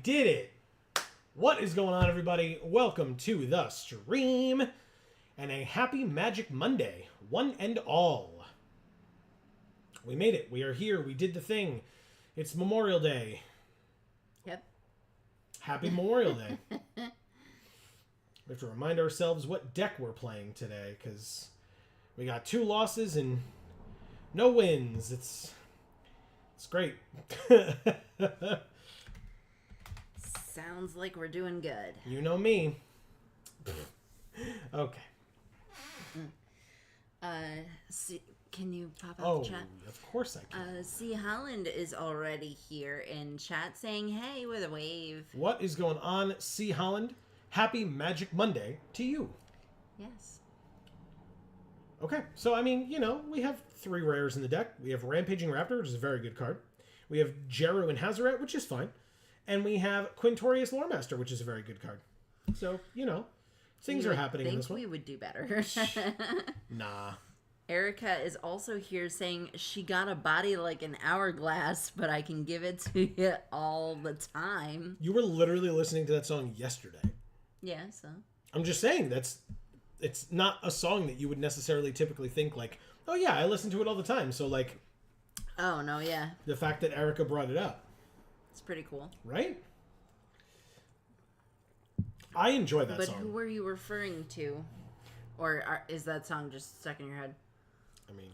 did it! What is going on, everybody? Welcome to the stream, and a happy Magic Monday, one and all. We made it. We are here. We did the thing. It's Memorial Day. Yep. Happy Memorial Day. We have to remind ourselves what deck we're playing today, because we got 2 losses and no wins. It's great. Sounds like we're doing good. You know me. Okay. Can you pop out the chat? Of course I can. C. Holland is already here in chat saying hey with a wave. What is going on, C. Holland? Happy Magic Monday to you. Yes. Okay, so I mean, you know, we have 3 rares in the deck. We have Rampaging Raptor, which is a very good card. We have Jeru and Hazaret, which is fine. And we have Quintorius Loremaster, which is a very good card. So, you know, things are happening in this one. I think we would do better. Nah. Erica is also here saying she got a body like an hourglass, but I can give it to you all the time. You were literally listening to that song yesterday. Yeah, so. I'm just saying, it's not a song that you would necessarily typically think like, oh yeah, I listen to it all the time. So like, oh no, yeah. The fact that Erica brought it up. It's pretty cool. Right? I enjoy that song. But who were you referring to? Or is that song just stuck in your head? I mean...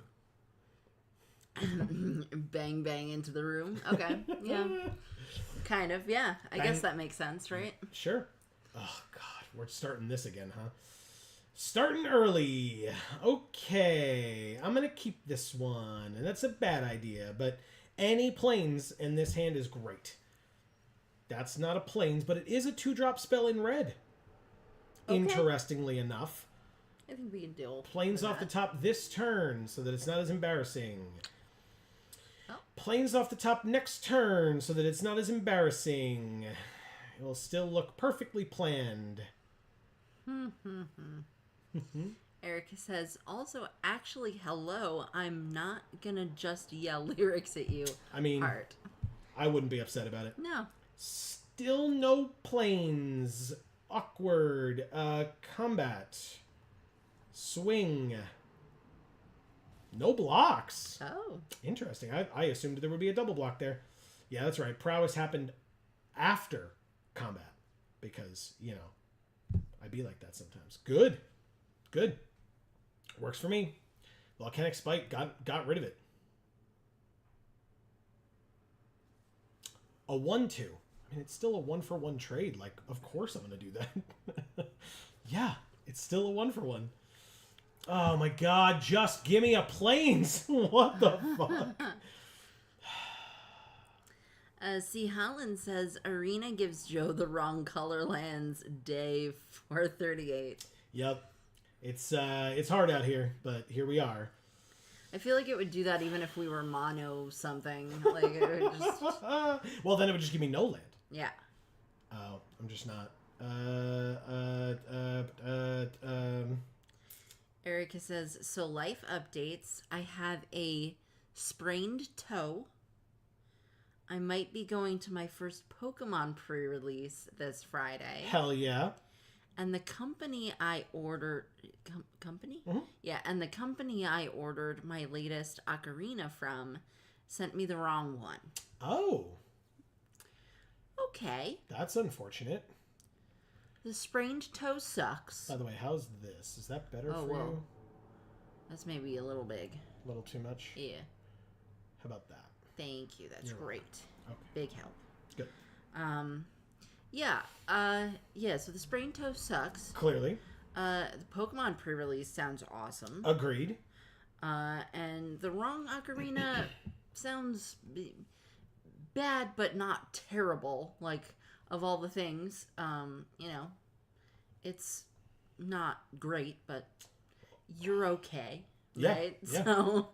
Bang, bang into the room. Okay, yeah. Kind of, yeah. I guess that makes sense, right? Sure. Oh, God. We're starting this again, huh? Starting early. Okay. I'm going to keep this one. And that's a bad idea, but any planes in this hand is great. That's not a planes, but it is a 2-drop spell in red. Okay. Interestingly enough. I think we can deal Planes off the top this turn so that it's not as embarrassing. Oh. Planes off the top next turn so that it's not as embarrassing. It will still look perfectly planned. Erica says, also, actually, hello, I'm not gonna just yell lyrics at you. I mean, Heart. I wouldn't be upset about it. No. Still no planes. Awkward. Combat. Swing. No blocks. Oh. Interesting. I assumed there would be a double block there. Yeah, that's right. Prowess happened after combat. Because, you know, I be like that sometimes. Good. Good. Works for me. Volcanic Spike got rid of it. A 1-2. I mean, it's still a 1-for-1 trade. Like, of course I'm going to do that. Yeah, it's still a 1-for-1. Oh my God, just give me a planes. What the fuck? C. Holland says, Arena gives Joe the wrong color lands day 438. Yep. It's hard out here, but here we are. I feel like it would do that even if we were mono something. Like, it would just... Well, then it would just give me no land. Yeah. Oh, I'm just not. Erica says, so life updates. I have a sprained toe. I might be going to my first Pokemon pre-release this Friday. Hell yeah. And the company I ordered... company? Mm-hmm. Yeah, and the company I ordered my latest ocarina from sent me the wrong one. Oh. Okay. That's unfortunate. The sprained toe sucks. By the way, how's this? Is that better for you? That's maybe a little big. A little too much? Yeah. How about that? Thank you. That's great. Okay. Big help. Good. Yeah, so the sprained toe sucks. Clearly. The Pokemon pre-release sounds awesome. Agreed. And the wrong ocarina sounds bad, but not terrible. Like, of all the things, you know, it's not great, but you're okay, right? Yeah. So, all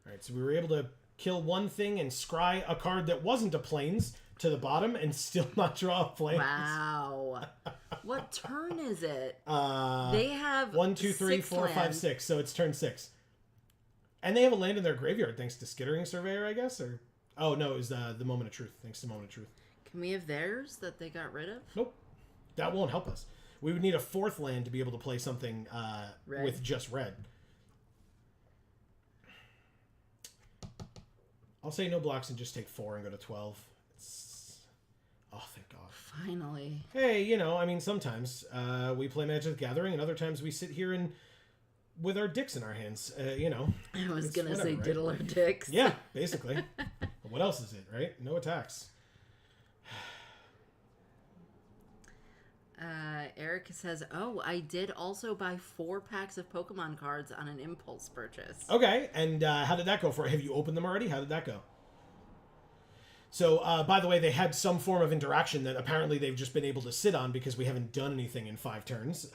right, so we were able to kill one thing and scry a card that wasn't a plains to the bottom and still not draw a plains. Wow. What turn is it? They have 1, 2, 3, 4, 5, 6. So it's turn 6. And they have a land in their graveyard thanks to Skittering Surveyor, I guess, or Oh, no, it was the Moment of Truth. Thanks to Moment of Truth. Can we have theirs that they got rid of? Nope. That won't help us. We would need a 4th land to be able to play something with just red. I'll say no blocks and just take 4 and go to 12. Oh, thank God. Finally. Hey, you know, I mean, sometimes we play Magic the Gathering, and other times we sit here and with our dicks in our hands, you know. I was going to say right? diddle our dicks. Yeah, basically. What else is it, right? No attacks. Eric says, oh, I did also buy 4 packs of Pokemon cards on an impulse purchase. Okay, and how did that go for it? Have you opened them already? How did that go? So, by the way, they had some form of interaction that apparently they've just been able to sit on because we haven't done anything in 5 turns.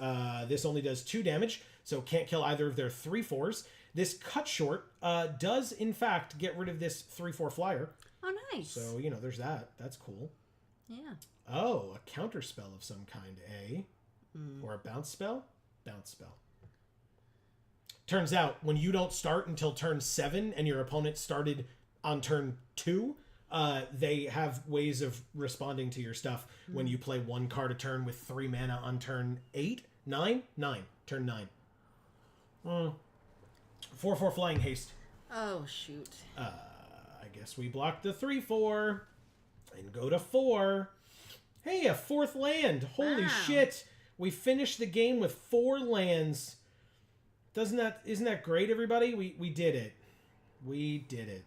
This only does 2 damage, so can't kill either of their 3/4s. This cut short does, in fact, get rid of this 3/4 flyer. Oh, nice. So, you know, there's that. That's cool. Yeah. Oh, a counter spell of some kind, eh? Or a bounce spell? Bounce spell. Turns out, when you don't start until turn 7 and your opponent started on turn 2, they have ways of responding to your stuff when you play 1 card a turn with 3 mana on turn 8, 9, 9. Turn 9. 4/4 flying haste. Oh, shoot. I guess we block the 3/4 and go to 4. Hey, a 4th land. Holy shit. We finished the game with 4 lands. Isn't that great, everybody? We did it. We did it.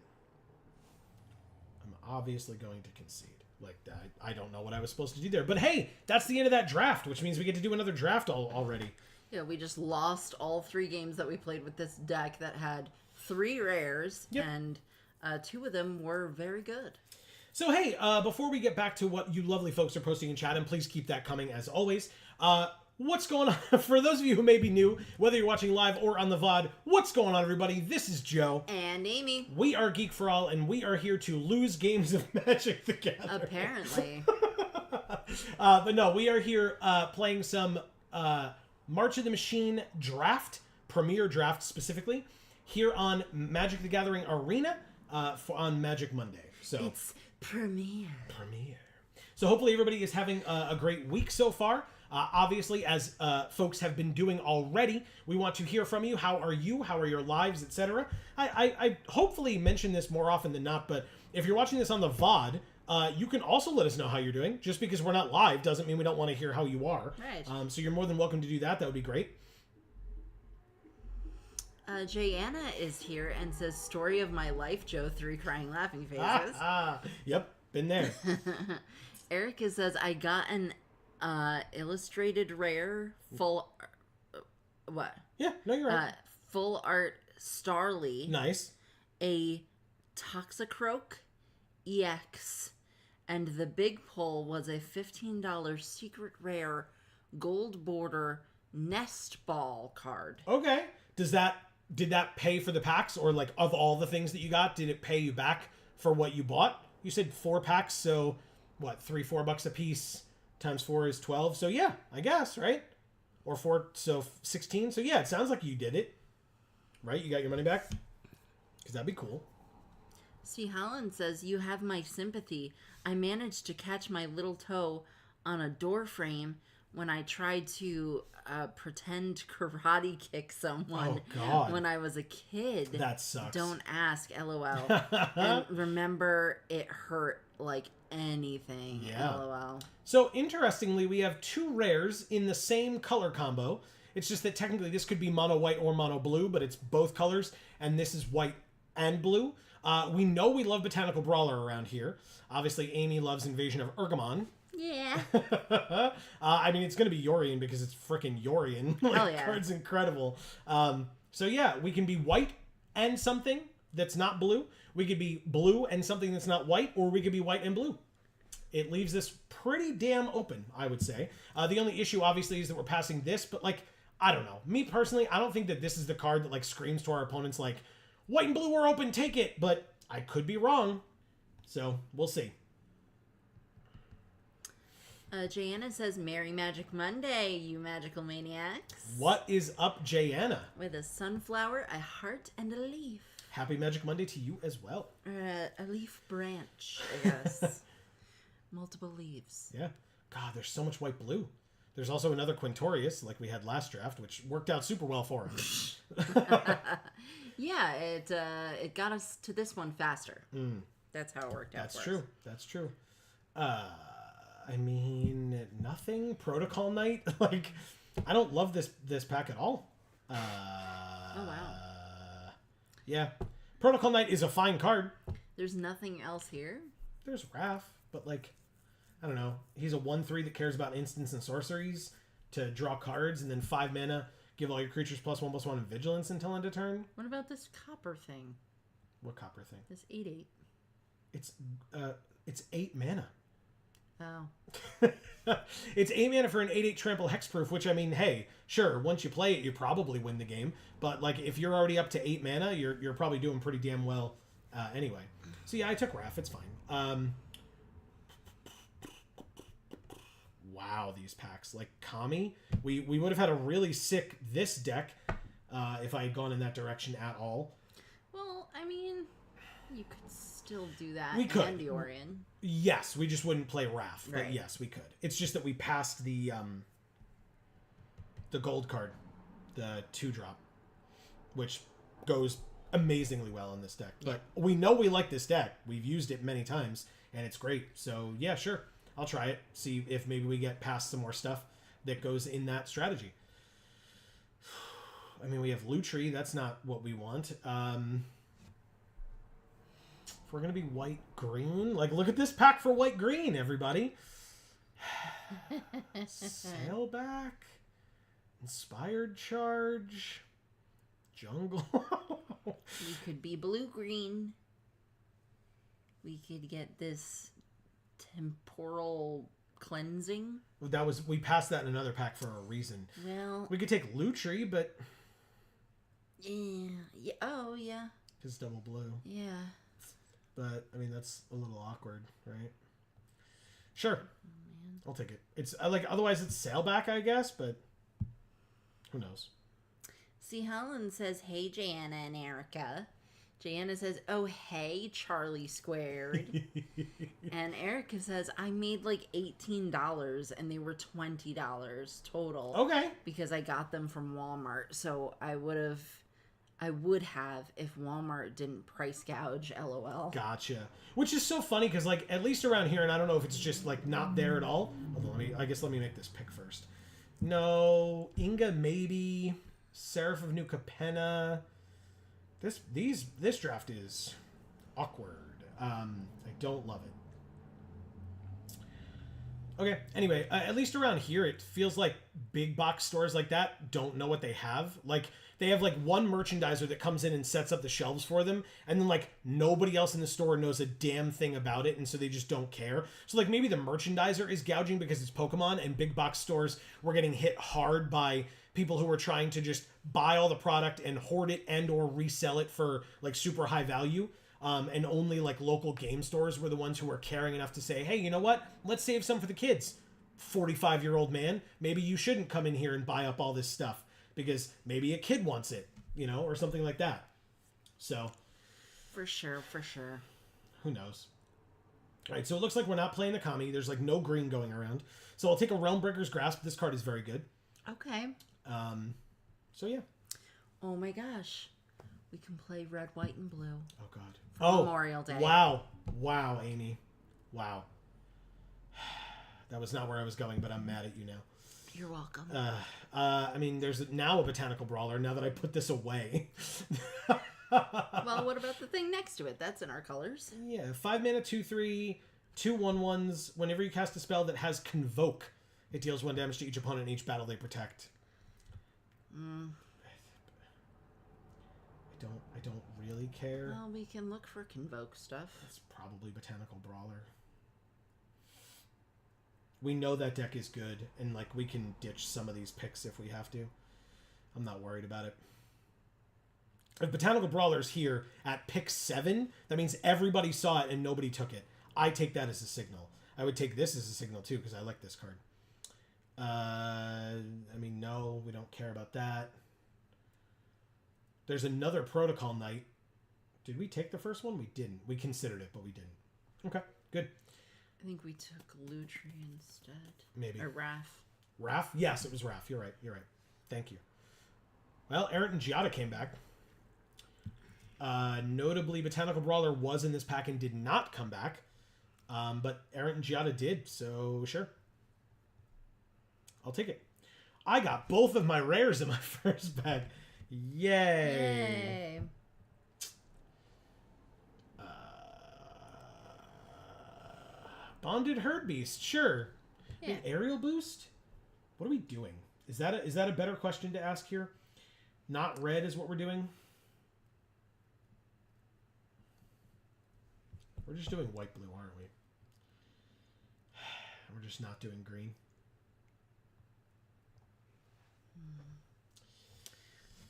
I'm obviously going to concede. Like, I don't know what I was supposed to do there. But hey, that's the end of that draft, which means we get to do another draft already. Yeah, we just lost all 3 games that we played with this deck that had 3 rares, and 2 of them were very good. So hey, before we get back to what you lovely folks are posting in chat, and please keep that coming as always, what's going on? For those of you who may be new, whether you're watching live or on the VOD, what's going on, everybody? This is Joe. And Amy. We are Geek for All, and we are here to lose games of Magic the Gathering. Apparently. But no, we are here playing some March of the Machine draft, Premier Draft specifically, here on Magic the Gathering Arena on Magic Monday. So it's Premiere. So hopefully everybody is having a great week so far. Obviously, as folks have been doing already, we want to hear from you. How are you? How are your lives, etc.? I hopefully mention this more often than not, but if you're watching this on the VOD, you can also let us know how you're doing. Just because we're not live doesn't mean we don't want to hear how you are. Right. So you're more than welcome to do that. That would be great. Jayanna is here and says, story of my life, Joe, 3 crying laughing faces. Yep, been there. Erica says, I got an illustrated rare full... what? Yeah, no, you're right. Full art Starly. Nice. A Toxicroak EX. And the big pull was a $15 secret rare gold border Nest Ball card. Okay. Did that pay for the packs, or like of all the things that you got, did it pay you back for what you bought? You said 4 packs, so what, $3-4 a piece times 4 is 12. So yeah, I guess, right? Or 4, so 16. So yeah, it sounds like you did it. Right? You got your money back? Because that'd be cool. See, Holland says, you have my sympathy. I managed to catch my little toe on a door frame when I tried to pretend karate kick someone when I was a kid. That sucks. Don't ask, LOL. And remember, it hurt like anything, LOL. So, interestingly, we have 2 rares in the same color combo. It's just that technically this could be mono white or mono blue, but it's both colors, and this is white and blue. We know we love Botanical Brawler around here. Obviously, Amy loves Invasion of Urgamon. Yeah. I mean, it's going to be Yorion because it's freaking Yorion. Hell yeah. Card's incredible. So yeah, we can be white and something that's not blue. We could be blue and something that's not white, or we could be white and blue. It leaves this pretty damn open, I would say. The only issue, obviously, is that we're passing this, but like, I don't know. Me personally, I don't think that this is the card that like screams to our opponents like, white and blue are open, take it. But I could be wrong. So we'll see. Jayanna says, Merry Magic Monday, you magical maniacs. What is up, Jayanna? With a sunflower, a heart, and a leaf. Happy Magic Monday to you as well. A leaf branch, I guess. Multiple leaves. Yeah. God, there's so much white blue. There's also another Quintorius, like we had last draft, which worked out super well for him. Yeah, it got us to this one faster. That's how it worked out. That's true. That's true. I mean, nothing. Protocol Knight. Like, I don't love this pack at all. Oh wow. Yeah, Protocol Knight is a fine card. There's nothing else here. There's Raph, but like, I don't know. He's a 1/3 that cares about instants and sorceries to draw cards, and then 5 mana, give all your creatures +1/+1 and vigilance until end of turn. What about this copper thing? What copper thing? This 8/8. It's 8 mana. Oh. It's 8 mana for an 8/8 trample hexproof, which, I mean, hey, sure, once you play it, you probably win the game. But like, if you're already up to 8 mana, you're probably doing pretty damn well anyway. So yeah, I took Raph. It's fine. Wow, these packs. Like, Kami, we would have had a really sick this deck if I had gone in that direction at all. Well, I mean, you could still do that. We could. And the Orion. Yes, we just wouldn't play Raph. Right. But yes, we could. It's just that we passed the gold card, the 2-drop, which goes amazingly well in this deck. But we know we like this deck. We've used it many times, and it's great. So yeah, sure. I'll try it. See if maybe we get past some more stuff that goes in that strategy. I mean, we have Lutri. That's not what we want. If we're going to be white-green, like, look at this pack for white-green, everybody. Sailback. Inspired Charge. Jungle. We could be blue-green. We could get this temporal cleansing. We passed that in another pack for a reason. Well, We could take Lutri, but yeah. Oh, yeah. it's double blue. Yeah. But I mean, that's a little awkward, right? Sure, I'll take it. It's like, otherwise it's Sailback, I guess, but who knows? See, Helen says, "Hey, Jana and Erica." Jana says, "Oh, hey, Charlie squared." And Erica says, "I made like $18 and they were $20 total." Okay. Because I got them from Walmart. So I would have if Walmart didn't price gouge, LOL. Gotcha. Which is so funny because, like, at least around here, and I don't know if it's just like not there at all. Hold on, let me make this pick first. No, Inga maybe. Seraph of New Capenna. This draft is awkward. I don't love it. Okay, anyway, at least around here, it feels like big box stores like that don't know what they have. Like, they have, like, one merchandiser that comes in and sets up the shelves for them, and then, like, nobody else in the store knows a damn thing about it, and so they just don't care. So, like, maybe the merchandiser is gouging because it's Pokemon, and big box stores were getting hit hard by people who were trying to just buy all the product and hoard it and or resell it for, like, super high value. And only, like, local game stores were the ones who were caring enough to say, hey, you know what? Let's save some for the kids. 45-year-old man, maybe you shouldn't come in here and buy up all this stuff because maybe a kid wants it, you know, or something like that. So. For sure. Who knows? All right, so it looks like we're not playing the Kami. There's, like, no green going around. So I'll take a Realmbreaker's Grasp. This card is very good. Okay. So, yeah. Oh, my gosh. We can play red, white, and blue. Oh, God. Memorial Day. Wow, Amy. Wow. That was not where I was going, but I'm mad at you now. You're welcome. I mean, there's now a Botanical Brawler now that I put this away. Well, what about the thing next to it? That's in our colors. Yeah, 5 mana, 2/3, 2 1/1s. Whenever you cast a spell that has Convoke, it deals 1 damage to each opponent in each battle they protect. I don't really care. Well, we can look for Convoke stuff. It's probably Botanical Brawler. We know that deck is good, and, like, we can ditch some of these picks if we have to. I'm not worried about it. If Botanical Brawler's here at pick 7, that means everybody saw it and nobody took it. I take that as a signal. I would take this as a signal, too, because I like this card. I mean, no, we don't care about that. There's another Protocol Knight Did we take the first one? We didn't. We considered it, but we didn't. Okay, good. I think we took Lutri instead. Maybe. Or Raph. Raph? Yes, it was Raph. You're right. Thank you. Well, Errant and Giada came back. Notably, Botanical Brawler was in this pack and did not come back. But Errant and Giada did, so sure. I'll take it. I got both of my rares in my first pack. Yay! Bonded Herd Beast, sure. Yeah. An aerial boost? What are we doing? Is that a better question to ask here? Not red is what we're doing? We're just doing white-blue, aren't we? We're just not doing green.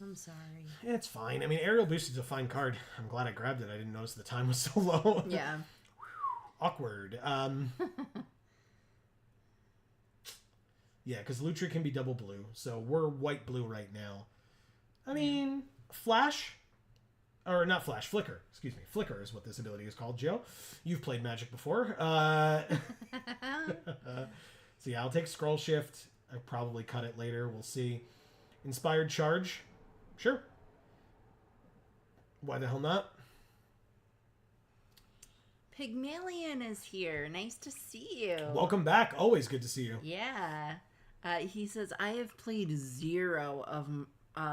I'm sorry. It's fine. I mean, Aerial Boost is a fine card. I'm glad I grabbed it. I didn't notice the time was so low. Yeah. Awkward. Yeah, because Lutri can be double blue, so we're white-blue right now. I mean, Flash... Or not Flash, Flicker. Excuse me. Flicker is what this ability is called, Joe. You've played Magic before. So yeah, I'll take Scroll Shift. I probably cut it later. We'll see. Inspired Charge. Sure. Why the hell not? Pygmalion is here. Nice to see you. Welcome back. Always good to see you. Yeah. He says, I have played 0 of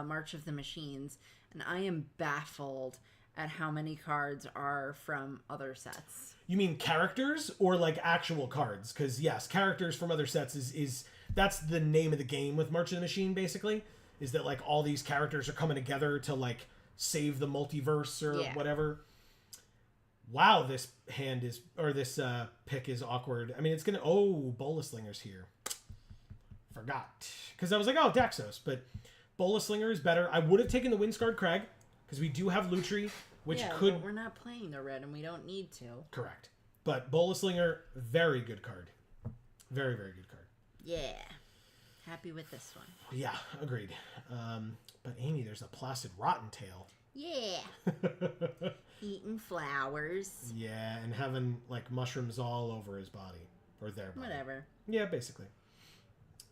March of the Machines, and I am baffled at how many cards are from other sets. You mean characters or like actual cards? Because yes, characters from other sets is that's the name of the game with March of the Machine, basically. Is that like all these characters are coming together to like save the multiverse or whatever. Wow, this hand is, or this pick is awkward. I mean, it's gonna, Bolaslinger's here. Forgot. Because I was like, oh, Daxos, but Bolaslinger is better. I would have taken the Windscarred Crag, because we do have Lutri, which could... but we're not playing the red, and we don't need to. Correct. But Bolaslinger, very good card. Very, very good card. Yeah. Happy with this one. Yeah, agreed. But Amy, there's a Placid Rottentail. Yeah. Eating flowers. Yeah, and having, like, mushrooms all over his body. Or their body. Whatever. Yeah, basically.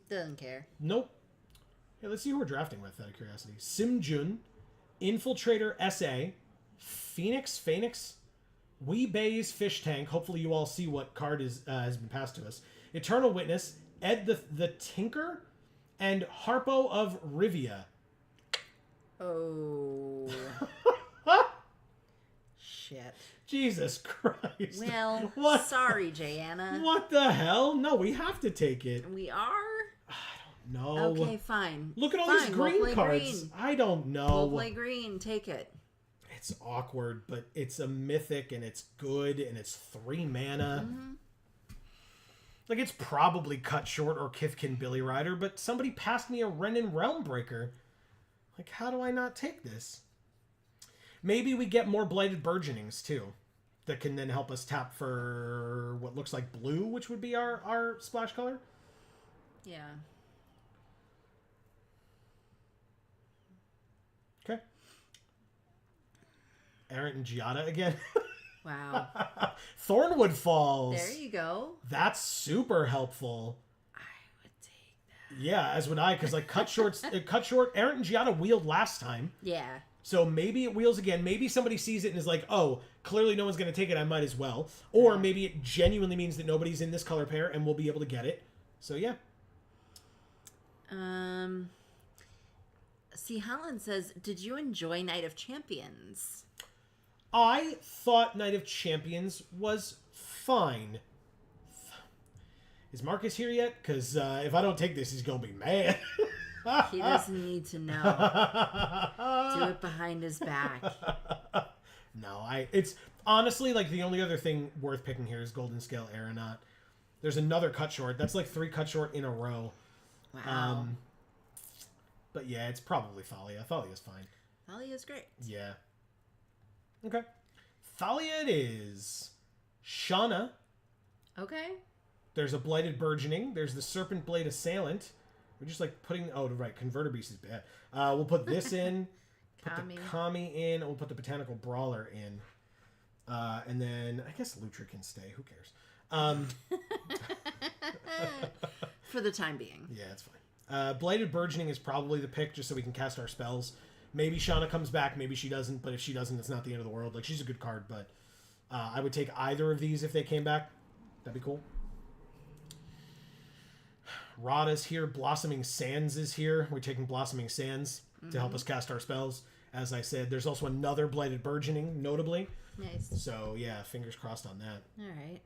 Doesn't care. Nope. Hey, let's see who we're drafting with, out of curiosity. Simjun, Infiltrator SA, Phoenix, Weebay's Fish Tank. Hopefully you all see what card is has been passed to us. Eternal Witness, Ed the Tinker, and Harpo of Rivia. Oh. Shit. Jesus Christ. Well, what? Sorry, Jayanna. What the hell? No, we have to take it. We are? No. Okay, fine. Look at all fine, these green we'll cards. Green. I don't know. We'll play green. Take it. It's awkward, but it's a mythic and it's good and it's 3 mana. Mm-hmm. Like, it's probably Cut Short or Kithkin Billy Rider, but somebody passed me a Renin Realmbreaker. Like, how do I not take this? Maybe we get more Blighted Burgeonings, too. That can then help us tap for what looks like blue, which would be our splash color. Yeah. Okay. Errant and Giada again. Wow. Thornwood Falls. There you go. That's super helpful. I would take that. Yeah, as would I, because like Cut Short, Errant and Giada wheeled last time. Yeah. So maybe it wheels again. Maybe somebody sees it and is like, oh, clearly no one's going to take it. I might as well. Or maybe it genuinely means that nobody's in this color pair and we'll be able to get it. So yeah. See, Holland says, did you enjoy Night of Champions? I thought Night of Champions was fine. Is Marcus here yet? Because if I don't take this, he's going to be mad. He doesn't need to know. Do it behind his back. No, it's honestly like the only other thing worth picking here is Golden Scale Aeronaut. There's another Cut Short. That's like 3 Cut Short in a row. Wow. But yeah, it's probably Thalia. Thalia's fine. Thalia's great. Yeah. Okay. Thalia it is. Shauna. Okay. There's a Blighted Burgeoning. There's the Serpent Blade Assailant. We're just like putting... Oh, right. Converter Beast is bad. We'll put this in. Put Kami. the Kami in. We'll put the Botanical Brawler in. And then I guess Lutra can stay. Who cares? For the time being. Yeah, it's fine. Blighted Burgeoning is probably the pick just so we can cast our spells. Maybe Shauna comes back, maybe she doesn't, but if she doesn't, it's not the end of the world. Like, she's a good card, but I would take either of these if they came back. That'd be cool. Rada's here. Blossoming Sands is here. We're taking Blossoming Sands to help us cast our spells. As I said, there's also another Blighted Burgeoning, notably. Nice. So, yeah, fingers crossed on that. All right.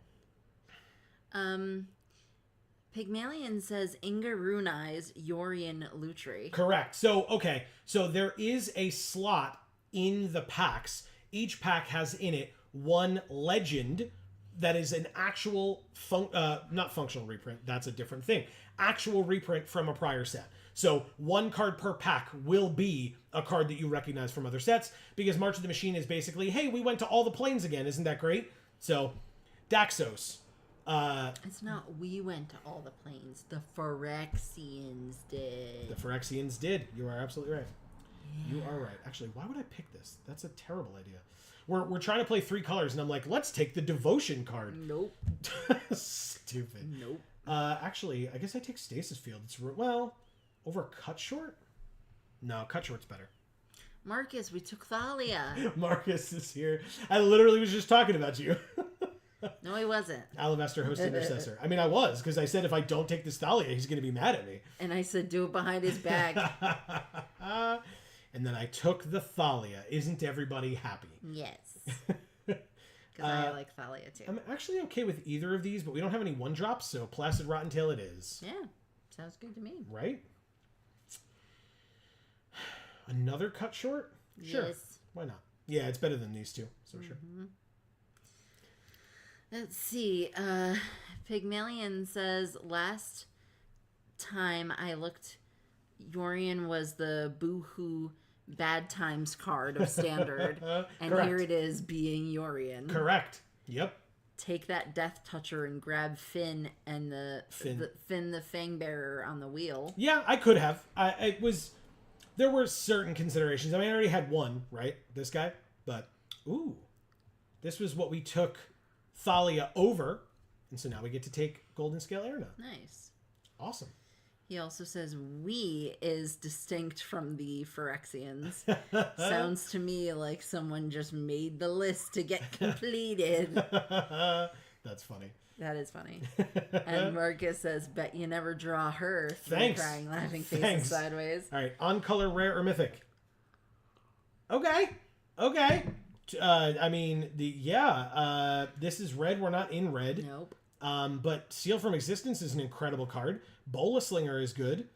Pygmalion says Inga Runai's Yorian Lutri. Correct. So, okay. So there is a slot in the packs. Each pack has in it one legend that is an actual, not functional reprint. That's a different thing. Actual reprint from a prior set. So one card per pack will be a card that you recognize from other sets because March of the Machine is basically, hey, we went to all the planes again. Isn't that great? So Daxos. It's not we went to all the planes. The Phyrexians did. The Phyrexians did. You are absolutely right. Yeah. You are right. Actually, why would I pick this? That's a terrible idea. We're trying to play 3 colors, and I'm like, let's take the Devotion card. Nope. Stupid. Nope. Actually, I guess I take Stasis Field. It's over Cut Short? No, Cut Short's better. Marcus, we took Thalia. Marcus is here. I literally was just talking about you. No, he wasn't. Alabaster Host Intercessor. I mean, I was, because I said if I don't take this Thalia, he's going to be mad at me. And I said, do it behind his back. And then I took the Thalia. Isn't everybody happy? Yes. Because I like Thalia too. I'm actually okay with either of these, but we don't have any 1-drops, so Placid Rotten Tail it is. Yeah, sounds good to me. Right? Another Cut Short? Sure. Yes. Why not? Yeah, it's better than these two, so sure. Let's see. Pygmalion says, last time I looked, Yorian was the boohoo bad times card of Standard. And Correct. Here it is being Yorian. Correct. Yep. Take that Death Toucher and grab Finn and Finn the Fangbearer on the wheel. Yeah, I could have. There were certain considerations. I mean, I already had one, right? This guy. But, ooh. This was what we took Thalia over. And so now we get to take Golden Scale Arena. Nice. Awesome. He also says we is distinct from the Phyrexians. Sounds to me like someone just made the list to get completed. That's funny. That is funny. And Marcus says, bet you never draw her. Thanks. Crying, laughing faces sideways. All right. On color, rare, or mythic? Okay. I mean, this is red. We're not in red. Nope. But Seal from Existence is an incredible card. Bolaslinger is good.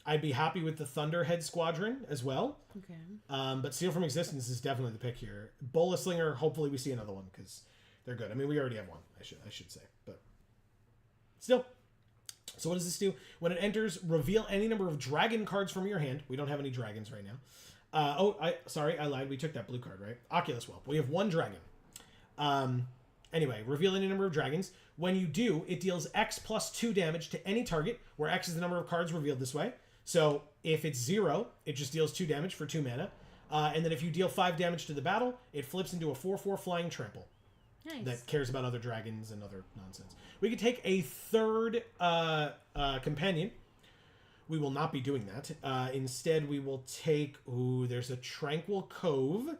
I'd be happy with the Thunderhead Squadron as well. Okay. But Seal from Existence is definitely the pick here. Bolaslinger, hopefully we see another one because they're good. I mean, we already have one, I should say. But still. So what does this do? When it enters, reveal any number of dragon cards from your hand. We don't have any dragons right now. I lied. We took that blue card, right? Oculus Whelp. We have 1 dragon. Anyway, reveal any number of dragons. When you do, it deals X plus 2 damage to any target, where X is the number of cards revealed this way. So if it's 0, it just deals 2 damage for 2 mana. And then if you deal 5 damage to the battle, it flips into a 4/4 flying trample. Nice. That cares about other dragons and other nonsense. We could take a 3rd companion. We will not be doing that. Instead, we will take... Ooh, there's a Tranquil Cove.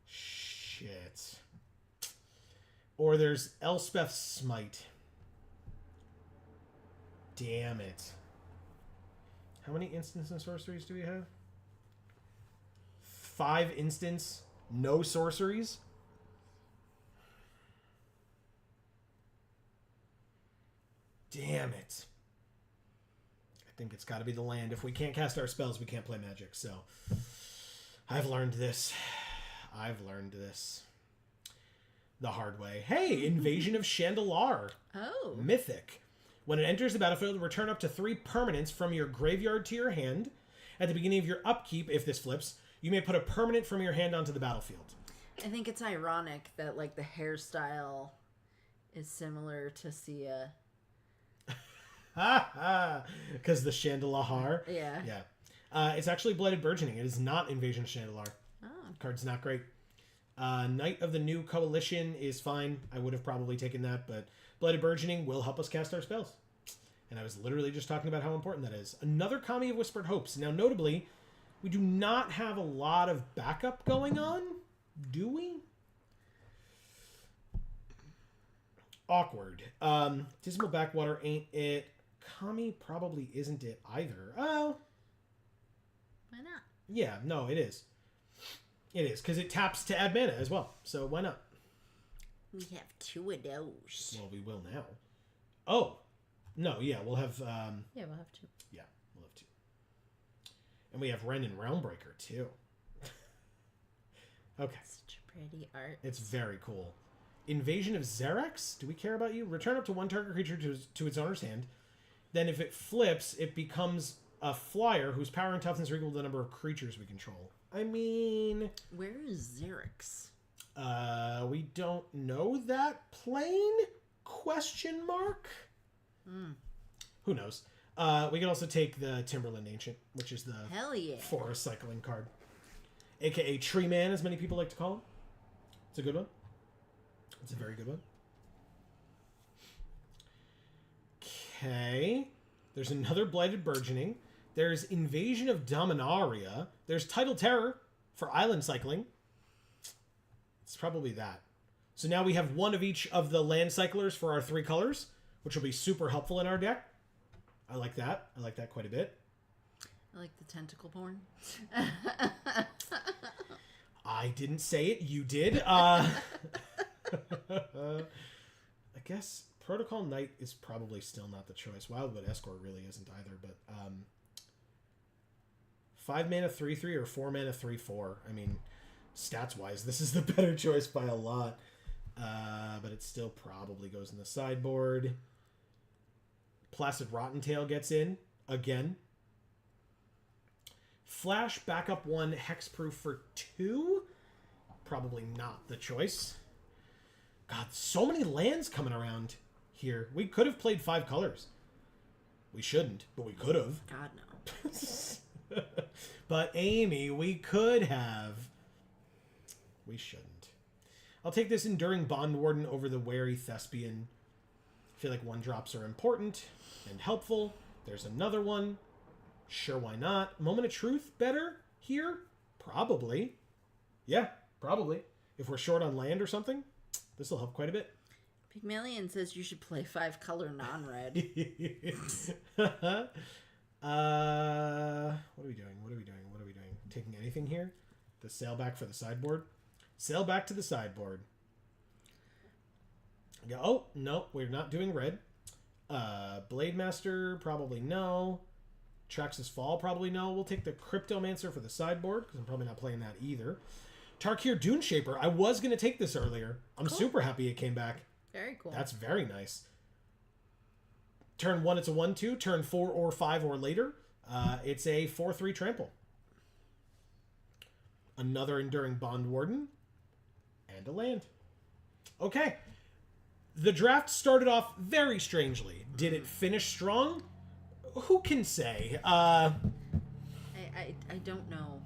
Shit. Or there's Elspeth's Smite. Damn it. How many instants and sorceries do we have? 5 instants, no sorceries. Damn it. I think it's got to be the land. If we can't cast our spells, we can't play Magic. So I've learned this. The hard way. Hey, Invasion of Chandelar. Oh. Mythic. When it enters the battlefield, return up to 3 permanents from your graveyard to your hand. At the beginning of your upkeep, if this flips, you may put a permanent from your hand onto the battlefield. I think it's ironic that like the hairstyle is similar to Sia. Because the Chandelahar. Yeah. Yeah. It's actually Blighted Burgeoning. It is not Invasion Chandelar. Oh. Card's not great. Knight of the New Coalition is fine. I would have probably taken that, but Blighted Burgeoning will help us cast our spells. And I was literally just talking about how important that is. Another Kami of Whispered Hopes. Now, notably, we do not have a lot of backup going on, do we? Awkward. Dismal Backwater ain't it. Kami probably isn't it either. Oh. Why not? Yeah, no, it is. It is, because it taps to add mana as well. So why not? We have 2 of those. Well, we will now. Oh. No, yeah, we'll have... Yeah, we'll have 2. Yeah, we'll have 2. And we have Ren and Realmbreaker, too. Okay. Such pretty art. It's very cool. Invasion of Xerax? Do we care about you? Return up to 1 target creature to its owner's hand. Then if it flips, it becomes a flyer whose power and toughness are equal to the number of creatures we control. I mean... Where is Xerax? We don't know that plane? Question mark? Who knows? We can also take the Timberland Ancient, which is the Hell yeah. forest cycling card. AKA Tree Man, as many people like to call him. It's a good one. It's a very good one. Okay. There's another Blighted Burgeoning. There's Invasion of Dominaria. There's Tidal Terror for island cycling. It's probably that. So now we have 1 of each of the land cyclers for our 3 colors, which will be super helpful in our deck. I like that. I like that quite a bit. I like the tentacle porn. I didn't say it. You did. I guess Protocol Knight is probably still not the choice. Wildwood Escort really isn't either, but 5 mana 3/3 or 4 mana 3/4. I mean, stats wise, this is the better choice by a lot. But it still probably goes in the sideboard. Placid Rottentail gets in again. Flash backup 1 hexproof for 2. Probably not the choice. God, so many lands coming around here. We could have played 5 colors. We shouldn't, but we could have. God, no. But Amy, we could have. We shouldn't. I'll take this Enduring Bond Warden over the Wary Thespian. I feel like 1-drops are important and helpful. There's another one. Sure, why not? Moment of Truth better here? Probably. Yeah, probably. If we're short on land or something, this will help quite a bit. Pygmalion says you should play 5-color non-red. What are we doing? What are we doing? What are we doing? Taking anything here? The sail back for the sideboard? Sail back to the sideboard. Yeah, oh, no, we're not doing red. Blade Master, probably no. Traxxas Fall, probably no. We'll take the Cryptomancer for the sideboard, because I'm probably not playing that either. Tarkir Dune Shaper. I was going to take this earlier. I'm super happy it came back. Very cool. That's very nice. Turn 1, it's a 1/2. Turn 4 or 5 or later, it's a 4/3 trample. Another Enduring Bond Warden. And a land. Okay. The draft started off very strangely. Did it finish strong? Who can say? I don't know.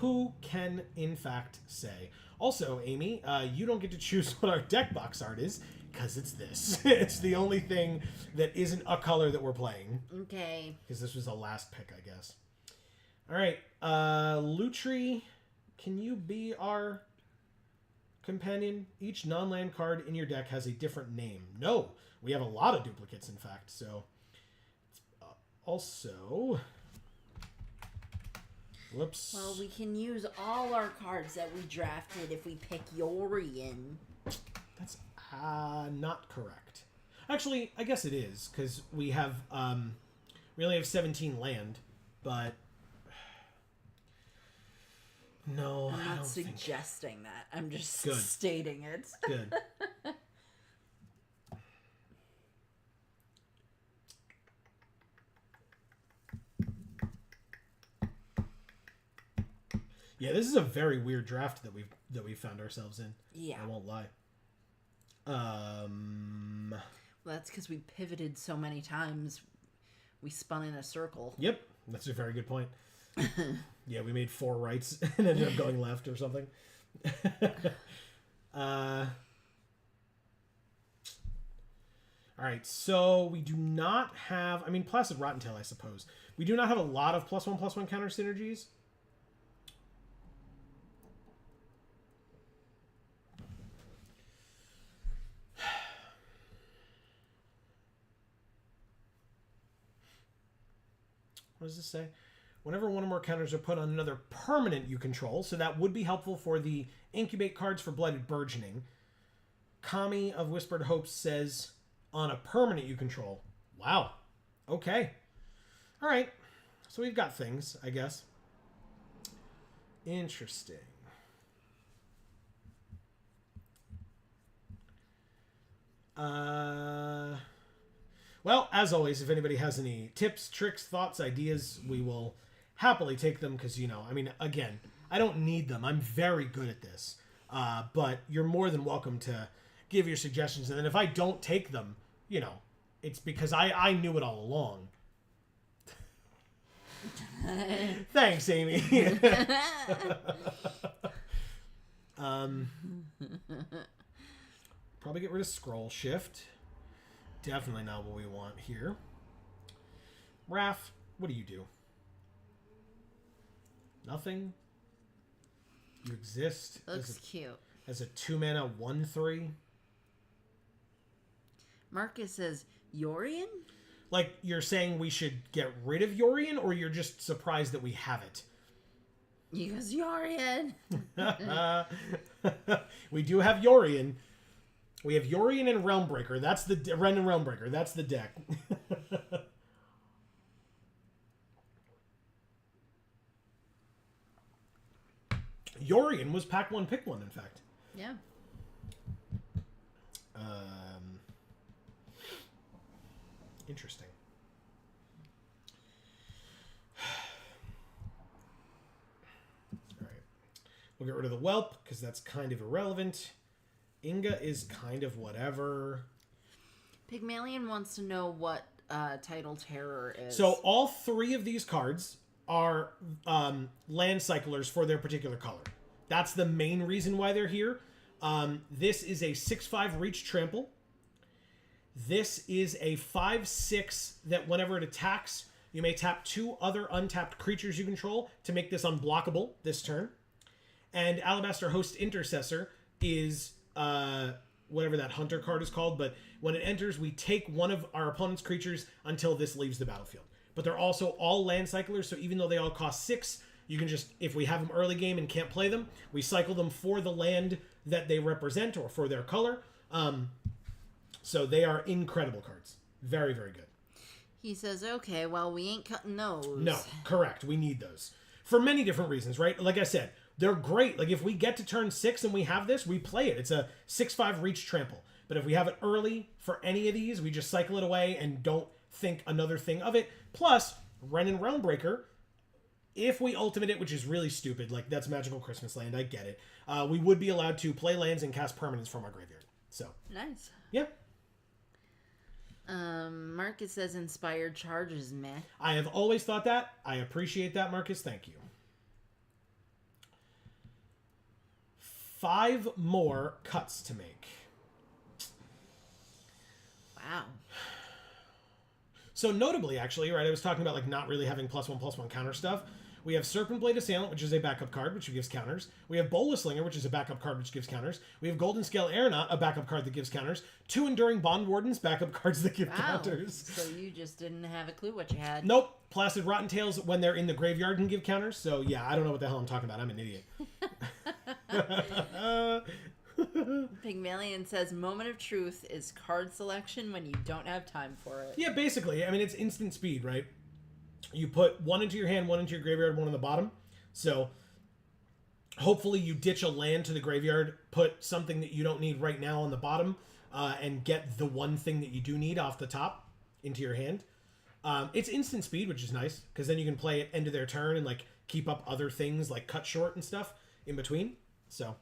Who can, in fact, say? Also, Amy, you don't get to choose what our deck box art is, because it's this. It's the only thing that isn't a color that we're playing. Okay. Because this was the last pick, I guess. All right. Lutri, can you be our companion? Each non-land card in your deck has a different name. No, we have a lot of duplicates, in fact. So, also... Whoops. Well, we can use all our cards that we drafted if we pick Yorion. That's not correct. Actually, I guess it is, because we have, we only have 17 land, but... No, I'm I not don't suggesting that. I'm just Good. stating it. Good. Yeah, this is a very weird draft that we found ourselves in. Yeah. I won't lie. Well, that's because we pivoted so many times. We spun in a circle. Yep, that's a very good point. Yeah, we made 4 rights and ended up going left or something. All right, so we do not have... I mean, Placid Rottentail, I suppose. We do not have a lot of +1/+1 counter synergies. What does this say? Whenever one or more counters are put on another permanent you control, so that would be helpful for the incubate cards for Blighted Burgeoning. Kami of Whispered Hopes says on a permanent you control. Wow. Okay. All right. So we've got things, I guess. Interesting. Well, as always, if anybody has any tips, tricks, thoughts, ideas, we will happily take them because, I mean, again, I don't need them. I'm very good at this. But you're more than welcome to give your suggestions. And then if I don't take them, it's because I knew it all along. Thanks, Amy. Probably get rid of Scroll Shift. Definitely not what we want here. Raph, what do you do? Nothing? You exist. Looks cute. As a 2-mana 1/3. Marcus says, Yorion? Like, you're saying we should get rid of Yorion, or you're just surprised that we have it? He goes, Yorion! We do have Yorion. We have Yorion and Realmbreaker. That's the Ren and Realmbreaker. That's the deck. Yorion was pack 1, pick 1, in fact. Yeah. Interesting. All right. We'll get rid of the Whelp, because that's kind of irrelevant. Inga is kind of whatever. Pygmalion wants to know what Tidal Terror is. So all 3 of these cards are land cyclers for their particular color. That's the main reason why they're here. This is a 6/5 reach trample. This is a 5/6 that whenever it attacks, you may tap 2 other untapped creatures you control to make this unblockable this turn. And Alabaster Host Intercessor is whatever that hunter card is called, but when it enters, we take one of our opponent's creatures until this leaves the battlefield. But they're also all land cyclers, so even though they all cost 6, you can just, if we have them early game and can't play them, we cycle them for the land that they represent or for their color. So they are incredible cards. Very, very good. He says, okay, well, we ain't cutting those. No, correct. We need those. For many different reasons, right? Like I said, they're great. Like, if we get to turn 6 and we have this, we play it. It's a 6/5 reach trample. But if we have it early for any of these, we just cycle it away and don't think another thing of it. Plus, Ren and Realmbreaker, if we ultimate it, which is really stupid, like, that's Magical Christmas Land, I get it, we would be allowed to play lands and cast permanents from our graveyard. So, nice. Yeah. Marcus says Inspired Charges, meh. I have always thought that. I appreciate that, Marcus. Thank you. 5 more cuts to make. Wow. So notably, actually, right, I was talking about like not really having +1/+1 counter stuff. We have Serpent Blade Assailant, which is a backup card, which gives counters. We have Bolus Slinger, which is a backup card, which gives counters. We have Golden Scale Aeronaut, a backup card that gives counters. 2 Enduring Bond Wardens, backup cards that give counters. So you just didn't have a clue what you had. Nope. Placid Rottentails, when they're in the graveyard, can give counters. So yeah, I don't know what the hell I'm talking about. I'm an idiot. Pygmalion says Moment of Truth is card selection when you don't have time for it. Yeah, basically. I mean, it's instant speed, right? You put 1 into your hand, 1 into your graveyard, 1 on the bottom. So hopefully you ditch a land to the graveyard, put something that you don't need right now on the bottom, and get the one thing that you do need off the top into your hand. It's instant speed, which is nice, because then you can play it end of their turn and like keep up other things like cut short and stuff in between. So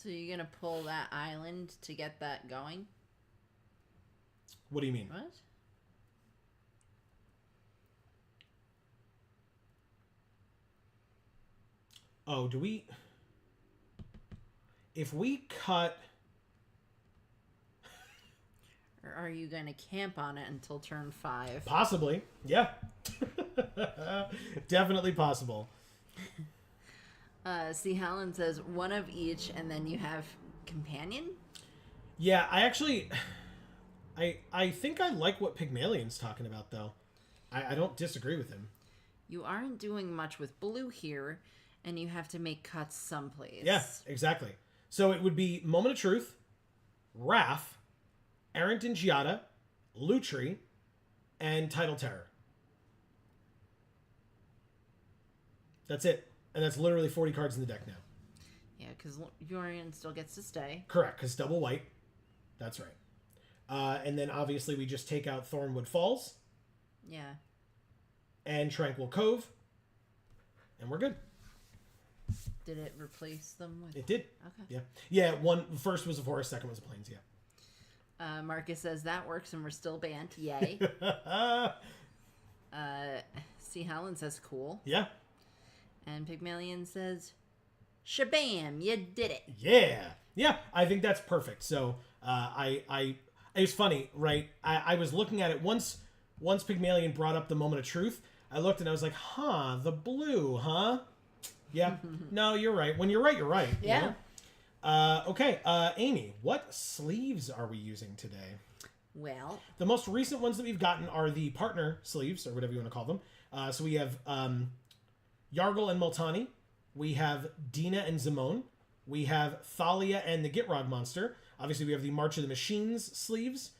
you're gonna pull that island to get that going? What do you mean? What? Oh, do we... If we cut... Or are you going to camp on it until turn 5? Possibly. Yeah. Definitely possible. See, Helen says one of each, and then you have companion? Yeah, I actually... I think I like what Pygmalion's talking about, though. I don't disagree with him. You aren't doing much with blue here, and you have to make cuts someplace. Yeah, exactly. So it would be Moment of Truth, Raph, Errant and Giada, Lutri, and Tidal Terror. That's it. And that's literally 40 cards in the deck now. Yeah, because Yorion still gets to stay. Correct, because double white. That's right. And then obviously we just take out Thornwood Falls. Yeah. And Tranquil Cove. And we're good. Did it replace them with... It did. Okay. Yeah. Yeah, first was a forest, second was a plains, yeah. Marcus says that works and we're still banned. Yay. See, Helen says cool. Yeah. And Pygmalion says, shabam, you did it. Yeah. Yeah, I think that's perfect. So it's funny, right? I was looking at it once Pygmalion brought up the Moment of Truth. I looked and I was like, the blue, huh? Yeah. No, you're right. When you're right, you're right. Yeah. You know? Okay, Amy, what sleeves are we using today? Well, the most recent ones that we've gotten are the partner sleeves, or whatever you want to call them. So we have Yargle and Multani. We have Dina and Zimone. We have Thalia and the Gitrog monster. Obviously, we have the March of the Machines sleeves.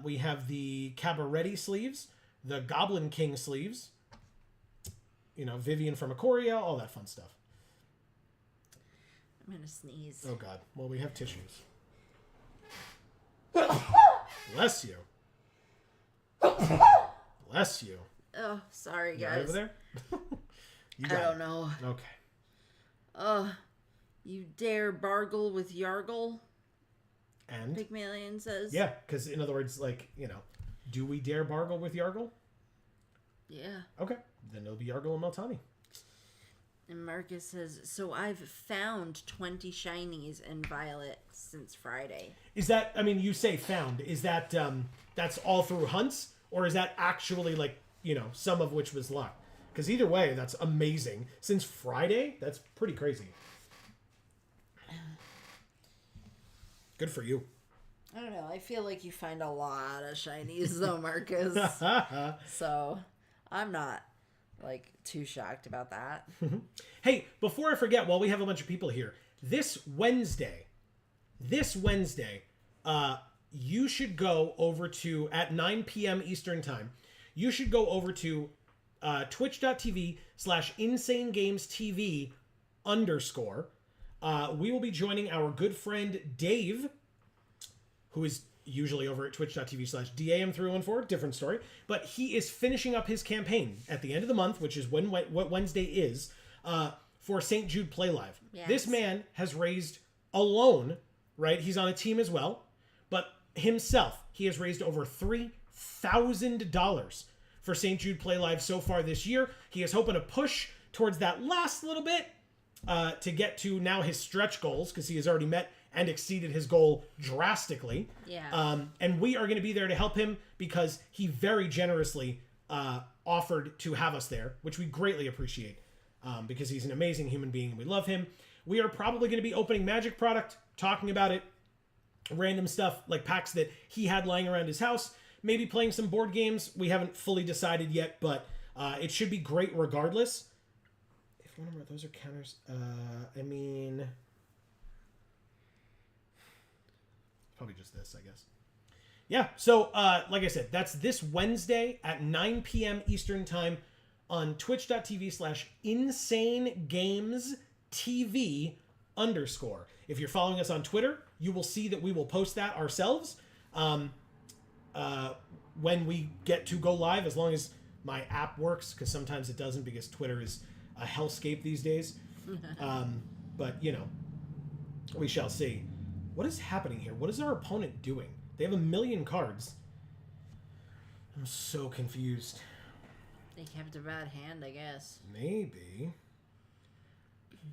We have the Cabaretti sleeves, the Goblin King sleeves. Vivian from Ikoria, all that fun stuff. I'm gonna sneeze. Oh God! Well, we have tissues. Bless you. Bless you. Oh, sorry, You guys. right over there? I don't know. Okay. You dare bargle with Yargle? And? Pygmalion says. Yeah, because in other words, do we dare bargle with Yargle? Yeah. Okay, then it'll be Yargle and Meltani. And Marcus says, so I've found 20 shinies in Violet since Friday. Is that, you say found, is that, that's all through hunts? Or is that actually, some of which was luck? Because either way, that's amazing. Since Friday, that's pretty crazy. Good for you. I don't know. I feel like you find a lot of shinies, though, Marcus. So, I'm not, too shocked about that. Hey, before I forget, while we have a bunch of people here, this Wednesday, you should go over to, at 9 p.m. Eastern Time, you should go over to twitch.tv/insanegamestv_. We will be joining our good friend Dave, who is usually over at twitch.tv/DAM314, different story, but he is finishing up his campaign at the end of the month, which is what Wednesday is, for St. Jude Play Live. Yes. This man has raised alone, right? He's on a team as well, but himself, he has raised over $3,000 for St. Jude Play Live so far this year. He is hoping to push towards that last little bit to get to now his stretch goals, because he has already met and exceeded his goal drastically. Yeah. And we are going to be there to help him because he very generously offered to have us there, which we greatly appreciate because he's an amazing human being and we love him. We are probably going to be opening Magic product, talking about it, random stuff like packs that he had lying around his house, maybe playing some board games. We haven't fully decided yet, but it should be great regardless. If one of those are counters, probably just this, I guess. Yeah, so like I said, that's this Wednesday at 9 p.m. Eastern Time on twitch.tv/insanegamestv_. If you're following us on Twitter, you will see that we will post that ourselves when we get to go live, as long as my app works, because sometimes it doesn't because Twitter is a hellscape these days. But, we shall see. What is happening here? What is our opponent doing? They have 1 million cards. I'm so confused. They kept a bad hand, I guess. Maybe.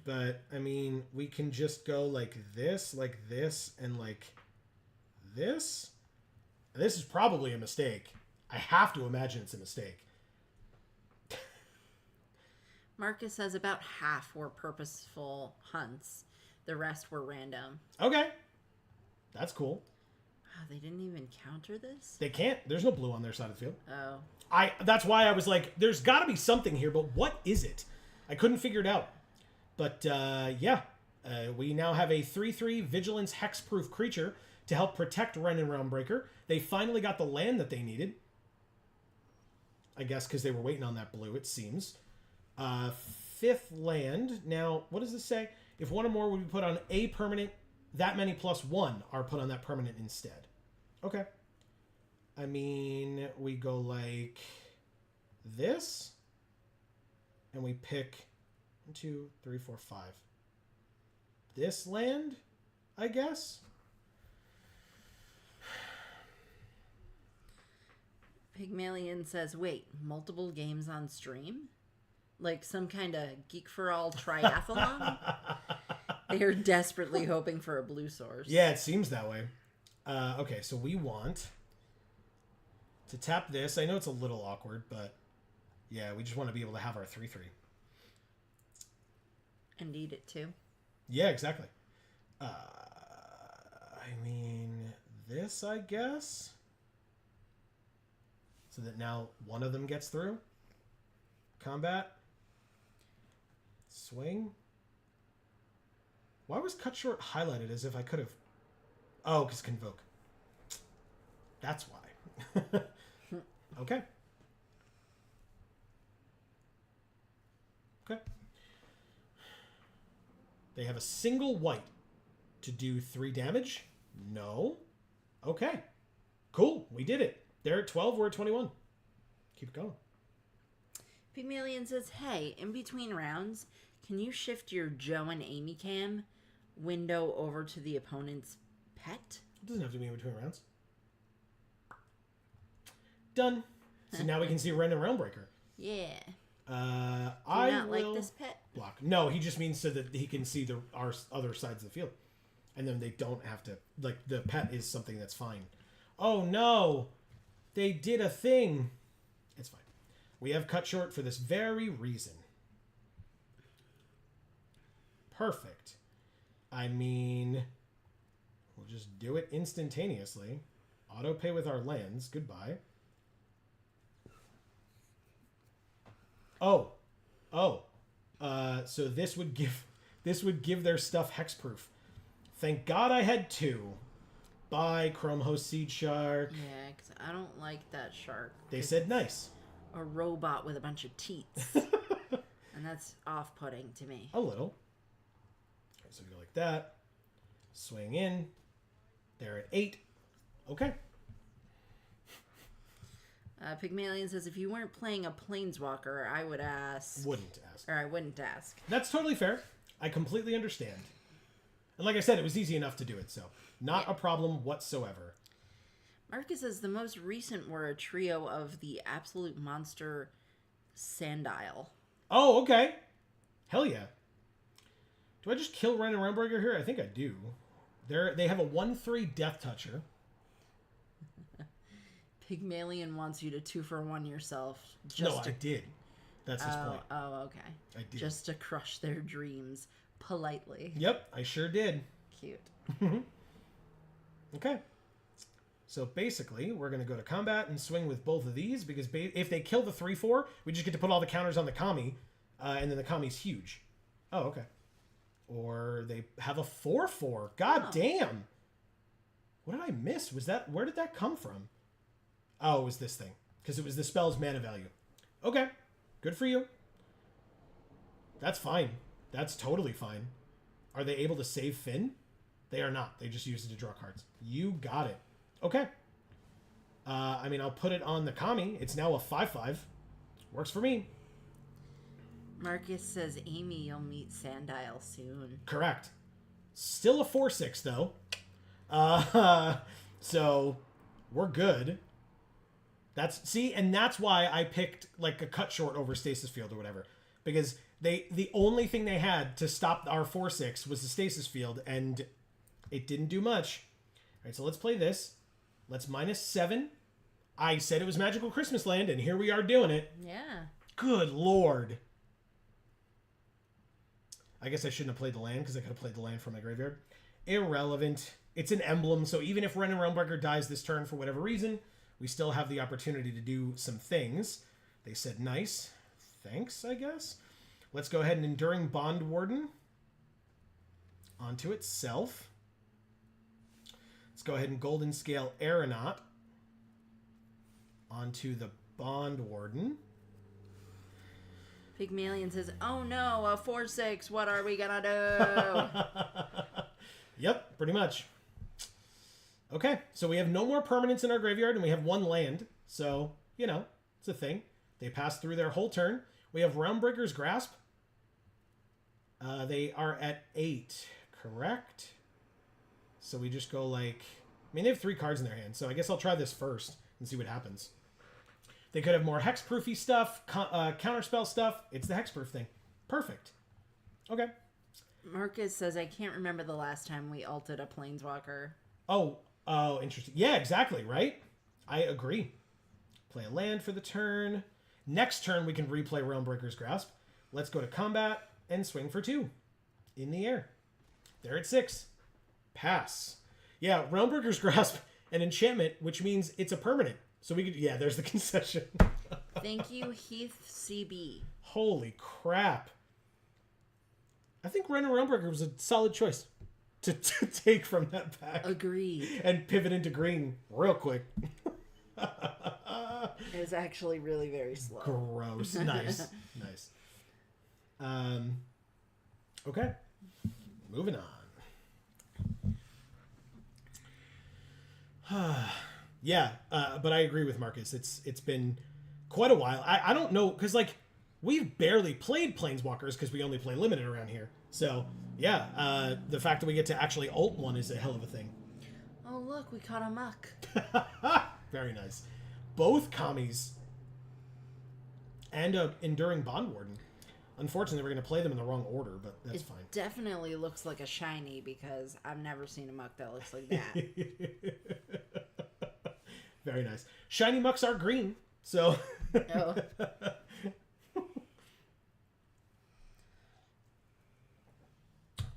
But, I mean, we can just go like this, and like this. This is probably a mistake. I have to imagine it's a mistake. Marcus says about half were purposeful hunts. The rest were random. Okay. That's cool. Wow, they didn't even counter this? They can't. There's no blue on their side of the field. Oh. That's why I was like, there's got to be something here, but what is it? I couldn't figure it out. But, yeah. We now have a 3/3 Vigilance Hexproof creature to help protect Ren and Realmbreaker. They finally got the land that they needed. I guess because they were waiting on that blue, it seems. 5th land. Now, what does this say? If one or more would be put on a permanent, that many +1 are put on that permanent instead. Okay. I mean, we go like this, and we pick 1, 2, 3, 4, 5. This land, I guess. Pygmalion says, wait, multiple games on stream? Like some kind of Geek for All triathlon? They are desperately hoping for a blue source. Yeah, it seems that way. Okay, so we want to tap this. I know it's a little awkward, but yeah, we just want to be able to have our 3/3. And need it too. Yeah, exactly. I mean, this, I guess. So that now one of them gets through. Combat. Swing. Why was cut short highlighted as if I could have... Oh, because convoke. That's why. Okay. Okay. They have a single white to do 3 damage. No. Okay. Cool. We did it. They're at 12. We're at 21. Keep it going. Pygmalion says, hey, in between rounds, can you shift your Joe and Amy cam window over to the opponent's pet? It doesn't have to be in between rounds. Done. So now we can see Ren and Realmbreaker. Yeah. I not will like this pet? block. No, he just means so that he can see our other sides of the field. And then they don't have to... Like, the pet is something that's fine. Oh, no! They did a thing! It's fine. We have cut short for this very reason. Perfect. I mean... We'll just do it instantaneously. Auto pay with our lands. Goodbye. Oh. So this would give their stuff hexproof. Thank God I had 2. Bye, Chrome Host Seed Shark. Yeah, because I don't like that shark. They said nice. A robot with a bunch of teats. And that's off-putting to me. A little. So we go like that. Swing in. They're at 8. Okay. Pygmalion says, if you weren't playing a planeswalker, I would ask... Wouldn't ask. Or I wouldn't ask. That's totally fair. I completely understand. And like I said, it was easy enough to do it, so not a problem whatsoever. Marcus says the most recent were a trio of the absolute monster Sandile. Oh, okay. Hell yeah. Do I just kill Ren and Realmbreaker here? I think I do. They have a 1/3 Death Toucher. Pygmalion wants you to 2-for-1 yourself. I did. That's his point. Oh, okay. I did. Just to crush their dreams politely. Yep, I sure did. Cute. Okay. So basically, we're going to go to combat and swing with both of these, because if they kill the 3/4, we just get to put all the counters on the Kami, and then the Kami's huge. Oh, okay. Or they have a 4/4. God damn! What did I miss? Where did that come from? Oh, it was this thing. Because it was the spell's mana value. Okay. Good for you. That's fine. That's totally fine. Are they able to save Finn? They are not. They just use it to draw cards. You got it. Okay. I mean, I'll put it on the Kami. It's now a 5/5. Works for me. Marcus says, Amy, you'll meet Sandile soon. Correct. Still a 4/6, though. So, we're good. And that's why I picked, like, a cut short over Stasis Field or whatever. because the only thing they had to stop our 4/6 was the stasis field, and it didn't do much. All right, so let's play this. Let's -7. I said it was Magical Christmas Land, and here we are doing it. Yeah. Good Lord. I guess I shouldn't have played the land because I could have played the land from my graveyard. Irrelevant. It's an emblem, so even if Ren and Realmbreaker dies this turn for whatever reason, we still have the opportunity to do some things. They said nice. Thanks, I guess. Let's go ahead and Enduring Bond Warden onto itself. Let's go ahead and Golden Scale Aeronaut onto the Bond Warden. Pygmalion says, "Oh no, a 4/6. What are we gonna do?" Yep, pretty much. Okay, so we have no more permanents in our graveyard, and we have one land. So, you know, it's a thing. They pass through their whole turn. We have Realmbreaker's Grasp. They are at 8, correct? So we just go like... I mean, they have 3 cards in their hand, so I guess I'll try this first and see what happens. They could have more hexproofy stuff, counterspell stuff. It's the hexproof thing. Perfect. Okay. Marcus says, "I can't remember the last time we ulted a planeswalker." Oh, interesting. Yeah, exactly, right? I agree. Play a land for the turn. Next turn, we can replay Realmbreaker's Grasp. Let's go to combat and swing for 2. In the air. They're at 6. Pass. Yeah, Realmbreaker's Grasp, an enchantment, which means it's a permanent. So we could, yeah, there's the concession. Thank you, Heath CB. Holy crap. I think Ren and Realmbreaker was a solid choice to take from that pack. Agreed. And pivot into green real quick. It was actually really very slow. Gross. Nice. Nice. Okay. Moving on. Yeah, but I agree with Marcus. It's been quite a while. I don't know, because, like, we've barely played Planeswalkers because we only play Limited around here. So, yeah, the fact that we get to actually ult one is a hell of a thing. Oh, look, we caught a muck. Very nice. Both commies and Enduring Bond Warden. Unfortunately, we're going to play them in the wrong order, but that's fine. It definitely looks like a shiny because I've never seen a muck that looks like that. Very nice. Shiny mucks are green, so... Oh.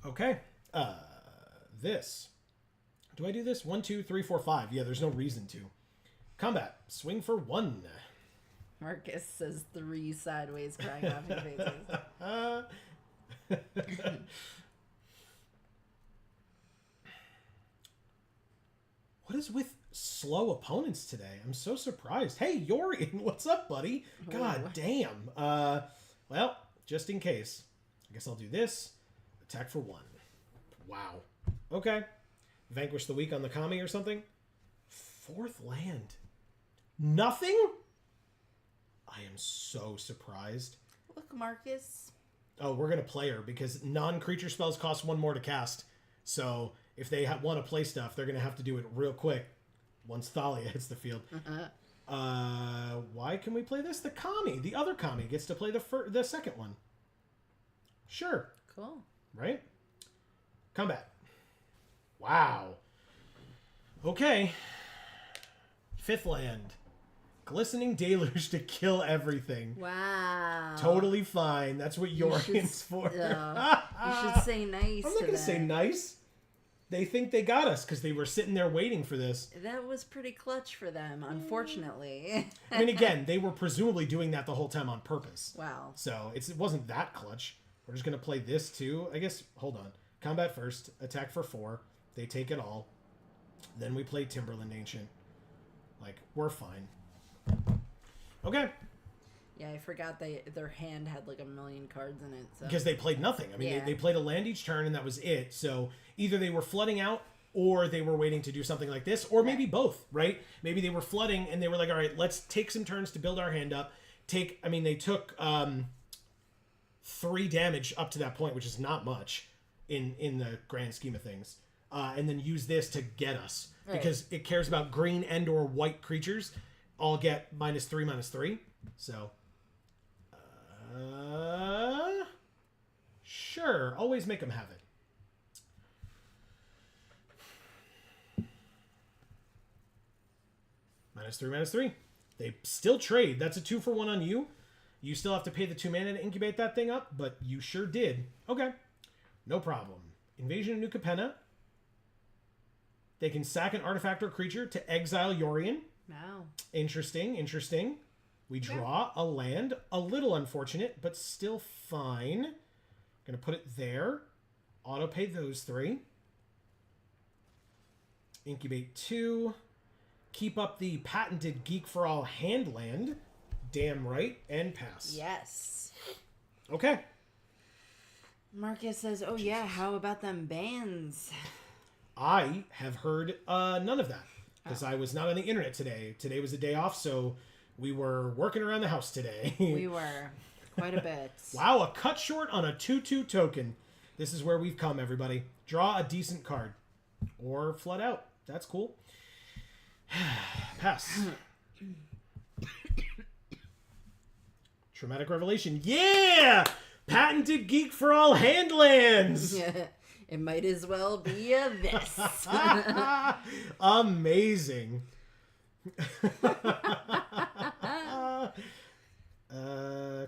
Okay. This. Do I do this? 1, 2, 3, 4, 5. Yeah, there's no reason to. Combat. Swing for 1. Marcus says 3 sideways crying laughing faces. What is with slow opponents today? I'm so surprised. Hey, Yorian, what's up, buddy? God damn. Well, just in case. I guess I'll do this. Attack for 1. Wow. Okay. Vanquish the weak on the Kami or something. 4th land. Nothing? I am so surprised. Look, Marcus. Oh, we're going to play her because non-creature spells cost 1 more to cast. So if they want to play stuff, they're going to have to do it real quick once Thalia hits the field. Why can we play this? The Kami, the other Kami, gets to play the second one. Sure. Cool. Right? Combat. Wow. Okay. 5th land. Glistening Deluge to kill everything. Wow. Totally fine. That's what Yorian's for. You should say nice. I'm not going to say nice. They think they got us because they were sitting there waiting for this. That was pretty clutch for them, unfortunately. I mean, again, they were presumably doing that the whole time on purpose. Wow. So it wasn't that clutch. We're just going to play this too. I guess, hold on. Combat first. Attack for 4. They take it all. Then we play Timberland Ancient. Like, we're fine. Okay. Yeah, I forgot their hand had like a million cards in it. So. Because they played nothing. I mean, Yeah. they played a land each turn, and that was it. So either they were flooding out, or they were waiting to do something like this, or maybe both, right? Maybe they were flooding, and they were like, all right, let's take some turns to build our hand up. They took 3 damage up to that point, which is not much in the grand scheme of things. And then use this to get us. Right. Because it cares about green and or white creatures. All get -3/-3. So... Sure. Always make them have it. -3/-3. They still trade. That's a 2-for-1 on you. You still have to pay the 2 mana to incubate that thing up, but you sure did. Okay. No problem. Invasion of New Capenna. They can sack an artifact or creature to exile Yorion. Wow. Interesting, interesting. We draw a land. A little unfortunate, but still fine. Gonna put it there. Auto pay those 3. Incubate 2. Keep up the patented Geek for All hand land. Damn right. And pass. Yes. Okay. Marcus says, oh yeah, how about them bands? I have heard none of that because I was not on the internet today. Today was a day off, so we were working around the house today. We were. Quite a bit. Wow, a cut short on a 2/2 token. This is where we've come, everybody. Draw a decent card. Or flood out. That's cool. Pass. Traumatic Revelation. Yeah! Patented Geek for All handlands! It might as well be this. Amazing.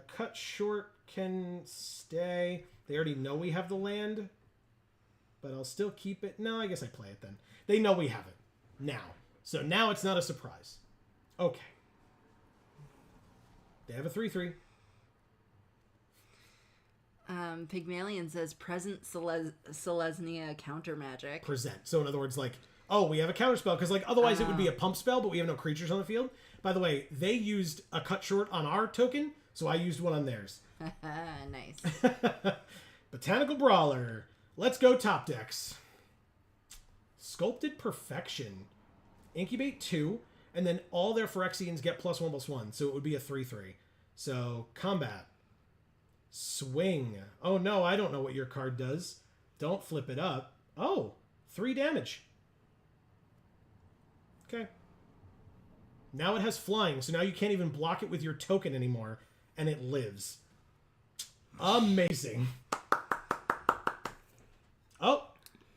Cut short can stay. They already know we have the land, but I'll still keep it. No, I guess I play it then. They know we have it now. So now it's not a surprise. Okay. They have a 3/3. Pygmalion says present Selesnya counter magic. Present. So in other words, like, oh, we have a counter spell because like otherwise it would be a pump spell, but we have no creatures on the field. By the way, they used a cut short on our token, so I used one on theirs. Nice. Botanical Brawler. Let's go top decks. Sculpted Perfection. Incubate 2, and then all their Phyrexians get +1/+1, so it would be a 3/3. So, combat. Swing. Oh no, I don't know what your card does. Don't flip it up. Oh, 3 damage. Okay. Now it has flying, so now you can't even block it with your token anymore, and it lives. Amazing.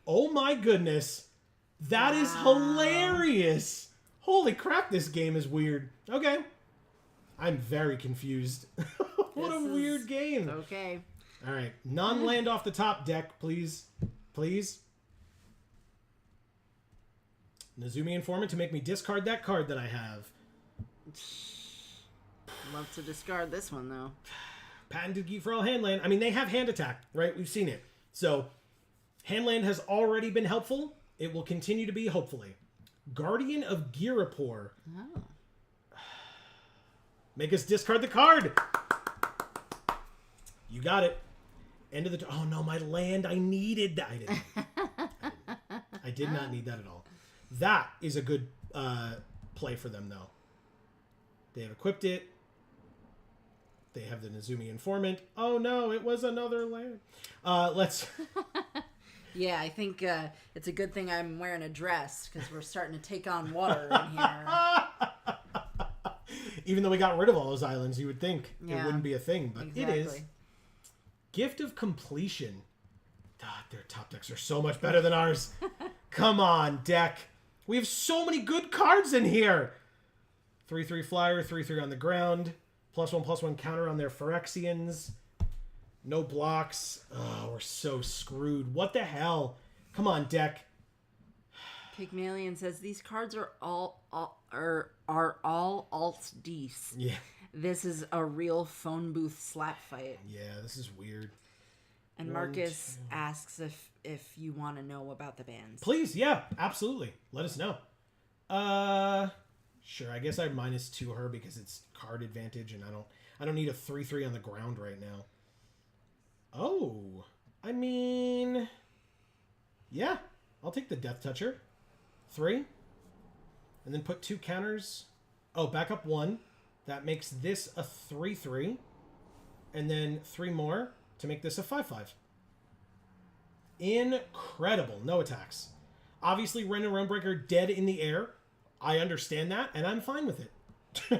Oh my goodness. That is hilarious. Holy crap, this game is weird. Okay. I'm very confused. What a weird game. Okay. All right. Non-land off the top deck, please. Please. Nazumi Informant to make me discard that card that I have. Love to discard this one, though. Patented Geek for All handland. I mean, they have hand attack, right? We've seen it. So, handland has already been helpful. It will continue to be, hopefully. Guardian of Girapur. Oh. Make us discard the card. You got it. End of the... Oh, no, my land. I needed that. I did not need that at all. That is a good play for them, though. They have equipped it. They have the Nazumi Informant. Oh, no, it was another land. Let's... Yeah, I think it's a good thing I'm wearing a dress because we're starting to take on water in here. Even though we got rid of all those islands, you would think it wouldn't be a thing, but exactly. It is. Gift of Completion. God, their top decks are so much better than ours. Come on, deck. We have so many good cards in here. 3/3 flyer, 3/3 on the ground. +1/+1 counter on their Phyrexians. No blocks. Oh, we're so screwed. What the hell? Come on, deck. Pygmalion says these cards are all alt D's. Yeah. This is a real phone booth slap fight. Yeah, this is weird. And Marcus asks if you want to know about the bands. Please, yeah, absolutely. Let us know. Sure. I guess I'd -2 her because it's card advantage, and I don't need a 3/3 on the ground right now. Oh, I mean, yeah, I'll take the Death Toucher. 3. And then put 2 counters. Oh, back up 1. That makes this a 3/3. And then 3 more to make this a 5/5. Incredible. No attacks. Obviously, Ren and Runebreaker dead in the air. I understand that, and I'm fine with it.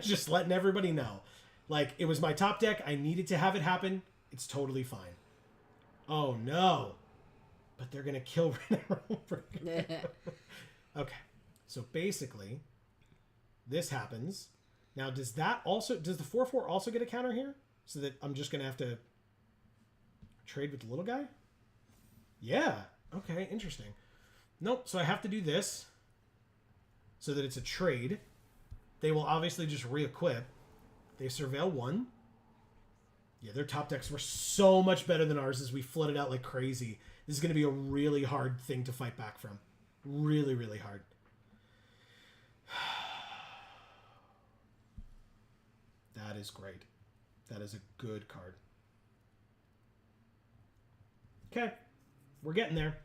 Just letting everybody know. Like, it was my top deck. I needed to have it happen. It's totally fine. Oh, no. But they're going to kill Okay. So, basically, this happens. Now, does the 4/4 also get a counter here? So that I'm just going to have to trade with the little guy? Yeah. Okay, interesting. Nope, so I have to do this so that it's a trade. They will obviously just re-equip. They surveil 1. Yeah, their top decks were so much better than ours as we flooded out like crazy. This is going to be a really hard thing to fight back from. Really, really hard. That is great. That is a good card. Okay. We're getting there.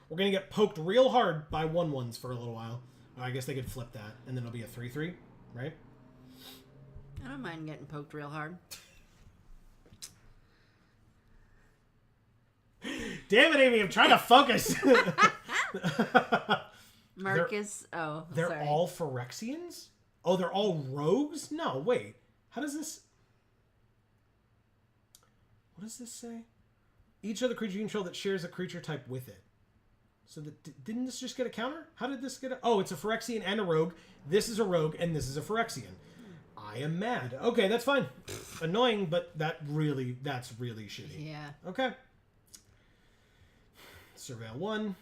We're going to get poked real hard by 1/1s for a little while. Oh, I guess they could flip that, and then it'll be a 3/3, right? I don't mind getting poked real hard. Damn it, Amy, I'm trying to focus. Marcus, They're sorry. all Phyrexians? Oh, they're all rogues? No, wait. How does this... What does this say? Each other creature you control that shares a creature type with it. So didn't this just get a counter? How did this get a... Oh, it's a Phyrexian and a rogue. This is a rogue, and this is a Phyrexian. I am mad. Okay, that's fine. Annoying, but that's really shitty. Yeah. Okay. Surveil 1.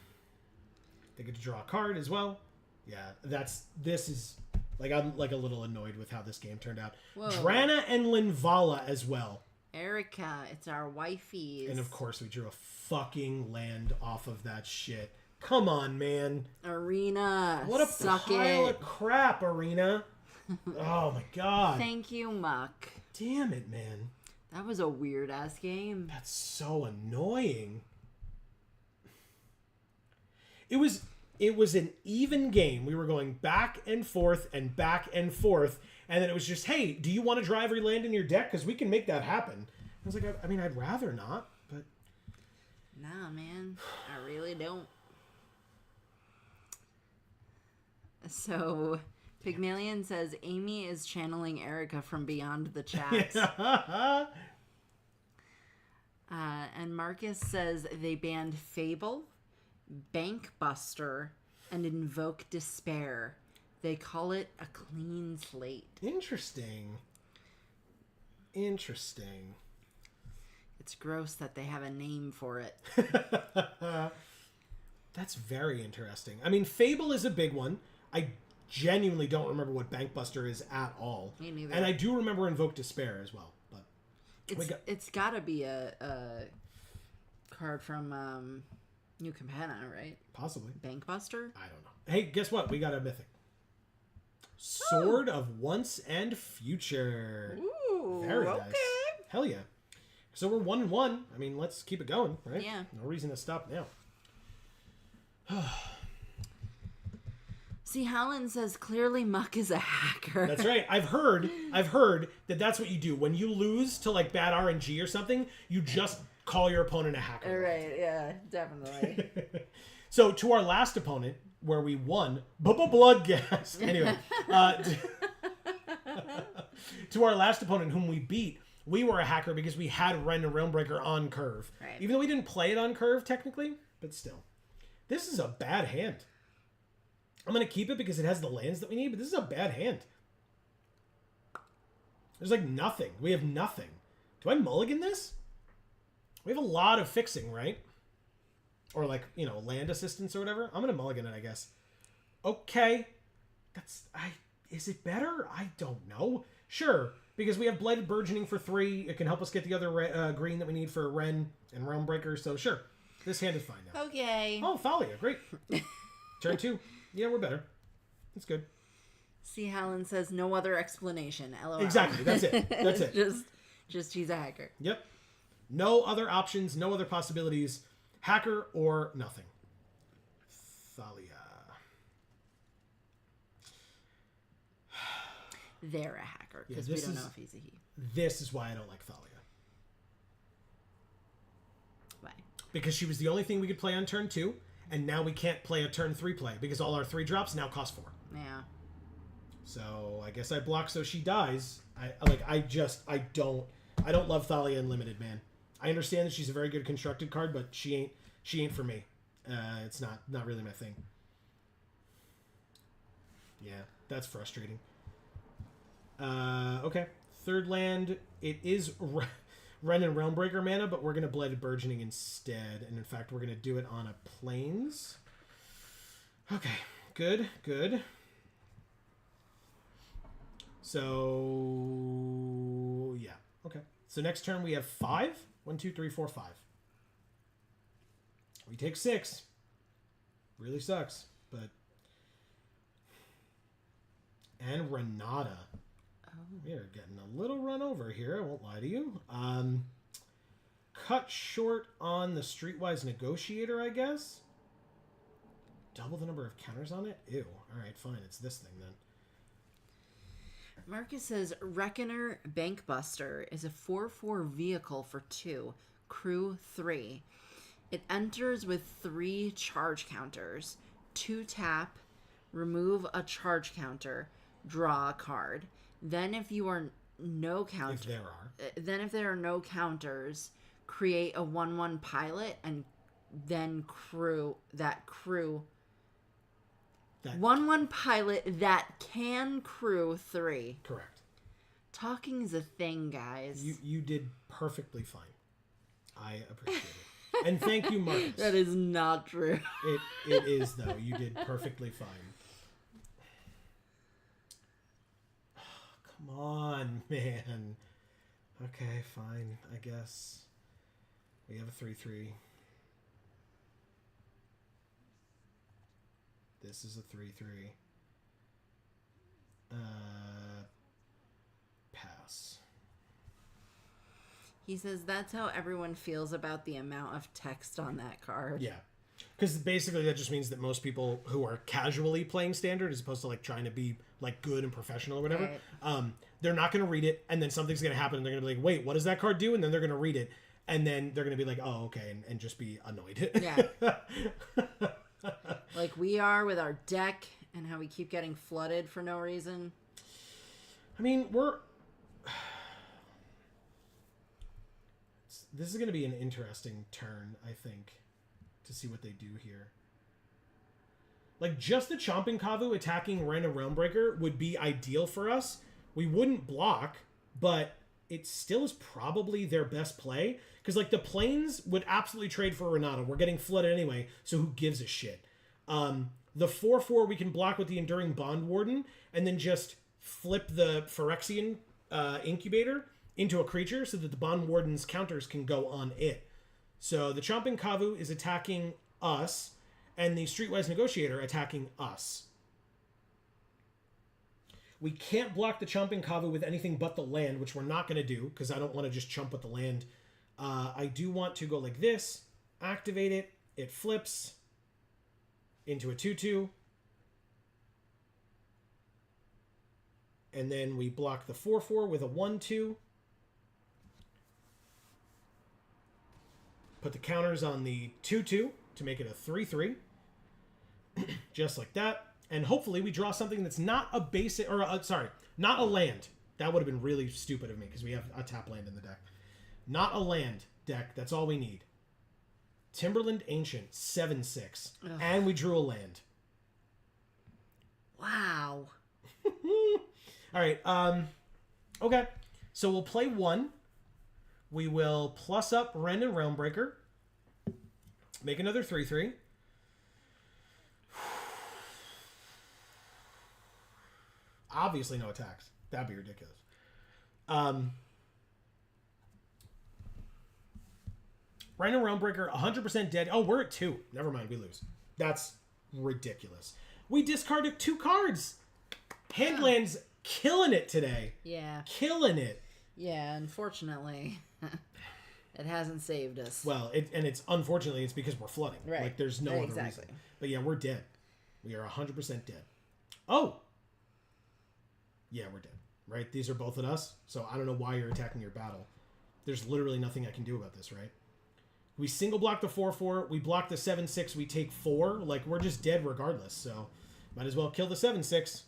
They get to draw a card as well. Yeah, this is... Like, I'm like a little annoyed with how this game turned out. Whoa. Drana and Linvala as well. Erica, it's our wifeys. And of course, we drew a fucking land off of that shit. Come on, man. Arena. What a suck pile it. of crap, Arena. Oh my god. Thank you, Muck. Damn it, man. That was a weird ass game. That's so annoying. It was an even game. We were going back and forth and back and forth. And then it was just, hey, do you want to draw every land in your deck? Because we can make that happen. I was like, I mean, I'd rather not, but... Nah, man. I really don't. So, Pygmalion says, Amy is channeling Erica from beyond the chat. And Marcus says they banned Fable, Bankbuster, and Invoke Despair. They call it a clean slate. Interesting. It's gross that they have a name for it. That's very interesting. I mean, Fable is a big one. I genuinely don't remember what Bankbuster is at all. Me neither. And I do remember Invoke Despair as well. But it's gotta be a card from New Campana, right? Possibly. Bankbuster? I don't know. Hey, guess what? We got a mythic. Sword of Once and Future. Ooh, Very okay. nice. Hell yeah. So we're 1-1. I mean, let's keep it going, right? Yeah. No reason to stop now. See, Holland says clearly Muck is a hacker. That's right. I've heard that that's what you do. When you lose to like bad RNG or something, you just call your opponent a hacker. Right, yeah, definitely. So to our last opponent, where we won, blood gas. Anyway, to our last opponent whom we beat, we were a hacker because we had Ren and Realmbreaker on curve. Right. Even though we didn't play it on curve technically, but still. This is a bad hand. I'm going to keep it because it has the lands that we need, but this is a bad hand. There's like nothing. We have nothing. Do I mulligan this? We have a lot of fixing, right? Or like, land assistance or whatever. I'm going to mulligan it, I guess. Okay. Is it better? I don't know. Sure. Because we have Blighted Burgeoning for 3. It can help us get the other green that we need for Ren and Realmbreaker. So sure. This hand is fine now. Okay. Oh, Thalia. Great. Turn 2. Yeah, we're better. It's good. See, Holland says no other explanation. LOL. Exactly. That's it. That's it. just he's a hacker. Yep. No other options. No other possibilities. Hacker or nothing. Thalia. They're a hacker because we don't know if he's a he. This is why I don't like Thalia. Why? Because she was the only thing we could play on turn 2, and now we can't play a turn 3 play because all our 3 drops now cost 4. Yeah. So I guess I block so she dies. I don't love Thalia Unlimited, man. I understand that she's a very good constructed card, but she ain't for me. It's not really my thing. Yeah, that's frustrating. Okay. Third land, it is Ren and Realmbreaker mana, but we're going to Blighted Burgeoning instead. And in fact, we're going to do it on a Plains. Okay, good. So, yeah, okay. So next turn we have 5. 1, 2, 3, 4, 5. We take 6. Really sucks, but... And Renata. We are getting a little run over here, I won't lie to you. Cut short on the Streetwise Negotiator, I guess. Double the number of counters on it? Ew. Alright, fine. It's this thing, then. Marcus says, Reckoner Bankbuster is a 4/4 vehicle for 2, crew 3. It enters with 3 charge counters. 2 tap, remove a charge counter, draw a card. Then if you are no counter, If there are. Then if there are no counters, create a 1/1 pilot and then crew 1/1 pilot that can crew 3. Correct. Talking is a thing, guys. You did perfectly fine. I appreciate it. And thank you, Marcus. That is not true. It is, though. You did perfectly fine. Come on, man. Okay, fine. I guess. We have a 3/3. This is a 3/3. Pass. He says that's how everyone feels about the amount of text on that card. Yeah. Because basically that just means that most people who are casually playing Standard, as opposed to like trying to be like good and professional or whatever, Right. They're not going to read it, and then something's going to happen, and they're going to be like, wait, what does that card do? And then they're going to read it, and then they're going to be like, oh, okay, and just be annoyed. Yeah. Like we are with our deck and how we keep getting flooded for no reason. I mean, this is going to be an interesting turn, I think, to see what they do here. Like, just the Chomping Kavu attacking Random Realmbreaker would be ideal for us. We wouldn't block, but it still is probably their best play. Because, like, the Plains would absolutely trade for Renata. We're getting flooded anyway, so who gives a shit? The 4/4 we can block with the Enduring Bond Warden, and then just flip the Phyrexian Incubator into a creature so that the Bond Warden's counters can go on it. So the Chomping Kavu is attacking us, and the Streetwise Negotiator attacking us. We can't block the Chomping Kavu with anything but the land, which we're not going to do, because I don't want to just chump with the land. I do want to go like this, activate it, it flips into a 2/2, and then we block the 4/4 with a 1/2. Put the counters on the 2/2 to make it a 3/3. Just like that. And hopefully we draw something that's not a basic, or not a land. That would have been really stupid of me because we have a tap land in the deck. Not a land deck. That's all we need. Timberland Ancient, 7/6. Ugh. And we drew a land. Wow. All right. Okay. So we'll play 1. We will plus up Ren and Realmbreaker. Make another 3/3. Obviously no attacks. That'd be ridiculous. Ren and Realmbreaker, 100% dead. Oh, we're at 2. Never mind, we lose. That's ridiculous. We discarded 2 cards. Handland's killing it today. Yeah. Killing it. Yeah, unfortunately. It hasn't saved us. Well, it's unfortunately it's because we're flooding. Right. Like there's no other reason. But yeah, we're dead. We are 100% dead. Oh. Yeah, we're dead. Right? These are both at us. So I don't know why you're attacking your battle. There's literally nothing I can do about this, right? We single block the 4/4. We block the 7/6. We take 4. Like we're just dead regardless. So might as well kill the 7/6.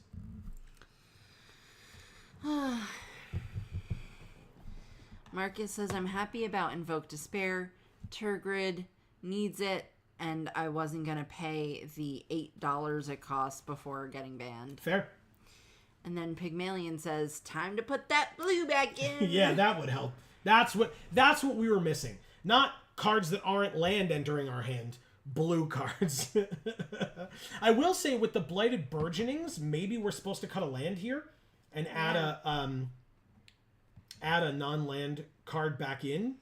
Marcus says, I'm happy about Invoke Despair. Turgrid needs it, and I wasn't going to pay the $8 it costs before getting banned. Fair. And then Pygmalion says, time to put that blue back in. Yeah, that would help. That's what we were missing. Not cards that aren't land entering our hand. Blue cards. I will say with the Blighted Burgeonings, maybe we're supposed to cut a land here and add a non-land card back in.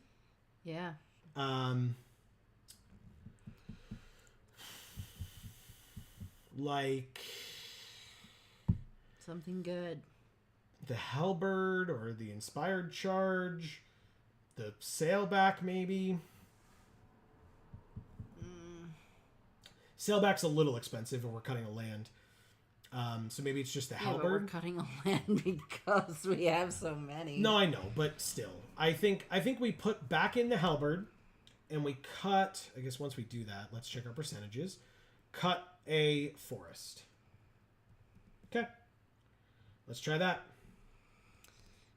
Yeah. Like something good. The Halberd or the Inspired Charge. The Sailback, maybe. Sailback's a little expensive if we're cutting a land. So maybe it's just the Halberd. But we're cutting a land because we have so many. No, I know, but still. I think we put back in the Halberd and we cut, I guess once we do that, let's check our percentages. Cut a forest. Okay. Let's try that.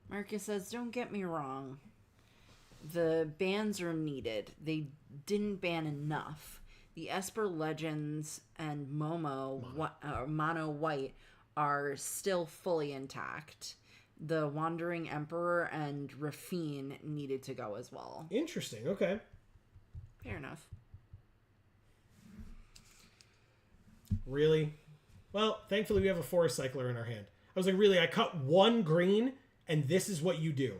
Marcus says, don't get me wrong. The bans are needed. They didn't ban enough. The Esper Legends and Mono White are still fully intact. The Wandering Emperor and Rafine needed to go as well. Interesting. Okay. Fair enough. Really? Well, thankfully we have a Forest Cycler in our hand. I was like, really? I cut one green and this is what you do.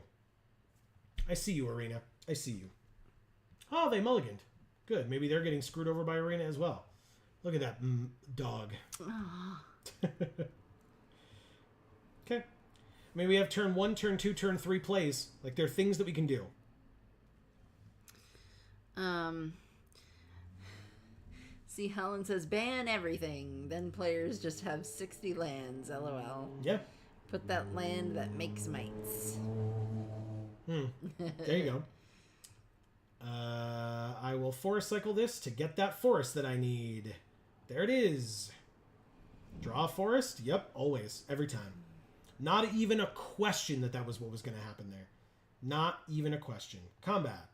I see you, Arena. I see you. Oh, they mulliganed. Good. Maybe they're getting screwed over by Arena as well. Look at that dog. Okay. Maybe we have turn 1, turn 2, turn 3 plays. Like, there are things that we can do. See, Helen says, ban everything. Then players just have 60 lands. LOL. Yeah. Put that land that makes mites. There you go. I will Forest Cycle this to get that forest that I need. There it is. Draw a forest? Yep, always. Every time. Not even a question that was what was going to happen there. Not even a question. Combat.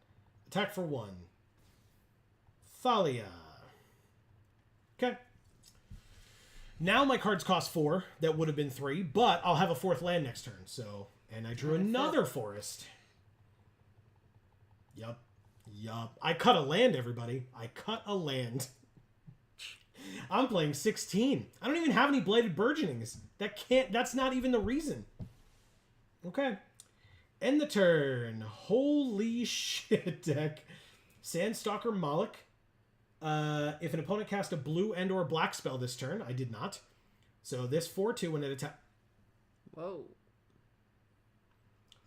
Attack for 1. Thalia. Okay. Now my cards cost 4. That would have been 3, but I'll have a 4th land next turn. So, and I drew another forest. Yup. I cut a land, everybody. I cut a land. I'm playing 16. I don't even have any Blighted Burgeonings. That's not even the reason. Okay. End the turn. Holy shit, deck. Sandstalker Moloch. If an opponent cast a blue and or black spell this turn, I did not. So this 4/2 when it attack. Whoa.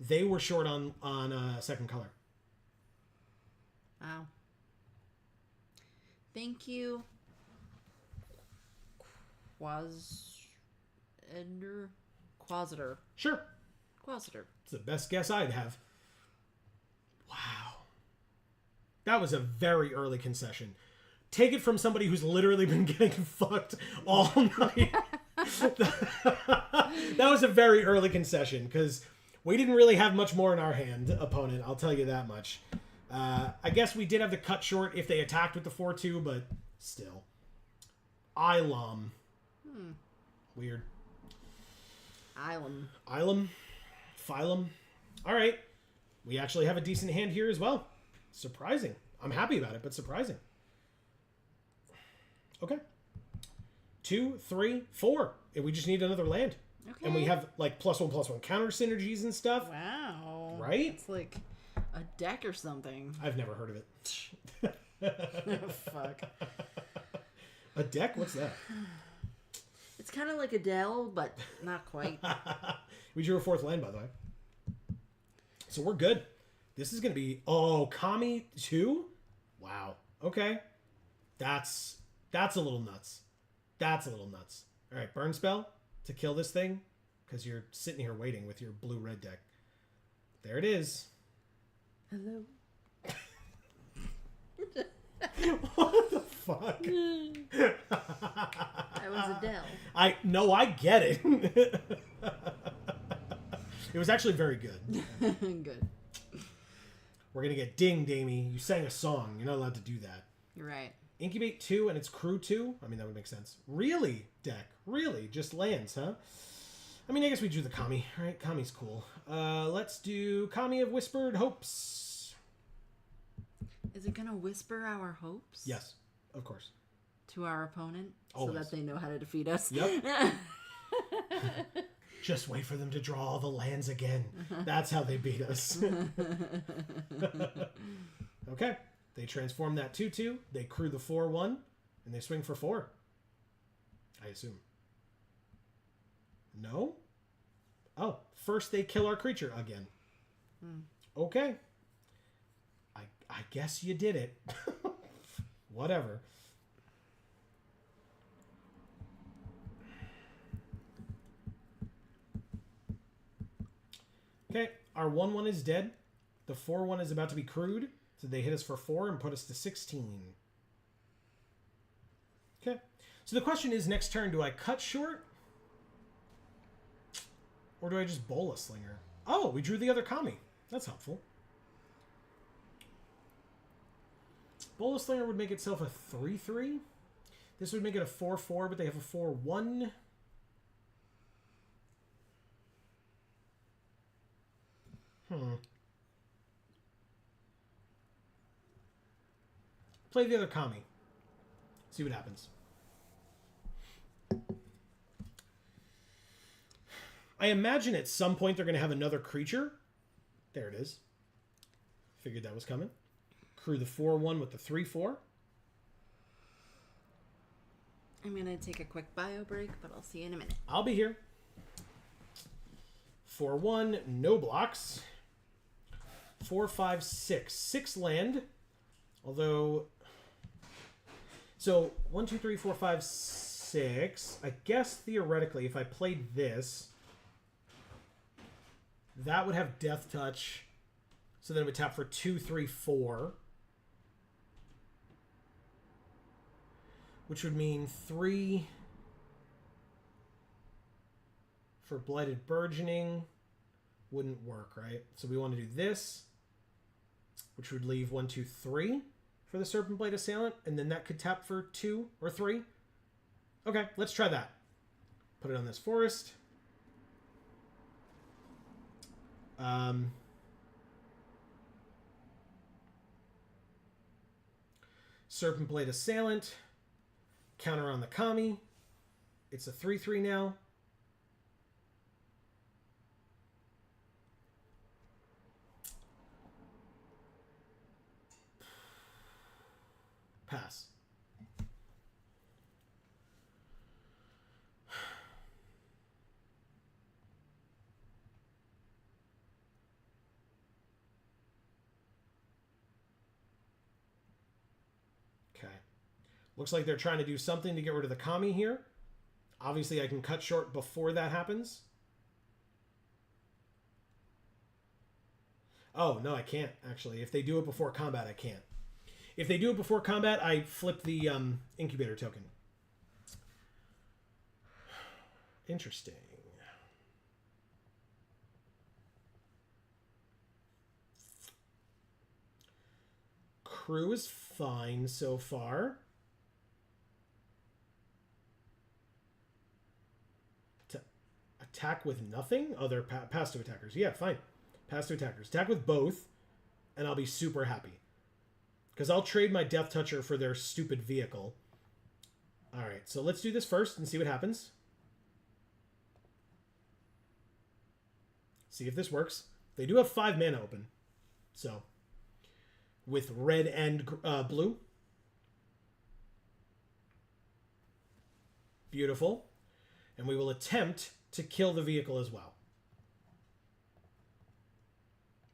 They were short on second color. Wow. Thank you. Quasitor. Sure. Quasitor. It's the best guess I'd have. Wow. That was a very early concession. Take it from somebody who's literally been getting fucked all night. That was a very early concession because we didn't really have much more in our hand, opponent. I'll tell you that much. I guess we did have the cut short if they attacked with the 4/2, but still. Ilum. Weird. Ilum. Phylum. All right. We actually have a decent hand here as well. Surprising. I'm happy about it, but surprising. Okay. 2, 3, 4. And we just need another land. Okay. And we have like +1/+1 counter synergies and stuff. Wow. Right? It's like a deck or something. I've never heard of it. Oh, fuck. A deck? What's that? It's kind of like Adele, but not quite. We drew a 4th land, by the way. So we're good. This is going to be... Oh, Kami 2? Wow. Okay. That's a little nuts. That's a little nuts. All right, burn spell to kill this thing because you're sitting here waiting with your blue-red deck. There it is. Hello. What the fuck? That was Adele. I get it. It was actually very good. Good. We're going to get dinged, Amy. You sang a song. You're not allowed to do that. Right. Incubate 2 and it's crew 2? I mean, that would make sense. Really, deck? Really? Just lands, huh? I mean, I guess we drew the Kami, right? Kami's cool. Let's do Kami of Whispered Hopes. Is it going to whisper our hopes? Yes, of course. To our opponent? Always. So that they know how to defeat us? Yep. Just wait for them to draw all the lands again. That's how they beat us. Okay. They transform that 2/2. They crew the 4/1. And they swing for 4. I assume. No? Oh, first they kill our creature again. Okay. I guess you did it. Whatever. Okay, our 1/1 is dead. The 4/1 is about to be crewed. So they hit us for 4 and put us to 16. Okay. So the question is, next turn, do I cut short? Or do I just bowl a Slinger? Oh, we drew the other Kami. That's helpful. Bowl a Slinger would make itself a 3/3. This would make it a 4/4, but they have a 4/1. Play the other Kami. See what happens. I imagine at some point they're going to have another creature. There it is. Figured that was coming. Crew the 4/1 with the 3/4. I'm going to take a quick bio break, but I'll see you in a minute. I'll be here. 4/1, no blocks. 4, 5, 6. 6 land. Although... So, 1, 2, 3, 4, 5, 6. I guess, theoretically, if I played this... That would have Death Touch. So then it would tap for 2, 3, 4. Which would mean 3 for Blighted Burgeoning. Wouldn't work, right? So we want to do this, which would leave 1, 2, 3 for the Serpent Blade Assailant. And then that could tap for 2 or 3. Okay, let's try that. Put it on this forest. Serpent Blade Assailant. Counter on the Kami. It's a 3/3 now. Pass. Okay. Looks like they're trying to do something to get rid of the Kami here. Obviously, I can cut short before that happens. Oh, no, I can't, actually. If they do it before combat, I can't. If they do it before combat, I flip the incubator token. Interesting. Crew is fine so far. To attack with nothing? Oh, they're pass to attackers. Yeah, fine. Pass to attackers. Attack with both, and I'll be super happy. Because I'll trade my Death Toucher for their stupid vehicle. Alright, so let's do this first and see what happens. See if this works. They do have 5 mana open. So, with red and blue. Beautiful. And we will attempt to kill the vehicle as well.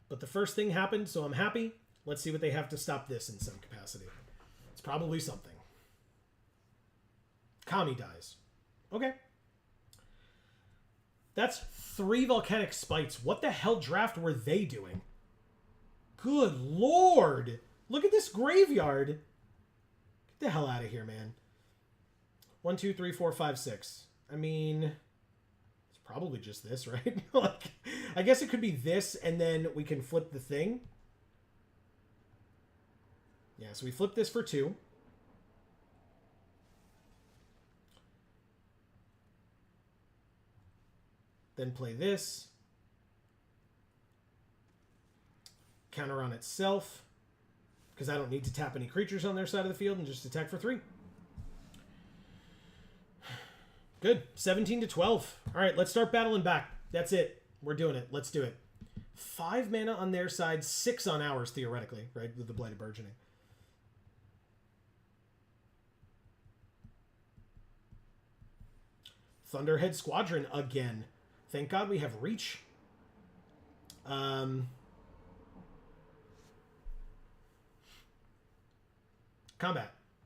But the first thing happened, so I'm happy. Let's see what they have to stop this in some capacity. It's probably something. Kami dies. Okay. That's 3 Volcanic Spites. What the hell draft were they doing? Good lord! Look at this graveyard! Get the hell out of here, man. 1, 2, 3, 4, 5, 6. I mean, it's Probably just this, right? Like, I guess it could be this, and then we can flip the thing. Yeah, so we flip this for 2. Then play this. Counter on itself, because I don't need to tap any creatures on their side of the field and just attack for 3. Good. 17 to 12. All right, let's start battling back. That's it. We're doing it. Let's do it. 5 mana on their side, 6 on ours, theoretically, right? With the Blighted Burgeoning. Thunderhead Squadron again. Thank God we have Reach. Combat.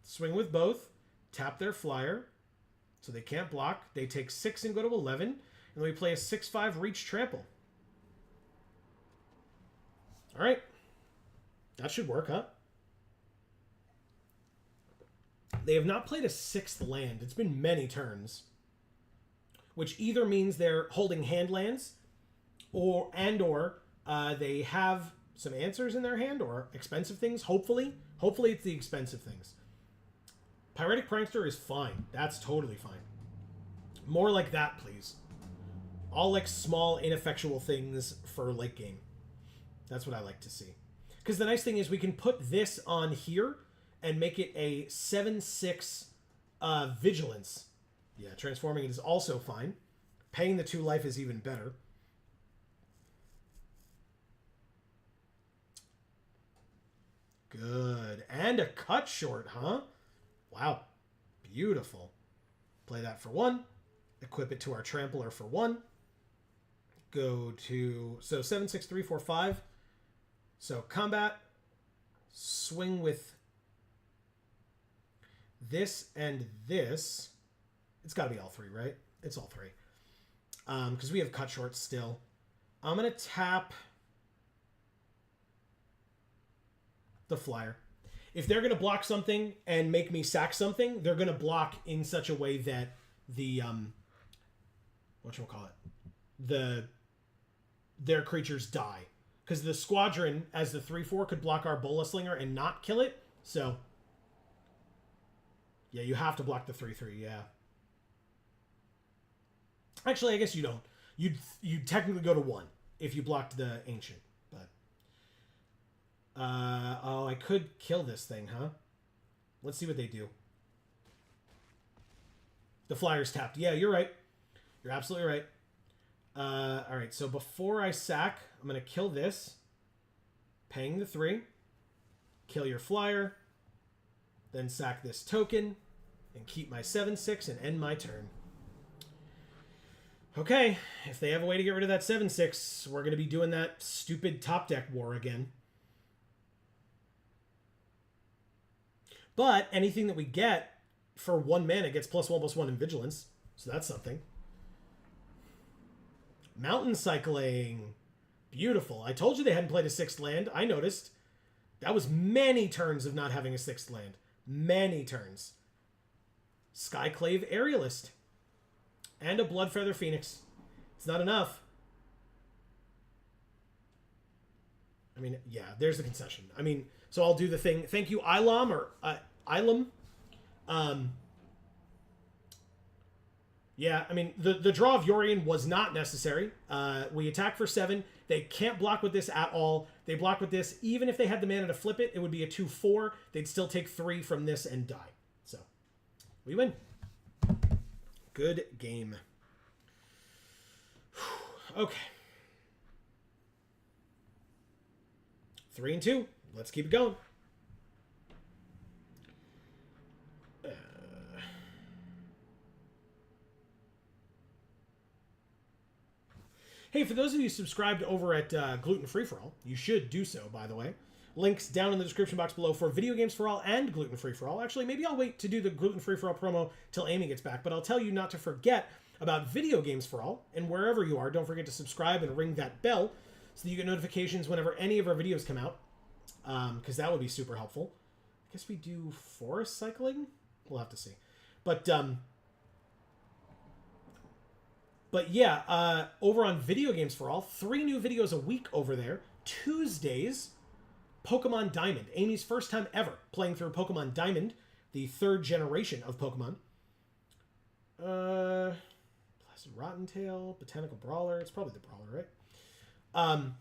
Swing with both. Tap their flyer. So they can't block. They take 6 and go to 11. And we play a 6/5 Reach Trample. Alright. That should work, huh? They have not played a 6th land. It's been many turns. Which either means they're holding hand lands, or they have some answers in their hand, or expensive things, hopefully. Hopefully it's the expensive things. Pyretic Prankster is fine. That's totally fine. More like that, please. All like small, ineffectual things for late game. That's what I like to see. Because the nice thing is we can put this on here and make it a 7/6 Vigilance. Yeah, transforming it is also fine. Paying the 2 life is even better. Good. And a cut short, huh? Wow. Beautiful. Play that for 1. Equip it to our Trampler for 1. Go to... So 7, 6, 3, 4, 5. So combat. Swing with this and this. It's got to be all 3, right? It's all 3. Because we have cut shorts still. I'm going to tap the flyer. If they're going to block something and make me sack something, they're going to block in such a way that the their creatures die. Because the Squadron, as the 3/4, could block our Bola Slinger and not kill it. So, yeah, you have to block the 3/3, yeah. Actually, I guess you don't. You'd technically go to 1 if you blocked the Ancient. But oh, I could kill this thing, huh? Let's see what they do. The flyer's tapped. Yeah, you're right. You're absolutely right. All right, so before I sack, I'm going to kill this. Paying the 3. Kill your flyer. Then sack this token. And keep my 7/6 and end my turn. Okay, if they have a way to get rid of that 7/6, we're going to be doing that stupid top deck war again. But anything that we get for 1 mana gets +1/+1 in Vigilance. So that's something. Mountain Cycling. Beautiful. I told you they hadn't played a 6th land. I noticed. That was many turns of not having a 6th land. Many turns. Skyclave Aerialist. And a Bloodfeather Phoenix. It's not enough. I mean, yeah, there's the concession. I mean, so I'll do the thing. Thank you, Ilam, or Ilam. Yeah, I mean, the draw of Yorion was not necessary. We attack for 7. They can't block with this at all. They block with this. Even if they had the mana to flip it, it would be a 2/4. They'd still take 3 from this and die. So, we win. Good game. Okay. 3 and 2. Let's keep it going. Hey, for those of you subscribed over at Gluten Free For All, you should do so, by the way. Links down in the description box below for Video Games For All and Gluten Free For All. Actually, maybe I'll wait to do the Gluten Free For All promo till Amy gets back, but I'll tell you not to forget about Video Games For All, and wherever you are, don't forget to subscribe and ring that bell so that you get notifications whenever any of our videos come out, because that would be super helpful. I guess we do Forest Cycling? We'll have to see. But, But yeah, over on Video Games for All, 3 new videos a week over there. Tuesdays, Pokemon Diamond. Amy's first time ever playing through Pokemon Diamond, the 3rd generation of Pokemon. Placid Rottentail, Botanical Brawler. It's probably the Brawler, right?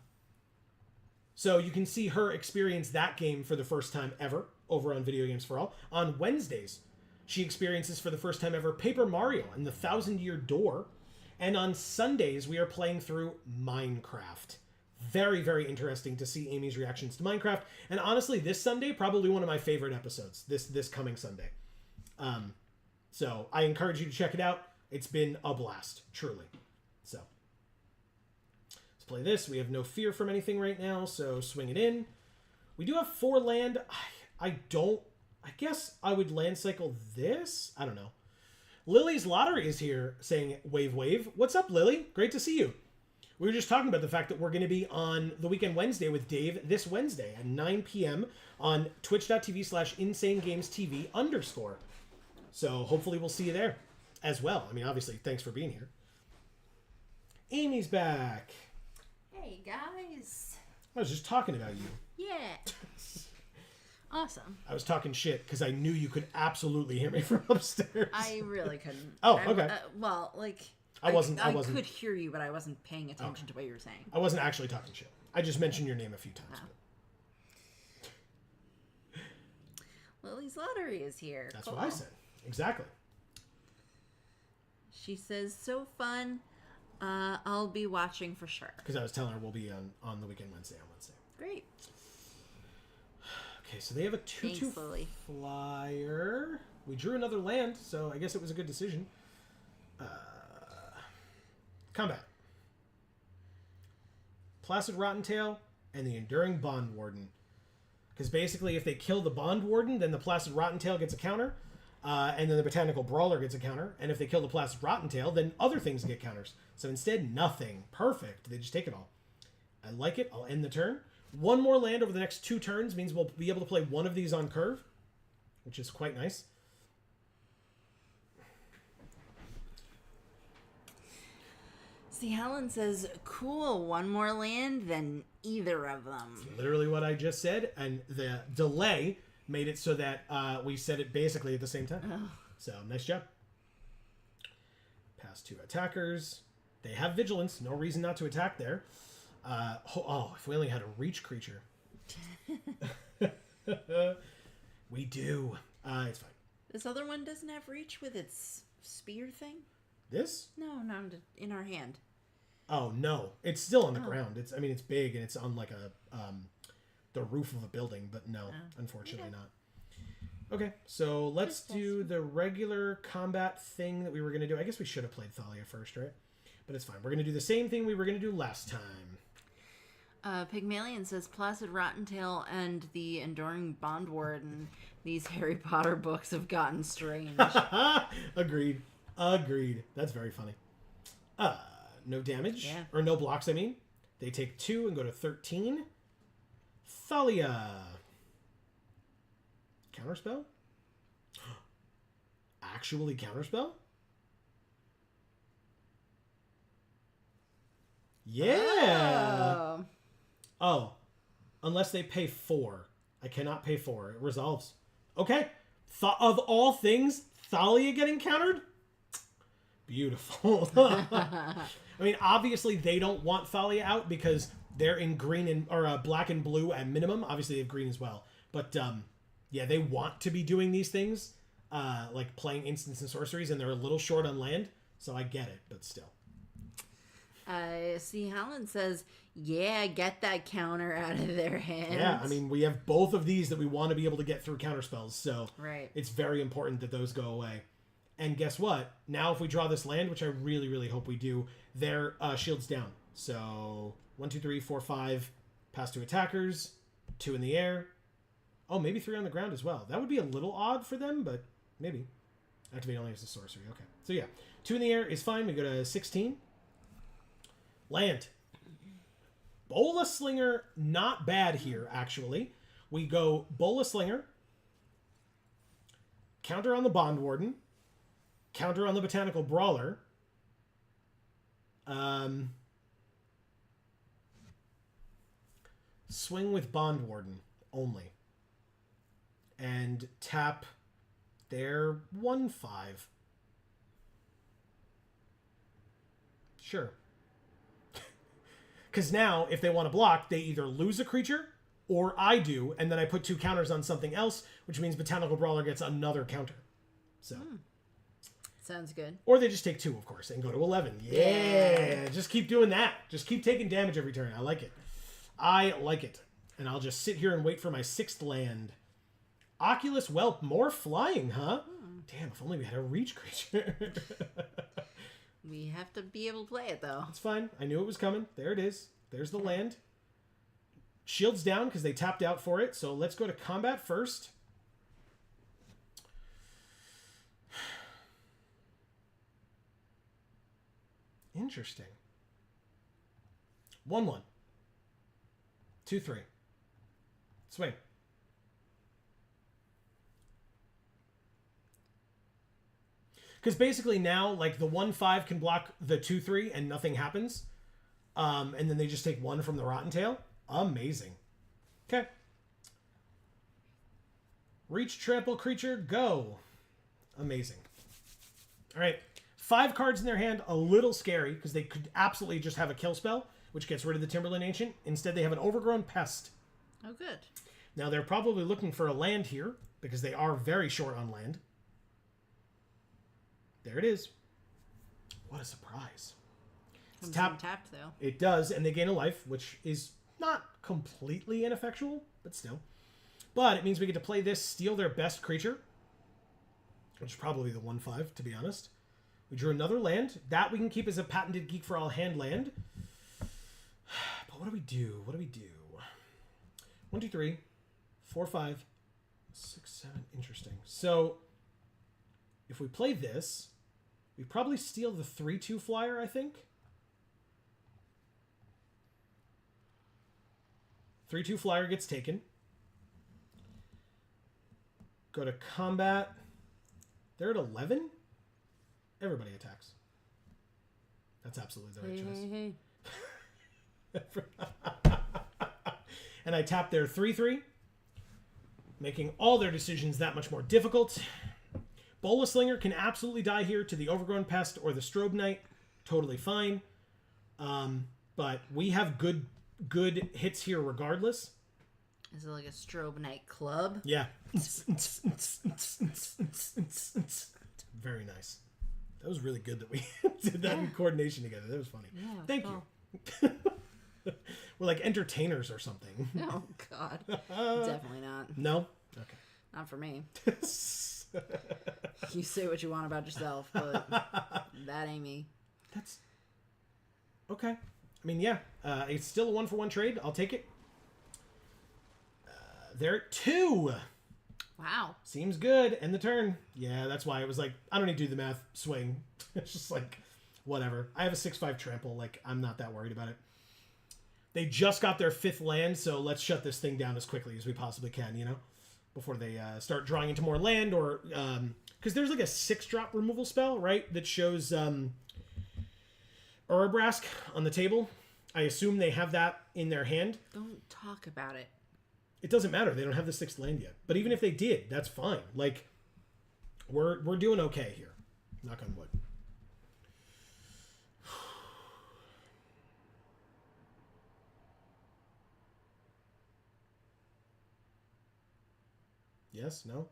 So you can see her experience that game for the first time ever over on Video Games for All. On Wednesdays, she experiences for the first time ever Paper Mario and the Thousand Year Door. And on Sundays, we are playing through Minecraft. Very, very interesting to see Amy's reactions to Minecraft. And honestly, this Sunday, probably one of my favorite episodes, this coming Sunday. So I encourage you to check it out. It's been a blast, truly. So let's play this. We have no fear from anything right now, so swing it in. We do have 4 land. I guess I would land cycle this. I don't know. Lily's Lottery is here saying wave wave. What's up, Lily? Great to see you. We were just talking about the fact that we're going to be on the Weekend Wednesday with Dave this Wednesday at 9 p.m. on twitch.tv/InsaneGamesTV_. So hopefully we'll see you there as well. I mean, obviously, thanks for being here. Amy's back. Hey, guys. I was just talking about you. Yeah. Awesome. I was talking shit because I knew you could absolutely hear me from upstairs. I really couldn't. Oh, okay. I could hear you, but I wasn't paying attention to what you were saying. I wasn't actually talking shit. I just mentioned your name a few times. But... Lily's Lottery is here. That's what I said. Exactly. She says, so fun. I'll be watching for sure. Because I was telling her we'll be on the Weekend Wednesday on Wednesday. Great. Okay, so they have a 2/2 flyer. We drew another land, so I guess it was a good decision. Combat. Placid Rottentail and the Enduring Bond Warden. Because basically, if they kill the Bond Warden, then the Placid Rottentail gets a counter, and then the Botanical Brawler gets a counter. And if they kill the Placid Rottentail, then other things get counters. So instead, nothing. Perfect. They just take it all. I like it. I'll end the turn. 1 more land over the next 2 turns means we'll be able to play 1 of these on curve, which is quite nice. See, Helen says, cool, 1 more land than either of them. That's literally what I just said, and the delay made it so that we said it basically at the same time. Oh. So, nice job. Pass 2 attackers. They have vigilance. No reason not to attack there. If we only had a reach creature. We do. It's fine. This other one doesn't have reach with its spear thing? This? No, in our hand. Oh, no. It's still on the ground. It's big and it's on like the roof of a building, but no, unfortunately not. Okay, so let's do the regular combat thing that we were going to do. I guess we should have played Thalia first, right? But it's fine. We're going to do the same thing we were going to do last time. Pygmalion says, Placid Rottentail and the Enduring Bond Warden. These Harry Potter books have gotten strange. Agreed. That's very funny. No damage. Yeah. Or no blocks, I mean. They take 2 and go to 13. Thalia. Counterspell? Actually counterspell? Yeah. Oh. Unless they pay 4. I cannot pay 4. It resolves. Okay. Of all things, Thalia getting countered? Beautiful. I mean, obviously they don't want Thalia out because they're in green or black and blue at minimum. Obviously they have green as well. But yeah, they want to be doing these things, like playing instants and sorceries, and they're a little short on land. So I get it, but still. See, Helen says, yeah, get that counter out of their hands. Yeah, I mean, we have both of these that we want to be able to get through counter spells, so right. It's very important that those go away. And guess what? Now if we draw this land, which I really, really hope we do, their shield's down. So 1, 2, 3, 4, 5, pass 2 attackers, 2 in the air. Oh, maybe 3 on the ground as well. That would be a little odd for them, but maybe. Activate only as a sorcery. Okay. So yeah, 2 in the air is fine. We go to 16. Land. Bola Slinger, not bad here, actually. We go Bola Slinger, counter on the Bond Warden, counter on the Botanical Brawler, Swing with Bond Warden only. And tap their 1/5. Sure. Because now, if they want to block, they either lose a creature, or I do, and then I put 2 counters on something else, which means Botanical Brawler gets another counter. So. Sounds good. Or they just take 2, of course, and go to 11. Yeah! Just keep doing that. Just keep taking damage every turn. I like it. I like it. And I'll just sit here and wait for my 6th land. Oculus Whelp. More flying, huh? Damn, if only we had a reach creature. We have to be able to play it, though. It's fine. I knew it was coming. There it is. There's the land. Shield's down because they tapped out for it. So let's go to combat first. Interesting. 1/1. 2/3. Swing. Because basically now, like, the 1/5 can block the 2/3 and nothing happens. And then they just take 1 from the Rotten Tail. Amazing. Okay. Reach, trample, creature, go. Amazing. All right. 5 cards in their hand, a little scary, because they could absolutely just have a kill spell, which gets rid of the Timberland Ancient. Instead, they have an Overgrown Pest. Oh, good. Now, they're probably looking for a land here, because they are very short on land. There it is. What a surprise. Comes tapped, though. It does, and they gain a life, which is not completely ineffectual, but still. But it means we get to play this, steal their best creature, which is probably the 1/5, to be honest. We drew another land. That we can keep as a patented Geek for All hand land. But what do we do? What do we do? 1, 2, 3, 4, 5, 6, 7. Interesting. So if we play this, we probably steal the 3/2 flyer, I think. 3/2 flyer gets taken. Go to combat. They're at 11. Everybody attacks. That's absolutely the right choice. And I tap their 3/3, making all their decisions that much more difficult. Bola Slinger can absolutely die here to the Overgrown Pest or the Strobe Knight. Totally fine. But we have good hits here regardless. Is it like a Strobe Knight club? Yeah. Very nice. That was really good that we did that in coordination together. That was funny. Yeah, Thank you. We're like entertainers or something. Oh, God. Definitely not. No? Okay. Not for me. You say what you want about yourself, but that ain't me. That's... Okay. I mean, yeah. It's still a 1-for-1 trade. I'll take it. They're at 2. Wow. Seems good. End the turn. Yeah, that's why it was like, I don't need to do the math. Swing. It's just like, whatever. I have a 6/5 trample. Like, I'm not that worried about it. They just got their 5th land, so let's shut this thing down as quickly as we possibly can, you know? Before they start drawing into more land or... Because there's like a 6-drop removal spell, right? That shows Urabrask on the table. I assume they have that in their hand. Don't talk about it. It doesn't matter. They don't have the 6th land yet. But even if they did, that's fine. Like, we're doing okay here. Knock on wood. Yes? No?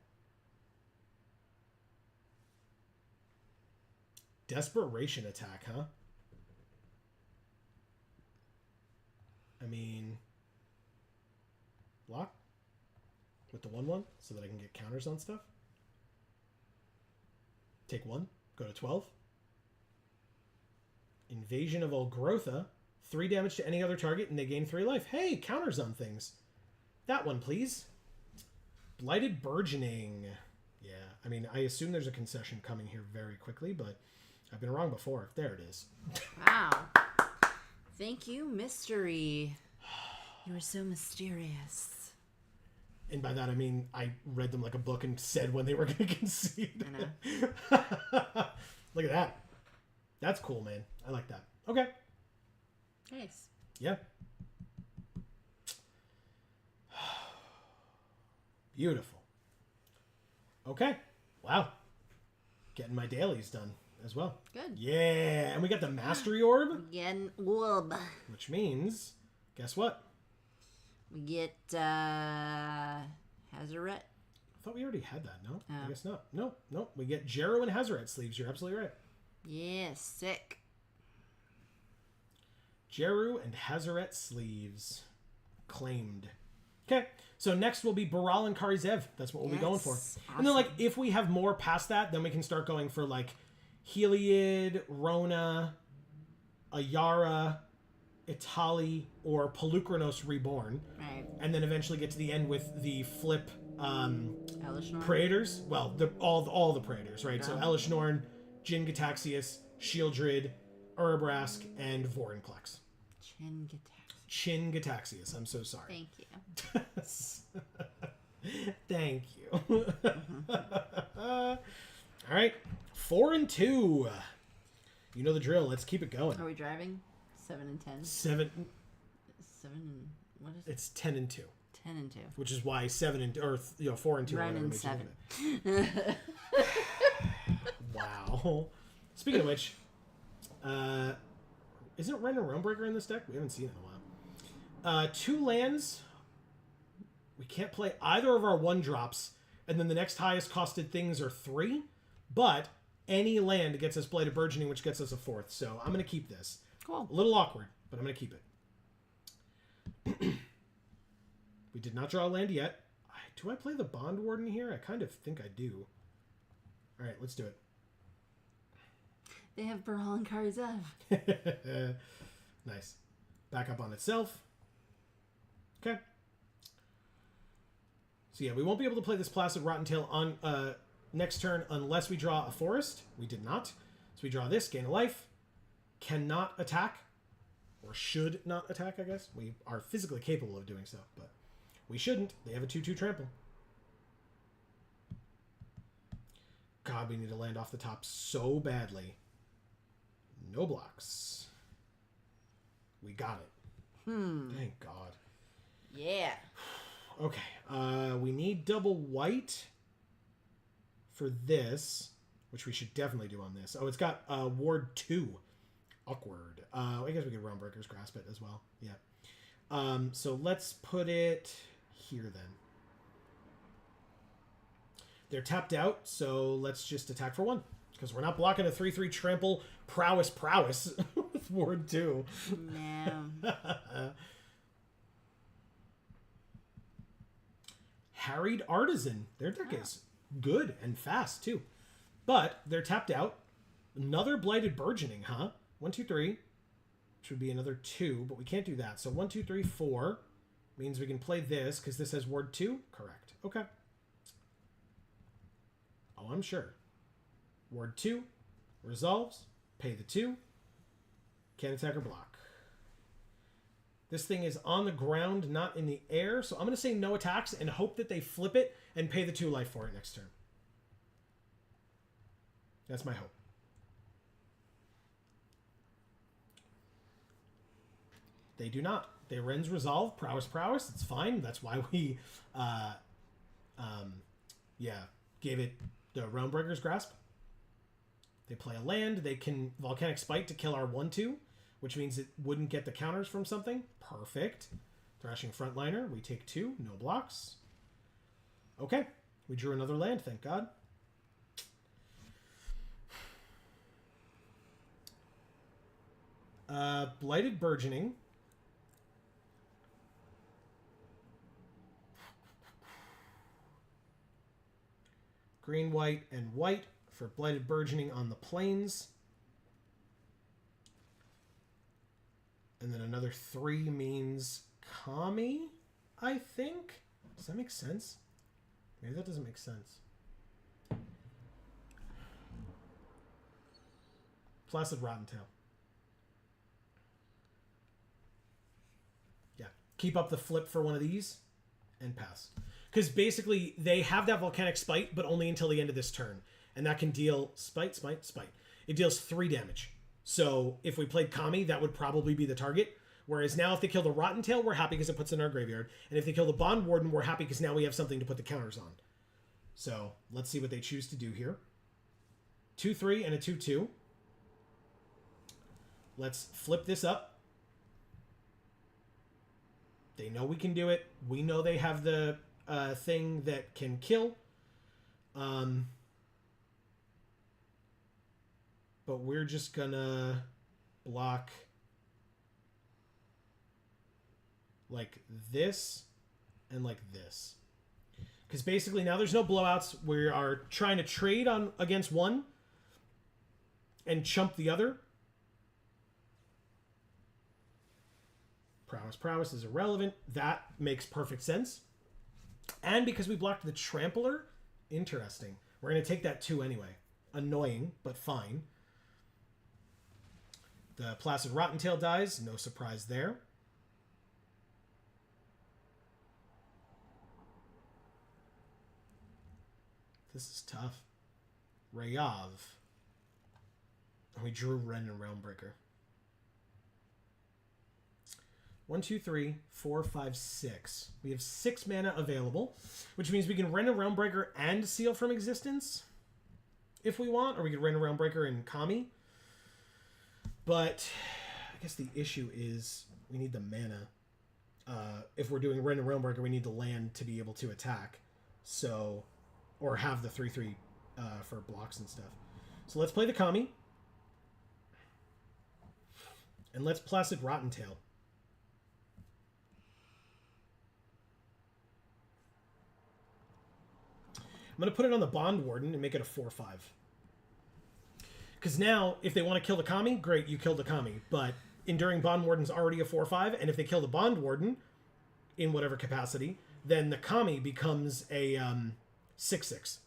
Desperation attack, huh? I mean... Block? With the 1/1, so that I can get counters on stuff? Take 1. Go to 12. Invasion of Olgrotha. 3 damage to any other target, and they gain 3 life. Hey, counters on things. That one, please. Blighted Burgeoning. Yeah, I mean, I assume there's a concession coming here very quickly, but I've been wrong before. There it is. Wow. Thank you, mystery. You are so mysterious. And by that, I mean, I read them like a book and said when they were going to concede. I know. Look at that. That's cool, man. I like that. Okay. Nice. Yeah. Beautiful. Okay. Wow. Getting my dailies done as well. Good. Yeah. And we got the Mastery Orb, Again, orb. which means, guess what? We get Hazaret. I thought we already had that. No, Oh. I guess not. No. We get Jeru and Hazaret sleeves. You're absolutely right. Yeah, sick. Jeru and Hazaret sleeves. Claimed. Okay. So next will be Baral and Karizev. That's what we'll be going for. Yes. And then, like, Awesome. if we have more past that, then we can start going for, like, Heliod, Rona, Ayara, Itali, or Pelucranos Reborn. Right. And then eventually get to the end with the flip Elishnorn. Praetors. Well, all the Praetors, right? So Yeah. Elishnorn, Jin Gataxius, Shieldred, Urabrask, and Vorinclex. Chin Gataxius. I'm so sorry. Thank you. Thank you. All right. 4 and 2. You know the drill. Let's keep it going. Are we driving? 7 and 10? 7. 7 and... What is it? It's 10 and 2. 10 and 2. Which is why 7 and... Or, 4 and 2. Run and made you do 7. that. Wow. Speaking of which, isn't Ren and Realmbreaker in this deck? We haven't seen it in a while. 2 lands. We can't play either of our 1-drops, and then the next highest costed things are 3, but any land gets us Blighted Burgeoning, which gets us a 4th, so I'm going to keep this. Cool. A little awkward, but I'm going to keep it. We did not draw a land yet. Do I play the Bond Warden here? I kind of think I do. All right, let's do it. They have Baral and Karizev. Nice. Back up on itself. Okay. So yeah, we won't be able to play this Placid Rottentail on next turn unless we draw a forest. We did not. So we draw this, gain a life. Cannot attack. Or should not attack, I guess. We are physically capable of doing so, but we shouldn't. They have a 2/2 trample. God, we need to land off the top so badly. No blocks. We got it. Thank God. Yeah. Okay. We need double white for this, which we should definitely do on this. Oh, it's got Ward 2. Awkward. I guess we could Realmbreaker's Grasp it as well. Yeah. So let's put it here then. They're tapped out, so let's just attack for 1. Because we're not blocking a 3/3 trample prowess with Ward 2. No. Harried Artisan. Their deck is good and fast, too. But they're tapped out. Another Blighted Burgeoning, huh? 1, 2, 3. Which would be another 2, but we can't do that. So 1, 2, 3, 4 means we can play this because this has Ward 2. Correct. Okay. Oh, I'm sure. Ward 2. Resolves. Pay the 2. Can't attack or block. This thing is on the ground, not in the air. So I'm going to say no attacks and hope that they flip it and pay the 2 life for it next turn. That's my hope. They do not. They Ren's Resolve. Prowess. It's fine. That's why we, gave it the Realmbreaker's Grasp. They play a land. They can Volcanic Spite to kill our 1/2, which means it wouldn't get the counters from something. Perfect. Thrashing Frontliner. We take 2. No blocks. Okay. We drew another land, thank God. Blighted Burgeoning. Green, white, and white for Blighted Burgeoning on the plains. And then another 3 means Kami, I think? Does that make sense? Maybe that doesn't make sense. Placid Rottentail. Yeah. Keep up the flip for one of these and pass. Because basically, they have that Volcanic Spite, but only until the end of this turn. And that can deal Spite. It deals 3 damage. So if we played Kami, that would probably be the target. Whereas now if they kill the Rotten Tail, we're happy because it puts it in our graveyard. And if they kill the Bond Warden, we're happy because now we have something to put the counters on. So let's see what they choose to do here. 2-3 and a 2-2. Let's flip this up. They know we can do it. We know they have the thing that can kill. But we're just gonna block like this and like this. Because basically now there's no blowouts. We are trying to trade on against one and chump the other. Prowess is irrelevant. That makes perfect sense. And because we blocked the Trampler, interesting. We're going to take that 2 anyway. Annoying, but fine. The Placid Rottentail dies. No surprise there. This is tough. Rayav. And we drew Ren and Realmbreaker. 1, 2, 3, 4, 5, 6. We have 6 mana available, which means we can Ren a Realmbreaker and Seal from Existence if we want, or we could Ren a Realmbreaker and Kami. But I guess the issue is we need the mana. If we're doing Ren a Realmbreaker, we need the land to be able to attack. So, or have the 3/3 for blocks and stuff. So let's play the Kami. And let's Placid Rottentail. I'm going to put it on the Bond Warden and make it a 4/5. Because now, if they want to kill the Kami, great, you kill the Kami. But Enduring Bond Warden's already a 4/5, and if they kill the Bond Warden, in whatever capacity, then the Kami becomes a 6/6.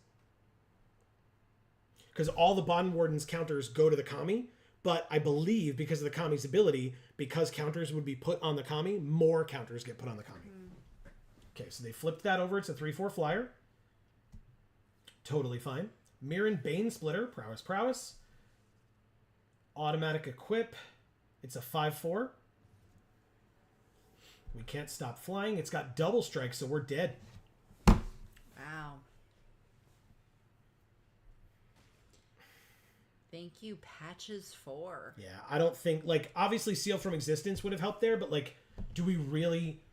Because all the Bond Warden's counters go to the Kami, but I believe because of the Kami's ability, because counters would be put on the Kami, more counters get put on the Kami. Okay, so they flipped that over. It's a 3/4 flyer. Totally fine. Mirren Bane Splitter, Prowess. Automatic Equip. It's a 5/4. We can't stop flying. It's got double strike, so we're dead. Wow. Thank you, Patches 4. Yeah, I don't think, like, obviously Seal from Existence would have helped there, but, like, do we really,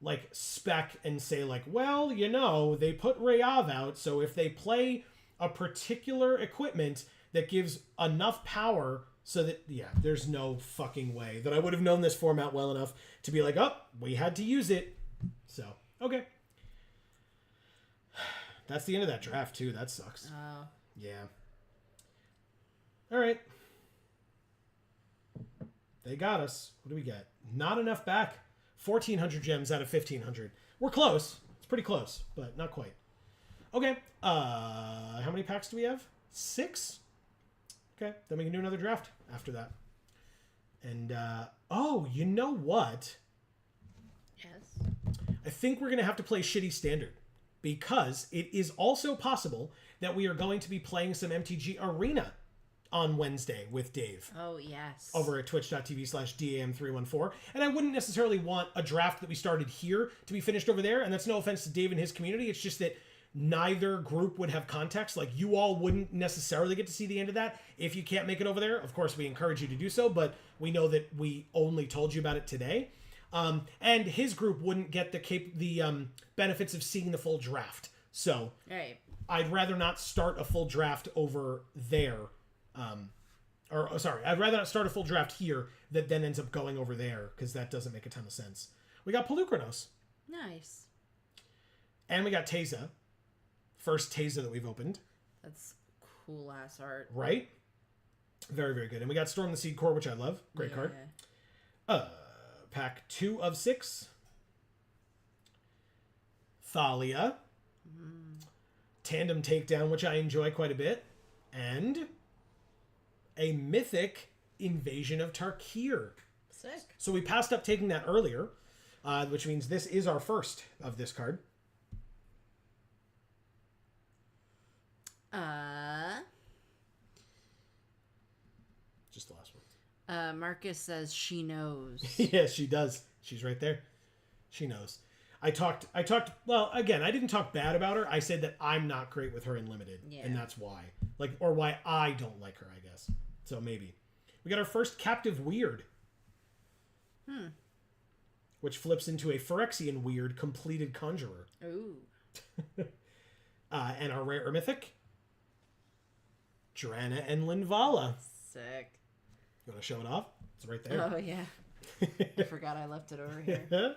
like, spec and say, like, well, you know, they put Rayav out, so if they play a particular equipment that gives enough power so that, yeah, there's no fucking way that I would have known this format well enough to be like, oh, we had to use it. So, okay. That's the end of that draft, too. That sucks. Oh. Yeah. All right. They got us. What do we get? Not enough back. 1,400 gems out of 1,500. We're close. It's pretty close, but not quite. Okay. How many packs do we have? 6? Okay. Then we can do another draft after that. And, oh, you know what? Yes. I think we're going to have to play Shitty Standard. Because it is also possible that we are going to be playing some MTG Arena on Wednesday with Dave. Oh, yes. Over at twitch.tv/DAM314. And I wouldn't necessarily want a draft that we started here to be finished over there. And that's no offense to Dave and his community. It's just that neither group would have context. Like, you all wouldn't necessarily get to see the end of that. If you can't make it over there, of course, we encourage you to do so. But we know that we only told you about it today. And his group wouldn't get the benefits of seeing the full draft. So Right. I'd rather not start a full draft over there. I'd rather not start a full draft here that then ends up going over there, because that doesn't make a ton of sense. We got Pelucranos. Nice. And we got Teza. First Teza that we've opened. That's cool ass art. Right? Very, very good. And we got Storm the Seed Core, which I love. Great card. Pack 2 of 6. Thalia. Tandem Takedown, which I enjoy quite a bit. And a Mythic Invasion of Tarkir. Sick. So we passed up taking that earlier, which means this is our first of this card. Just the last one. Marcus says she knows. Yeah, she does. She's right there. She knows. I talked, well, again, I didn't talk bad about her. I said that I'm not great with her in limited. Yeah. And that's why. Like, or why I don't like her, I guess. So maybe. We got our first captive weird. Which flips into a Phyrexian weird completed conjurer. Ooh. And our rare or mythic, Drana and Linvala. Sick. You want to show it off? It's right there. Oh, yeah. I forgot I left it over here.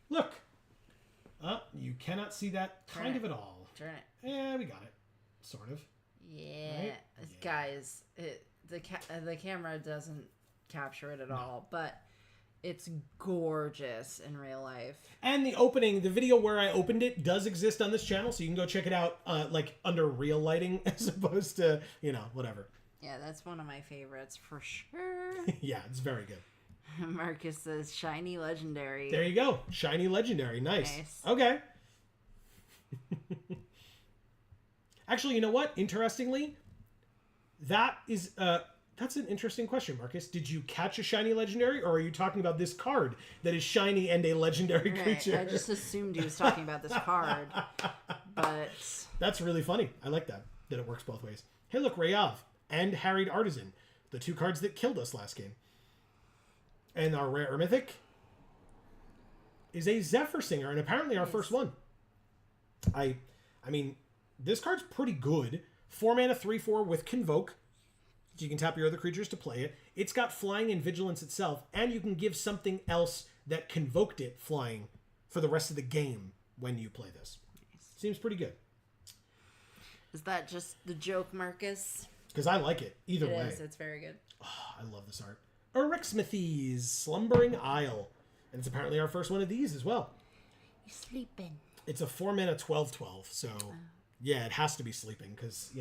Look. You cannot see that kind of at all. Turn it. Yeah, we got it. Sort of. Yeah. Right? Guys, the camera doesn't capture it at all, but it's gorgeous in real life. And the video where I opened it does exist on this channel, so you can go check it out like under real lighting as opposed to, whatever. Yeah, that's one of my favorites for sure. Yeah, it's very good. Marcus says shiny legendary. There you go. Shiny legendary. Nice. Okay. Actually, you know what? Interestingly, that's an interesting question, Marcus. Did you catch a shiny legendary, or are you talking about this card that is shiny and a legendary creature? I just assumed he was talking about this card, but that's really funny. I like that it works both ways. Hey, look, Rayav and Harried Artisan, the two cards that killed us last game. And our rare or mythic is a Zephyr Singer, and apparently our first one. I mean, this card's pretty good. 4 mana, 3/4 with Convoke. So you can tap your other creatures to play it. It's got flying and vigilance itself, and you can give something else that convoked it flying for the rest of the game when you play this. Nice. Seems pretty good. Is that just the joke, Marcus? Because I like it either way. It is. It's very good. Oh, I love this art. Erixmithy's Slumbering Isle. And it's apparently our first one of these as well. You're sleeping. It's a 4 mana 12/12, so yeah, it has to be sleeping because,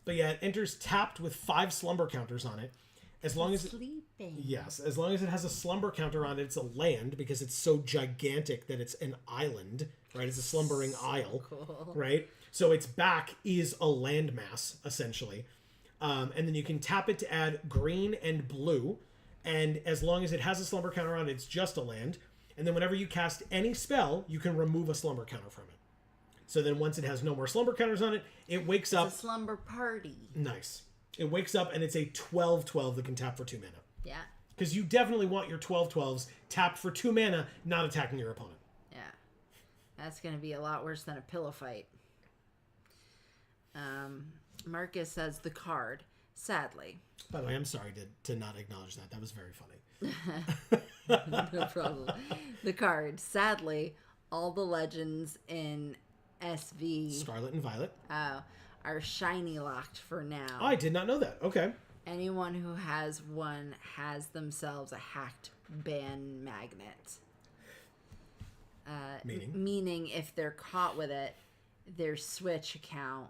But yeah, it enters tapped with 5 slumber counters on it. As long as as long as it has a slumber counter on it, it's a land because it's so gigantic that it's an island, right? It's a slumbering isle, cool. Right? So its back is a landmass essentially. And then you can tap it to add green and blue, and as long as it has a slumber counter on it, it's just a land. And then whenever you cast any spell, you can remove a slumber counter from it. So then once it has no more slumber counters on it, it wakes up. It's a slumber party. Nice. It wakes up and it's a 12/12 that can tap for 2 mana. Yeah. Because you definitely want your 12/12s tapped for 2 mana, not attacking your opponent. Yeah. That's going to be a lot worse than a pillow fight. Marcus says the card, sadly. By the way, I'm sorry to not acknowledge that. That was very funny. No problem. The card, sadly, all the legends in SV Scarlet and Violet are shiny locked for now. Oh, I did not know that. Okay. Anyone who has one has themselves a hacked ban magnet. Meaning if they're caught with it, their Switch account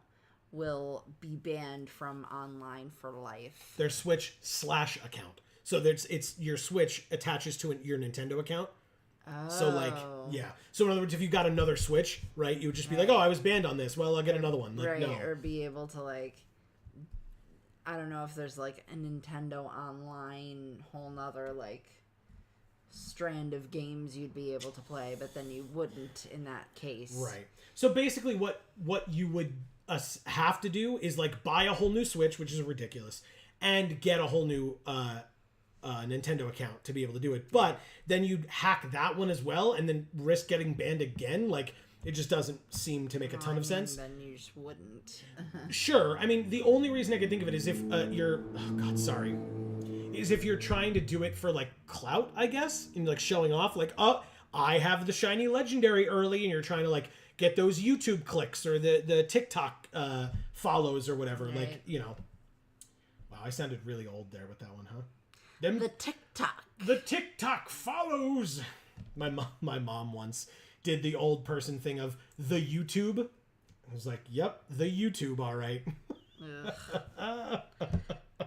will be banned from online for life. Their Switch / account. So it's your Switch attaches to your Nintendo account. Oh. So yeah. So in other words, if you got another Switch, right, you would just be like, oh, I was banned on this. Well, I'll get another one. Like, right. No. Or be able to I don't know if there's a Nintendo Online whole nother strand of games you'd be able to play, but then you wouldn't in that case. Right. So basically what you would have to do is buy a whole new Switch, which is ridiculous, and get a whole new Nintendo account to be able to do it. But then you'd hack that one as well and then risk getting banned again. It just doesn't seem to make a ton of sense. Then you just wouldn't. Sure. I mean, the only reason I can think of it is if if you're trying to do it for clout, I guess, and showing off I have the shiny legendary early, and you're trying to get those YouTube clicks or the TikTok follows or whatever. Right. Wow, I sounded really old there with that one, huh? The The TikTok follows. My mom once did the old person thing of the YouTube. I was like, yep, the YouTube, all right.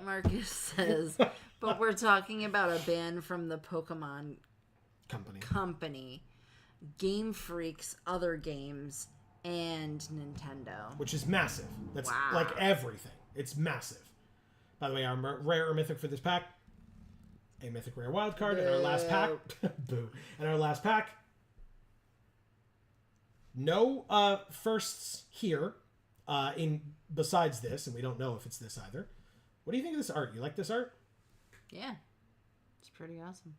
Marcus says, but we're talking about a ban from the Pokemon company, Game Freak's other games, and Nintendo. Which is massive. That's wow. everything. It's massive. By the way, our rare or mythic for this pack, a mythic rare wild card. And our last pack, boo. And our last pack, no firsts here in besides this, and we don't know if it's this either. What do you think of this art? You like this art? Yeah. It's pretty awesome.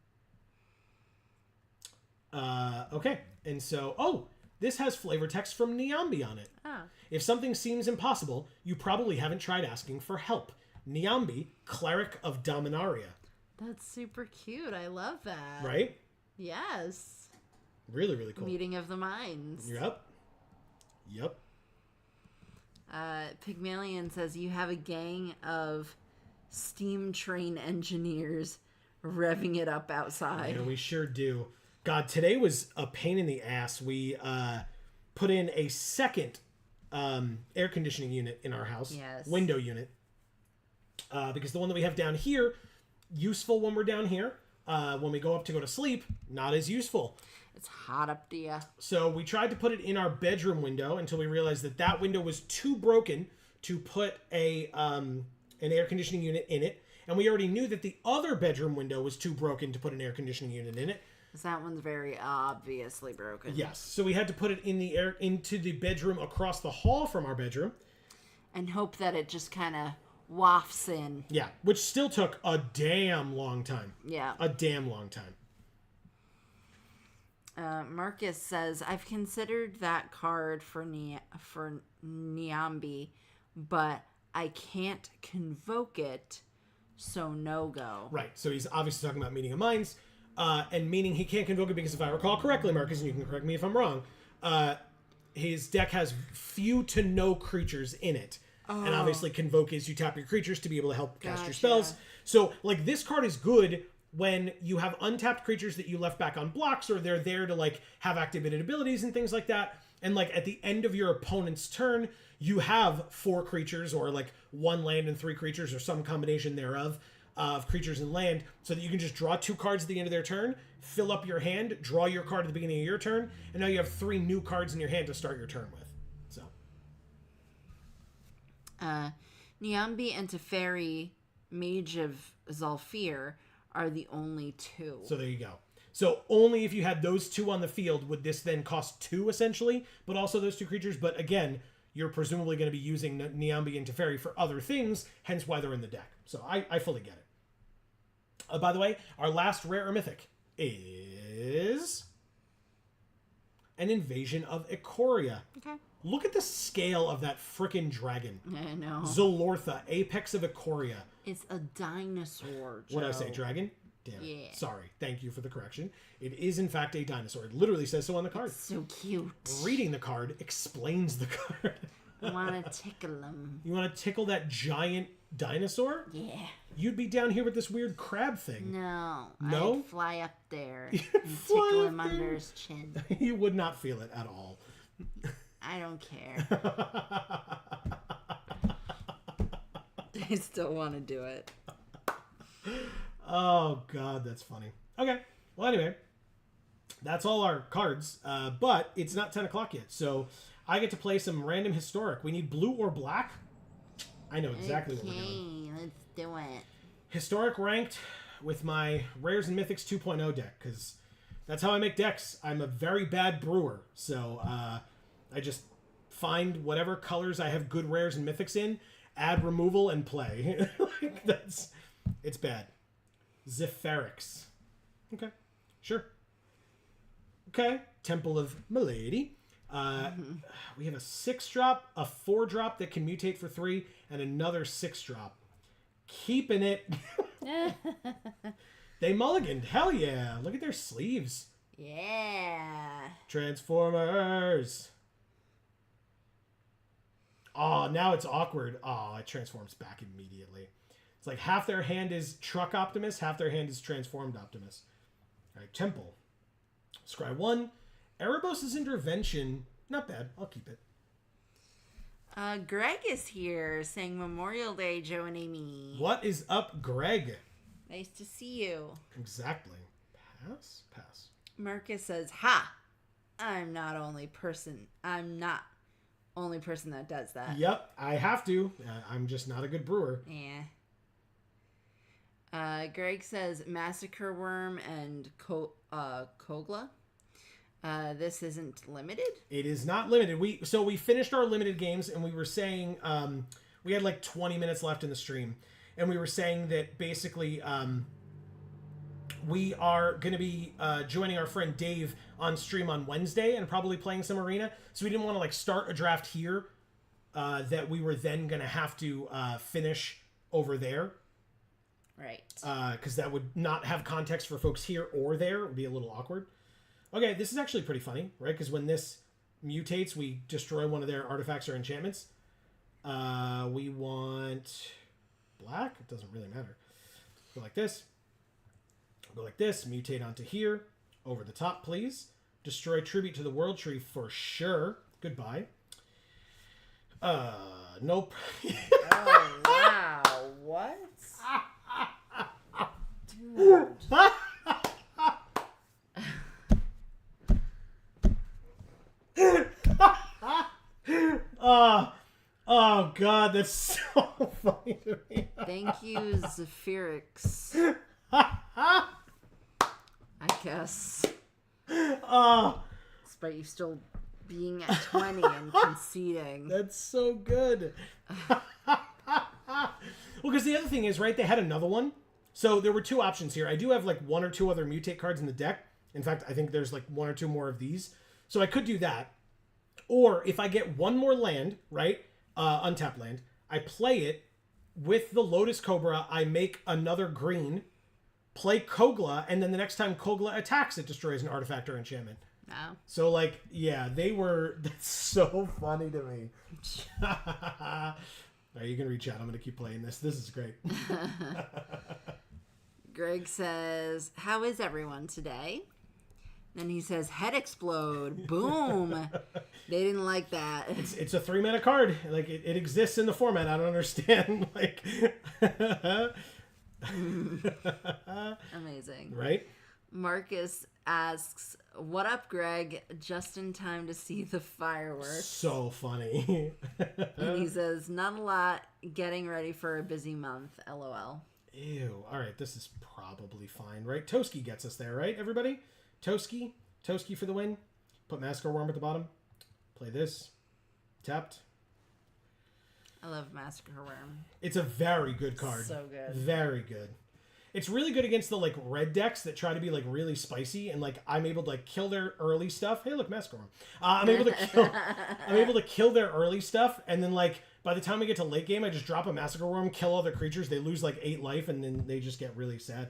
Okay. And so, this has flavor text from Niambi on it. Ah. If something seems impossible, you probably haven't tried asking for help. Niambi, Cleric of Dominaria. That's super cute. I love that. Right? Yes. Really, really cool. Meeting of the minds. Yep. Pygmalion says you have a gang of steam train engineers revving it up outside. Yeah, we sure do. God, today was a pain in the ass. We put in a second air conditioning unit in our house. Yes. Window unit. Because the one that we have down here, useful when we're down here. When we go up to go to sleep, not as useful. It's hot up there. So we tried to put it in our bedroom window until we realized that window was too broken to put an air conditioning unit in it. And we already knew that the other bedroom window was too broken to put an air conditioning unit in it. That one's very obviously broken. Yes. So we had to put it into the bedroom across the hall from our bedroom. And hope that it just kind of wafts in. Yeah, which still took a damn long time. Yeah. A damn long time. Marcus says, I've considered that card for Niambi, but I can't convoke it, so no go. Right, so he's obviously talking about Meeting of Minds, and meaning he can't convoke it because if I recall correctly, Marcus, and you can correct me if I'm wrong, his deck has few to no creatures in it. Oh. And obviously convoke is you tap your creatures to be able to help cast your spells. So, like, this card is good when you have untapped creatures that you left back on blocks, or they're there to, like, have activated abilities and things like that. And, like, at the end of your opponent's turn, you have 4 creatures, or, like, 1 land and 3 creatures, or some combination thereof, of creatures and land, so that you can just draw 2 cards at the end of their turn, fill up your hand, draw your card at the beginning of your turn, and now you have 3 new cards in your hand to start your turn with. So. Niambi and Teferi, Mage of Zalfir, are the only 2. So there you go. So only if you had those 2 on the field would this then cost 2 essentially, but also those 2 creatures. But again, you're presumably going to be using Niambi and Teferi for other things, hence why they're in the deck. So I fully get it. By the way, our last rare or mythic is an Invasion of Ikoria. Okay. Look at the scale of that frickin' dragon. I know. Zolortha, Apex of Ikoria. It's a dinosaur, Joe. What did I say, dragon? Damn it. Yeah. Sorry. Thank you for the correction. It is, in fact, a dinosaur. It literally says so on the card. It's so cute. Reading the card explains the card. I want to tickle him. You want to tickle that giant dinosaur? Yeah. You'd be down here with this weird crab thing. No. No? I'd fly up there and tickle him under his chin. You would not feel it at all. I don't care. I still want to do it. Oh, God, that's funny. Okay. Well, anyway, that's all our cards, but it's not 10 o'clock yet, so I get to play some random historic. We need blue or black. I know exactly what we're doing. Okay, let's do it. Historic ranked with my Rares and Mythics 2.0 deck, because that's how I make decks. I'm a very bad brewer, so I just find whatever colors I have good Rares and Mythics in, add removal, and play. It's bad. Zephyrex. Okay, sure. Okay, Temple of Milady. We have a 6-drop, a 4-drop that can mutate for 3, and another 6-drop. Keeping it. They mulliganed. Hell yeah. Look at their sleeves. Yeah. Transformers. Oh, now it's awkward. Oh, it transforms back immediately. It's like half their hand is Truck Optimus, half their hand is Transformed Optimus. All right, Temple. Scry 1. Erebos' Intervention. Not bad. I'll keep it. Greg is here saying Memorial Day, Joe and Amy. What is up, Greg? Nice to see you. Exactly. Pass? Pass. Marcus says, ha! I'm not only person that does that. Yep, I have to. I'm just not a good brewer. Yeah. Greg says Massacre Worm and Kogla. This isn't limited? It is not limited. We finished our limited games, and we were saying we had like 20 minutes left in the stream, and we were saying that basically we are going to be joining our friend Dave on stream on Wednesday and probably playing some arena. So we didn't want to like start a draft here that we were then going to have to finish over there. Right. Because that would not have context for folks here or there. It would be a little awkward. Okay, this is actually pretty funny, right? Because when this mutates, we destroy one of their artifacts or enchantments. We want black. It doesn't really matter. Go like this. Go like this. Mutate onto here. Over the top, please. Destroy tribute to the world tree for sure. Goodbye. Nope. Oh, wow. What? Dude. Oh God, that's so funny to me. Thank you, Zephyrix. I guess. Despite you still being at 20 and conceding. That's so good. Well, because the other thing is, right, they had another one. So there were two options here. I do have like one or two other mutate cards in the deck. In fact, I think there's like one or two more of these. So I could do that. Or if I get one more land, right, untapped land, I play it with the Lotus Cobra. I make another green, play Kogla, and then the next time Kogla attacks, it destroys an artifact or enchantment. No. So, like, yeah, that's so funny to me. All right, you can reach out. I'm going to keep playing this. This is great. Greg says, how is everyone today? Then he says, head explode. Boom. They didn't like that. It's a 3-mana card. Like, it exists in the format. I don't understand. Like, amazing. Right? Marcus asks, what up, Greg? Just in time to see the fireworks. So funny. And he says, not a lot. Getting ready for a busy month. LOL. Ew. All right, this is probably fine, right? Toski gets us there, right, everybody? Toski for the win. Put Massacre Worm at the bottom. Play this. Tapped. I love Massacre Worm. It's a very good card. So good. Very good. It's really good against the like red decks that try to be like really spicy, and like I'm able to like kill their early stuff. Hey, look, Massacre Worm. I'm able to kill their early stuff, and then like by the time we get to late game, I just drop a Massacre Worm, kill other creatures. They lose like 8 life, and then they just get really sad.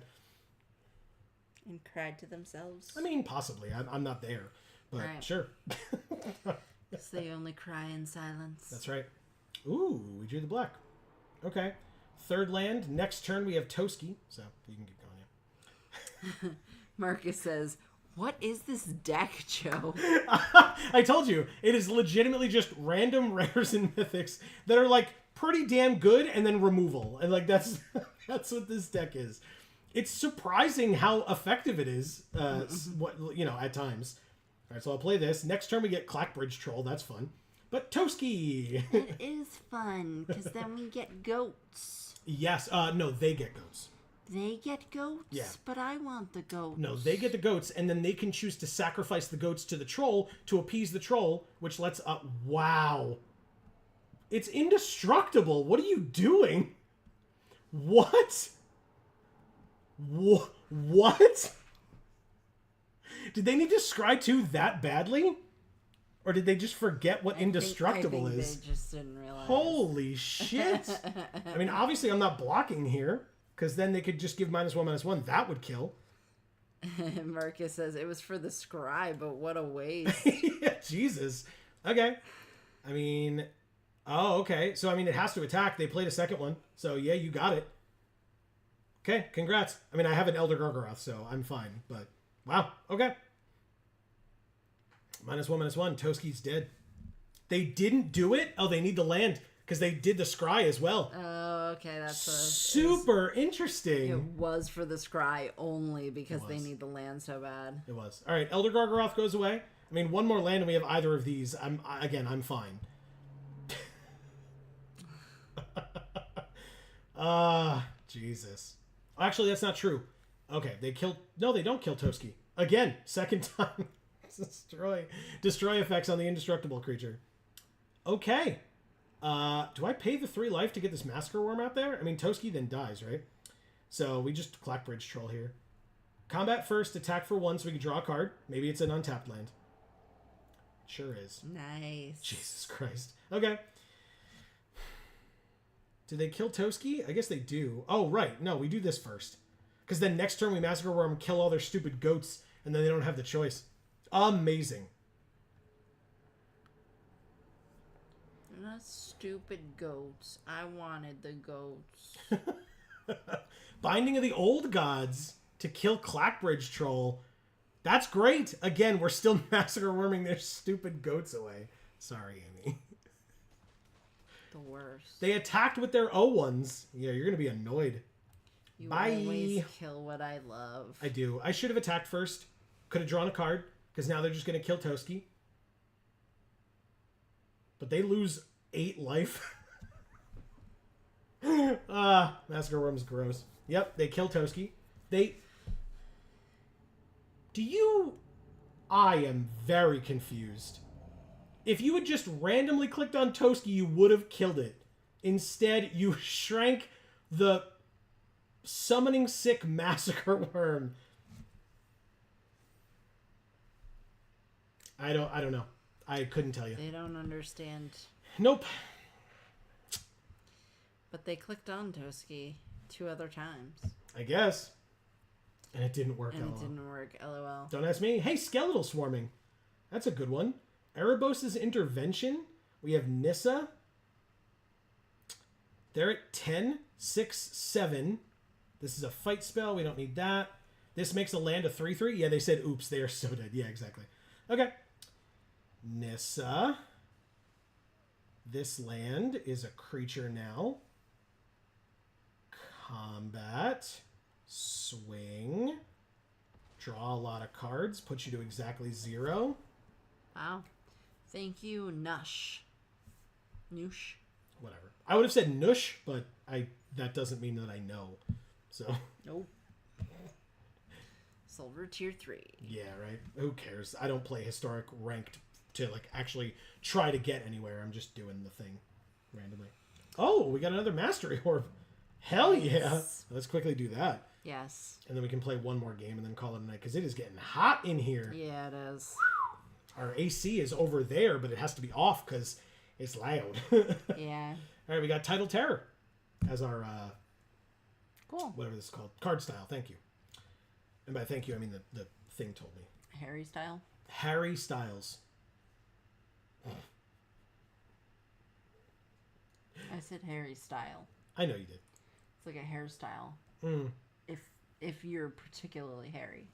And cried to themselves. I mean, possibly. I'm not there, but right. Sure. So they only cry in silence. That's right. Ooh, we drew the black. Okay. Third land. Next turn we have Toski, so you can keep going. Yeah. Marcus says, what is this deck, Joe? I told you. It is legitimately just random rares and mythics that are like pretty damn good and then removal. And like that's what this deck is. It's surprising how effective it is, at times. All right, so I'll play this. Next turn we get Clackbridge Troll. That's fun. But Toski! It is fun, because then we get goats. Yes. No, they get goats. They get goats? Yeah. But I want the goats. No, they get the goats, and then they can choose to sacrifice the goats to the troll to appease the troll, which lets up... Wow. It's indestructible. What are you doing? What? What? Did they need to scry 2 that badly? Or did they just forget what indestructible is? They just didn't realize. Holy shit. I mean, obviously I'm not blocking here, because then they could just give -1/-1. That would kill. Marcus says, it was for the scry, but what a waste. Yeah, Jesus. Okay. I mean... Oh, okay. So, I mean, it has to attack. They played a second one. So, yeah, you got it. Okay, congrats. I mean, I have an Elder Gargaroth, so I'm fine. But, wow. Okay. -1/-1. Toski's dead. They didn't do it? Oh, they need the land, because they did the scry as well. Oh, okay. That's super interesting. It was for the scry only, because they need the land so bad. It was. All right, Elder Gargaroth goes away. I mean, one more land and we have either of these. I'm fine. Jesus. Actually, that's not true. Okay, they kill. No, they don't kill Toski. Again, second time. Destroy effects on the indestructible creature. Okay. Do I pay the 3 life to get this Massacre Worm out there? I mean, Toski then dies, right? So we just Clackbridge Troll here. Combat first, attack for 1 so we can draw a card. Maybe it's an untapped land. It sure is. Nice. Jesus Christ. Okay. Do they kill Toski? I guess they do. Oh, right. No, we do this first. Because then next turn we Massacre Worm, kill all their stupid goats, and then they don't have the choice. Amazing. Not stupid goats. I wanted the goats. Binding of the Old Gods to kill Clackbridge Troll. That's great. Again, we're still Massacre Worming their stupid goats away. Sorry, Amy. The worst. They attacked with their O1s. Yeah, you're going to be annoyed. You Bye. always kill what I love. I do. I should have attacked first. Could have drawn a card, because now they're just going to kill Toski. But they lose 8 life. Massacre Worm's gross. Yep, they kill Toski. I am very confused. If you had just randomly clicked on Toski, you would have killed it. Instead, you shrank the summoning sick Massacre Worm. I don't know. I couldn't tell you. They don't understand. Nope. But they clicked on Toski 2 other times. I guess. And it didn't work. And LOL. it didn't work, lol. Don't ask me. Hey, Skeletal Swarming. That's a good one. Erebos' Intervention. We have Nissa. They're at 10, 6, 7. This is a fight spell. We don't need that. This makes a land a 3/3. Yeah, they said, oops, they are so dead. Yeah, exactly. Okay. Nissa. This land is a creature now. Combat. Swing. Draw a lot of cards. Put you to exactly 0. Wow. Thank you, Nush. Noosh. Whatever. I would have said Nush, but that doesn't mean that I know. So. Nope. Silver tier 3. Yeah, right. Who cares? I don't play historic ranked to actually try to get anywhere. I'm just doing the thing randomly. Oh, we got another Mastery Orb. Hell yeah. Yes. Let's quickly do that. Yes. And then we can play one more game and then call it a night because it is getting hot in here. Yeah, it is. Our AC is over there, but it has to be off because it's loud. Yeah. All right, we got Tidal Terror as our, Cool. whatever this is called, card style. Thank you. And by thank you, I mean the thing told me. Harry style? Harry Styles. I said Harry style. I know you did. It's like a hairstyle. Mm. If you're particularly hairy.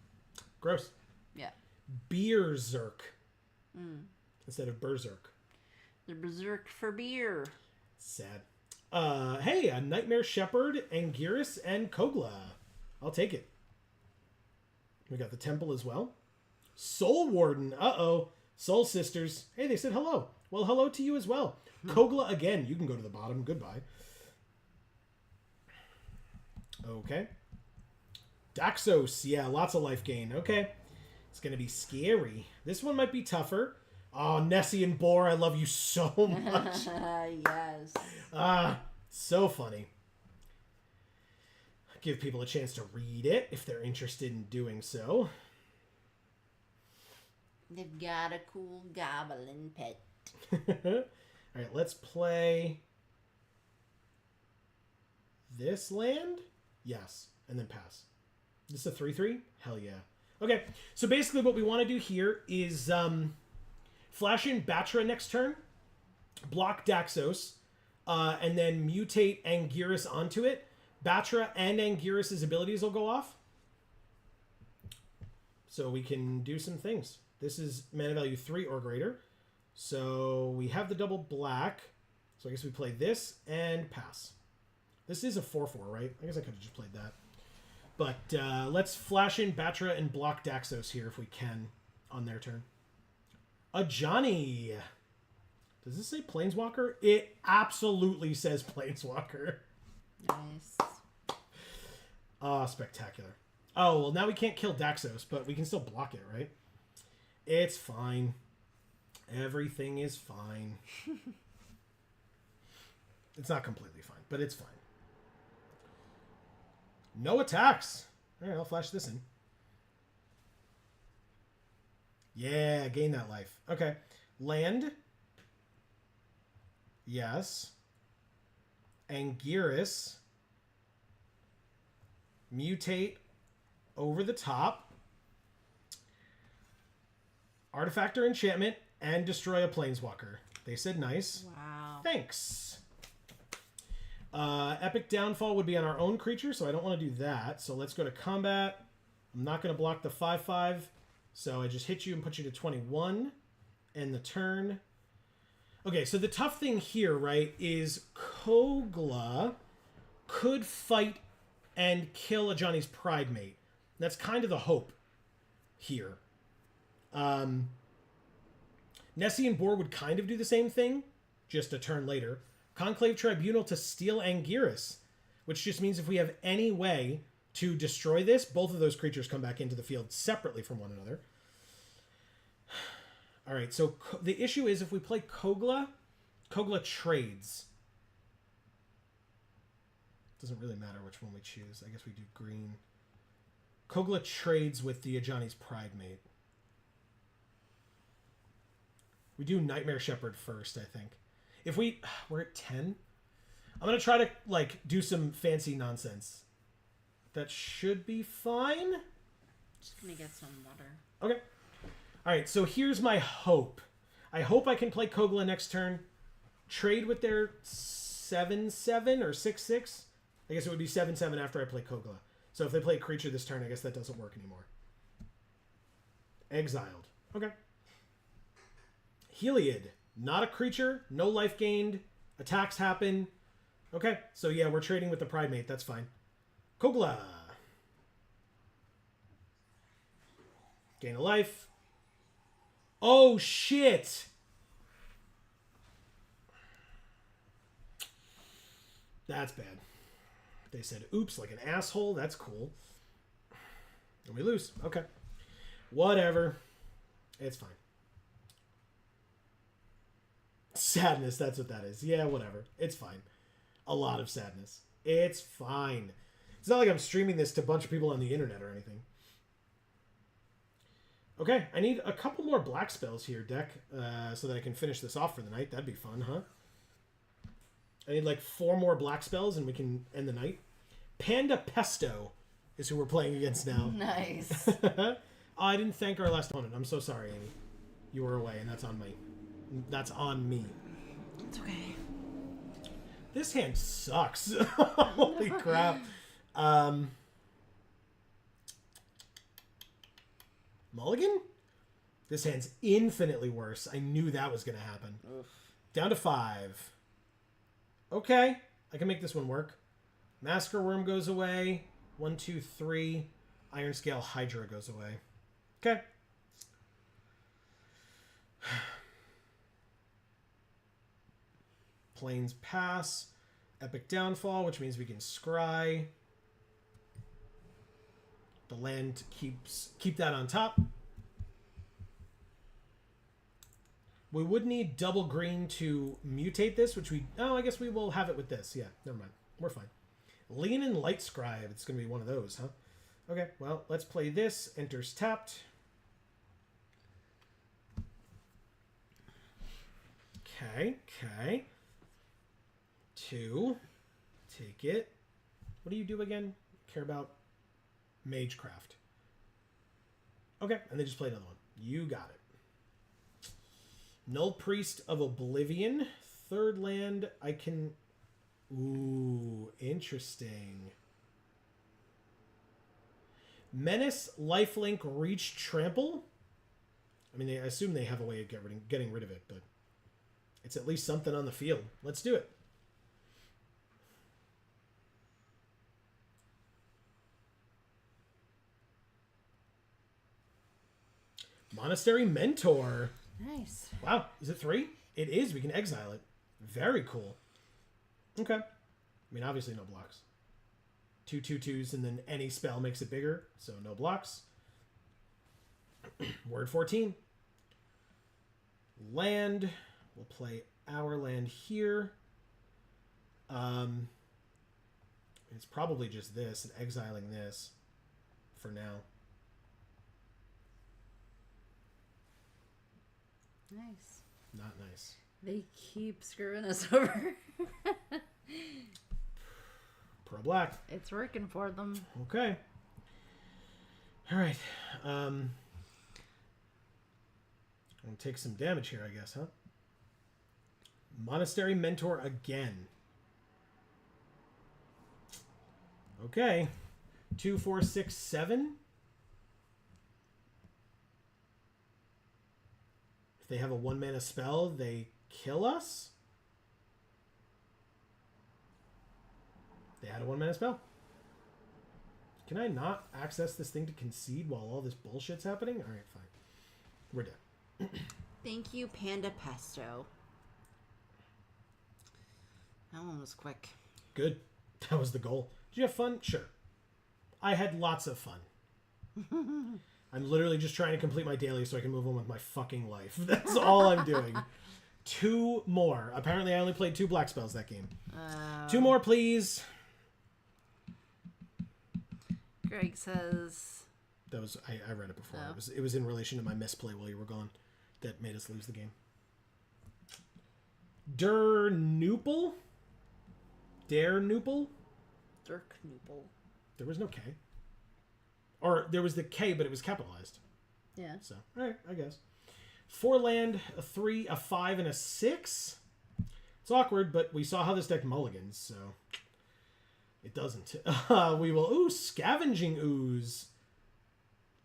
Gross. Yeah. Beerzerk. Instead of Berserk. They're berserk for beer. Sad. Hey, a Nightmare Shepherd, Anguirus, and Kogla. I'll take it. We got the Temple as well. Soul Warden. Uh-oh. Soul Sisters. Hey, they said hello. Well, hello to you as well. Kogla again. You can go to the bottom. Goodbye. Okay. Daxos. Yeah, lots of life gain. Okay. It's going to be scary. This one might be tougher. Oh, Nessie and Boar, I love you so much. Yes. So funny. Give people a chance to read it if they're interested in doing so. They've got a cool goblin pet. All right, let's play this land. Yes, and then pass. This is a 3/3? Hell yeah. Okay, so basically what we want to do here is flash in Batra next turn, block Daxos, and then mutate Anguirus onto it. Batra and Anguirus' abilities will go off. So we can do some things. This is mana value 3 or greater. So we have the double black. So I guess we play this and pass. This is a 4/4, right? I guess I could have just played that. But let's flash in Batra and block Daxos here if we can on their turn. A Johnny. Does this say Planeswalker? It absolutely says Planeswalker. Nice. Ah, spectacular. Oh, well, now we can't kill Daxos, but we can still block it, right? It's fine. Everything is fine. It's not completely fine, but it's fine. No attacks. All right, I'll flash this in. Yeah, gain that life. Okay. Land. Yes. Anguirus. Mutate over the top. Artifact or enchantment. And destroy a planeswalker. They said nice. Wow. Thanks. Epic Downfall would be on our own creature, so I don't want to do that. So let's go to combat. I'm not going to block the 5/5. So I just hit you and put you to 21. End the turn. Okay, so the tough thing here, right, is Kogla could fight and kill a Johnny's Pride mate. That's kind of the hope here. Nessie and Boar would kind of do the same thing, just a turn later. Conclave Tribunal to steal Anguirus, which just means if we have any way to destroy this, both of those creatures come back into the field separately from one another. All right, so the issue is if we play Kogla, Kogla trades. Doesn't really matter which one we choose. I guess we do green. Kogla trades with the Ajani's Pride mate. We do Nightmare Shepherd first, I think. If we're at 10. I'm going to try to, do some fancy nonsense. That should be fine. Just gonna get some water. Okay. All right, so here's my hope. I hope I can play Kogla next turn. Trade with their 7/7 or 6/6. I guess it would be 7/7 after I play Kogla. So if they play a creature this turn, I guess that doesn't work anymore. Exiled. Okay. Heliod. Not a creature. No life gained. Attacks happen. Okay. So yeah, we're trading with the Pride Mate. That's fine. Kogla. Gain a life. Oh, shit. That's bad. They said, oops, like an asshole. That's cool. And we lose. Okay. Whatever. It's fine. Sadness, that's what that is. Yeah, whatever. It's fine. A lot of sadness. It's fine. It's not like I'm streaming this to a bunch of people on the internet or anything. Okay, I need a couple more black spells here, deck, so that I can finish this off for the night. That'd be fun, huh? I need 4 more black spells and we can end the night. Panda Pesto is who we're playing against now. Nice. Oh, I didn't thank our last opponent. I'm so sorry, Amy. You were away, and that's on me. That's on me. It's okay. This hand sucks. Holy crap. Mulligan? This hand's infinitely worse. I knew that was going to happen. Oof. Down to 5. Okay. I can make this one work. Masker Worm goes away. 1, 2, 3. Iron Scale Hydra goes away. Okay. Plains Pass. Epic Downfall, which means we can scry. The land keep that on top. We would need double green to mutate this, which I guess we will have it with this. Yeah, never mind. We're fine. Lean and Light Scribe. It's going to be one of those, huh? Okay, well, let's play this. Enters tapped. Okay. 2. Take it. What do you do again? Care about Magecraft. Okay, and they just play another one. You got it. Null Priest of Oblivion. 3rd land, I can... Ooh, interesting. Menace, Lifelink, Reach, Trample. I mean, I assume they have a way of getting rid of it, but it's at least something on the field. Let's do it. Monastery Mentor. Nice. Wow, is it 3? It is. We can exile it. Very cool. Okay. I mean, obviously no blocks. Two 2/2s, and then any spell makes it bigger, so no blocks. Word 14. Land. We'll play our land here. It's probably just this and exiling this for now. Nice. Not nice. They keep screwing us over. Pro black. It's working for them. Okay. All right. I'm gonna take some damage here, I guess, huh? Monastery Mentor again. Okay. 2, 4, 6, 7. If they have a 1-mana spell, they kill us. They had a 1-mana spell. Can I not access this thing to concede while all this bullshit's happening? All right, fine. We're done. Thank you, Panda Pesto. That one was quick. Good. That was the goal. Did you have fun? Sure. I had lots of fun. I'm literally just trying to complete my daily so I can move on with my fucking life. That's all I'm doing. 2 more. Apparently I only played 2 black spells that game. 2 more, please. Greg says... That was I read it before. Oh. It was in relation to my misplay while you were gone that made us lose the game. Dare-noople? Dirk Noople. There was no K. Or there was the K, but it was capitalized. Yeah. So, all right, I guess. 4 land, a 3, a 5, and a 6. It's awkward, but we saw how this deck mulligans, so it doesn't. We will... Ooh, Scavenging Ooze.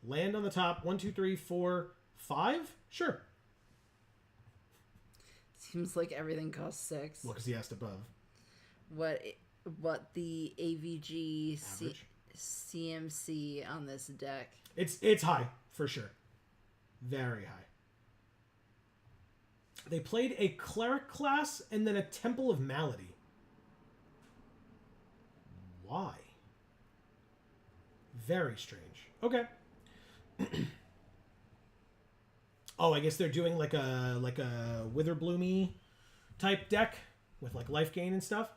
Land on the top. 1, 2, 3, 4, 5? Sure. Seems like everything costs 6. Well, because he asked above. What the AVG Average? CMC on this deck? It's high, for sure. Very high. They played a Cleric class and then a Temple of Malady. Why? Very strange. Okay. Oh, I guess they're doing like a Witherbloomy type deck with like life gain and stuff.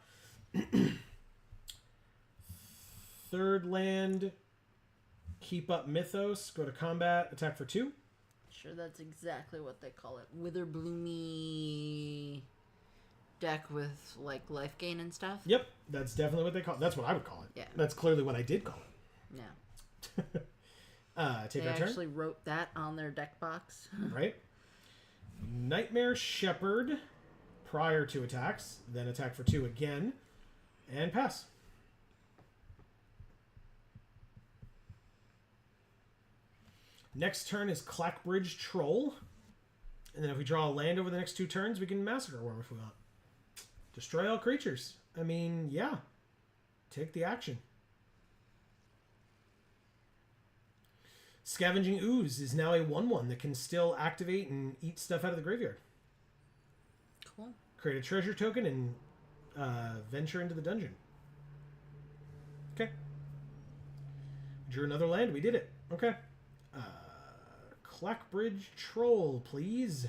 3rd land, keep up Mythos, go to combat, attack for 2. Sure, that's exactly what they call it. Witherbloomy deck with like life gain and stuff. Yep, that's definitely what they call it. That's what I would call it. Yeah. That's clearly what I did call it. Yeah. Take they our turn. actually wrote that on their deck box. Right. Nightmare Shepherd prior to attacks, then attack for 2 again, and pass. Next turn is Clackbridge Troll. And then if we draw a land over the next 2 turns, we can Massacre Worm if we want. Destroy all creatures. I mean, yeah. Take the action. Scavenging Ooze is now a 1/1 that can still activate and eat stuff out of the graveyard. Cool. Create a treasure token and venture into the dungeon. Okay. Drew another land. We did it. Okay. Clackbridge Troll, please.